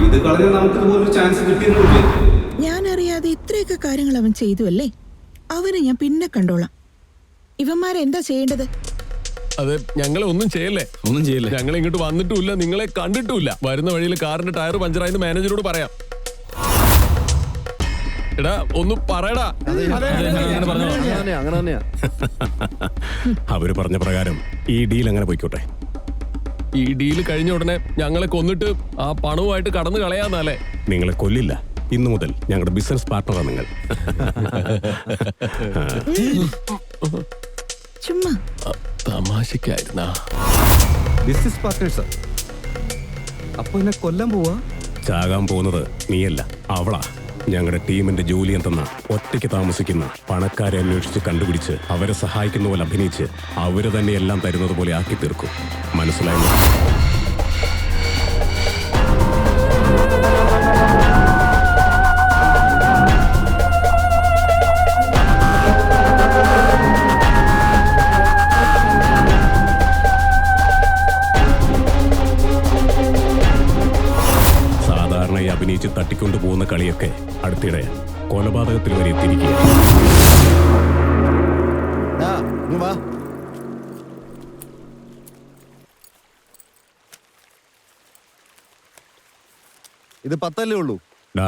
ഇത് കളഞ്ഞാൽ നമുക്ക് ഇതുപോലൊരു ചാൻസ് കിട്ടിയെന്നില്ലേ? ഞാൻ അറിയാതെ ഇത്രയൊക്കെ കാര്യങ്ങൾ അവൻ ചെയ്തു അല്ലേ? അവനെ ഞാൻ പിന്നെ കണ്ടോളാം. ഇവന്മാരെന്താ ചെയ്യേണ്ടത്? അതെ, ഞങ്ങളെ ഒന്നും ചെയ്യല്ലേ. ഞങ്ങൾ ഇങ്ങോട്ട് വന്നിട്ടുമില്ല, നിങ്ങളെ കണ്ടിട്ടുമില്ല. വരുന്ന വഴിയിൽ കാറിന്റെ ടയർ പഞ്ചറായെന്ന് മാനേജരോട് പറയാം. എടാ ഒന്ന് പറയടാ. അങ്ങനെ തന്നെയാ. അവര് പറഞ്ഞ പ്രകാരം ഈ ഡീൽ അങ്ങനെ പോയിക്കോട്ടെ. ഈ ഡീല് കഴിഞ്ഞ ഉടനെ ഞങ്ങളെ കൊന്നിട്ട് ആ പണവുമായിട്ട് കടന്നു കളയാന്നല്ലേ? നിങ്ങളെ കൊല്ലില്ല. ഇന്നു മുതൽ ഞങ്ങളുടെ ബിസിനസ് പാർട്ണറാണ് നിങ്ങൾ. ചുമ്മാ തമാശക്കായിരുന്നാ. ബിസിനസ് പാർട്ട്നേഴ്സാ? അപ്പൊ എന്നെ കൊല്ലാൻ പോവാ? ചാകാൻ പോകുന്നത് നീയല്ല, അവളാ. ഞങ്ങളുടെ ടീമിന്റെ ജോലി എന്തെന്ന ഒറ്റയ്ക്ക് താമസിക്കുന്ന പണക്കാരെ അന്വേഷിച്ച് കണ്ടുപിടിച്ച് അവരെ സഹായിക്കുന്ന പോലെ അഭിനയിച്ച് അവര് തന്നെ എല്ലാം തരുന്നത് പോലെ ആക്കി തീർക്കും. മനസ്സിലായോ? സാധാരണയായി അഭിനയിച്ച് തട്ടിക്കൊണ്ടു പോകുന്ന കളിയൊക്കെ അടുത്തിടെ കൊലപാതകത്തിൽ വരെ എത്തിയിരിക്കുകയാണ്. ഇത് 10 ഉള്ളൂ. ഡാ,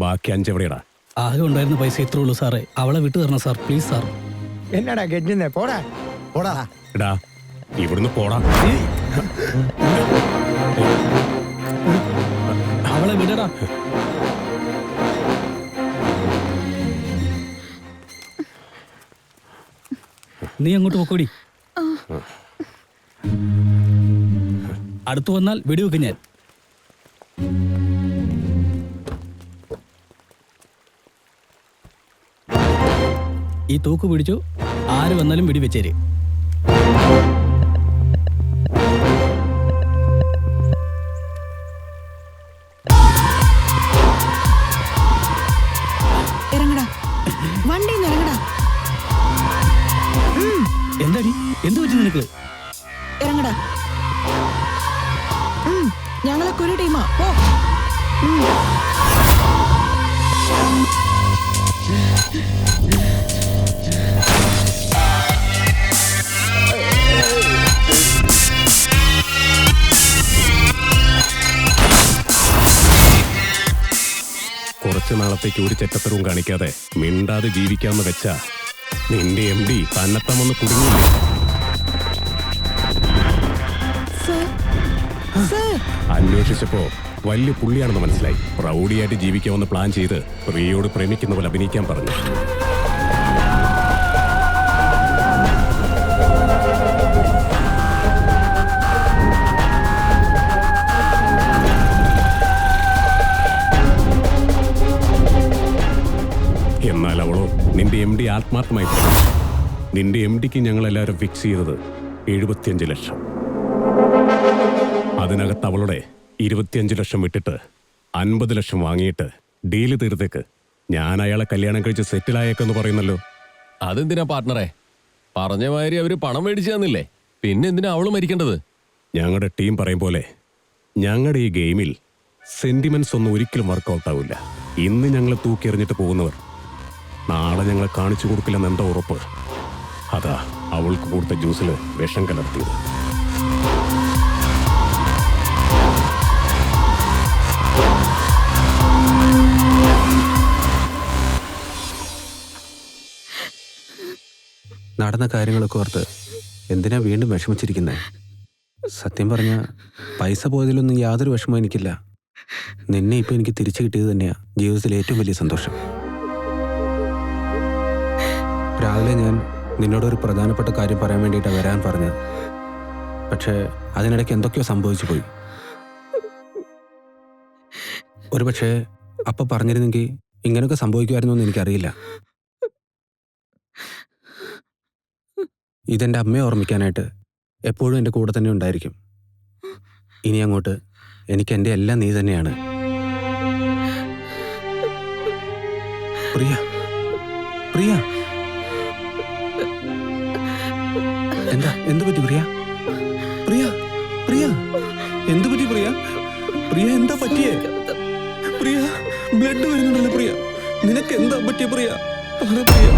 ബാക്കി 5 എവിടെയാടാ? ആകെ ഉണ്ടായിരുന്ന പൈസ ഇത്രേ ഉള്ളൂ സാറേ. അവളെ വിട്ടു തരണം സാർ, പ്ലീസ് സാർ. എന്നടാ ഗെറ്റുന്നേ? പോടാ പോടാ. എടാ, ഇവിടുന്ന് പോടാ. അവളെ വിടടാ. നീ അങ്ങോട്ട് പോക്കോടി. അടുത്തു വന്നാൽ വെടിവെക്കും ഞാൻ. ഈ തോക്ക് പിടിച്ചു, ആര് വന്നാലും വെടിവെച്ചേര്. ഇറങ്ങടാ, വണ്ടിന്ന് ഇറങ്ങടാ. എന്താടി, എന്ത് പറ്റി നിനക്ക്? ഇറങ്ങടാ. ഞങ്ങളൊക്കെ ഒരു ടീമാ. പോ. കുറച്ചു നാളത്തേക്ക് ഒരു ചെറ്റത്തരവും കാണിക്കാതെ മിണ്ടാതെ ജീവിക്കാമെന്ന് വെച്ചാ നിന്റെ MD തന്നെത്താൻ വന്ന് കുടുങ്ങിയില്ലേ? അന്വേഷിച്ചപ്പോ വലിയ പുള്ളിയാണെന്ന് മനസ്സിലായി. പ്രൗഢിയായിട്ട് ജീവിക്കാമെന്ന് പ്ലാൻ ചെയ്ത് പ്രിയയോട് പ്രേമിക്കുന്ന പോലെ അഭിനയിക്കാൻ പറഞ്ഞു. എന്നാൽ അവളോ നിന്റെ MD ആത്മാർത്ഥമായി പറഞ്ഞു. നിന്റെ MDക്ക് ഞങ്ങളെല്ലാവരും ഫിക്സ് ചെയ്തത് 75 ലക്ഷം. അതിനകത്ത് അവളുടെ 25 ലക്ഷം വിട്ടിട്ട് 50 ലക്ഷം വാങ്ങിയിട്ട് ഡീല് തീർത്തേക്ക്. ഞാൻ അയാളെ കല്യാണം കഴിച്ച് സെറ്റിലായേക്കെന്ന് പറയുന്നല്ലോ. അതെന്തിനാ പാർട്ട്ണറെ? പറഞ്ഞ മാതിരി അവര് പണം മേടിച്ചു തന്നില്ലേ, പിന്നെ എന്തിനാ അവള് മരിക്കേണ്ടത്? ഞങ്ങളുടെ ടീം പറയും പോലെ ഞങ്ങളുടെ ഈ ഗെയിമിൽ സെന്റിമെന്റ്സ് ഒന്നും ഒരിക്കലും വർക്കൗട്ട് ആവില്ല. ഇന്ന് ഞങ്ങളെ തൂക്കിയെറിഞ്ഞിട്ട് പോകുന്നവർ നാളെ ഞങ്ങളെ കാണിച്ചു കൊടുക്കില്ലെന്ന് എന്താ ഉറപ്പ്? അതാ അവൾക്ക് കൊടുത്ത ജ്യൂസിൽ വിഷം കലർത്തിയത്. നടന്ന കാര്യങ്ങളൊക്കെ ഓർത്ത് എന്തിനാ വീണ്ടും വിഷമിച്ചിരിക്കുന്നത്? സത്യം പറഞ്ഞ പൈസ പോയതിലൊന്നും യാതൊരു വിഷമവും എനിക്കില്ല. നിന്നെ ഇപ്പം എനിക്ക് തിരിച്ചു കിട്ടിയത് തന്നെയാണ് ജീവിതത്തിലെ ഏറ്റവും വലിയ സന്തോഷം. രാവിലെ ഞാൻ നിന്നോടൊരു പ്രധാനപ്പെട്ട കാര്യം പറയാൻ വേണ്ടിയിട്ടാണ് വരാൻ പറഞ്ഞത്. പക്ഷേ അതിനിടയ്ക്ക് എന്തൊക്കെയോ സംഭവിച്ചു പോയി. ഒരുപക്ഷെ അപ്പം പറഞ്ഞിരുന്നെങ്കിൽ ഇങ്ങനെയൊക്കെ സംഭവിക്കുമായിരുന്നു എന്ന് എനിക്കറിയില്ല. ഇതെൻ്റെ അമ്മയെ ഓർമ്മിക്കാനായിട്ട് എപ്പോഴും എൻ്റെ കൂടെ തന്നെ ഉണ്ടായിരിക്കും. ഇനി അങ്ങോട്ട് എനിക്ക് എൻ്റെ എല്ലാം നീ തന്നെയാണ്. പ്രിയ, പ്രിയ, എന്താ എന്തു പറ്റി പ്രിയ? പ്രിയ, പ്രിയ, എന്തു പറ്റി പ്രിയ? പ്രിയ എന്താ പറ്റിയേ? പ്രിയ, ബ്ലഡ് വരുന്നുണ്ടല്ലോ പ്രിയ. നിനക്ക് എന്താ പറ്റിയ പ്രിയ? പറ പ്രിയ.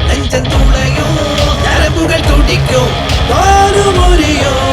നെഞ്ചം തുളയോ ഞരമ്പുകൾ തുടിക്കും താനുമൊരിയോ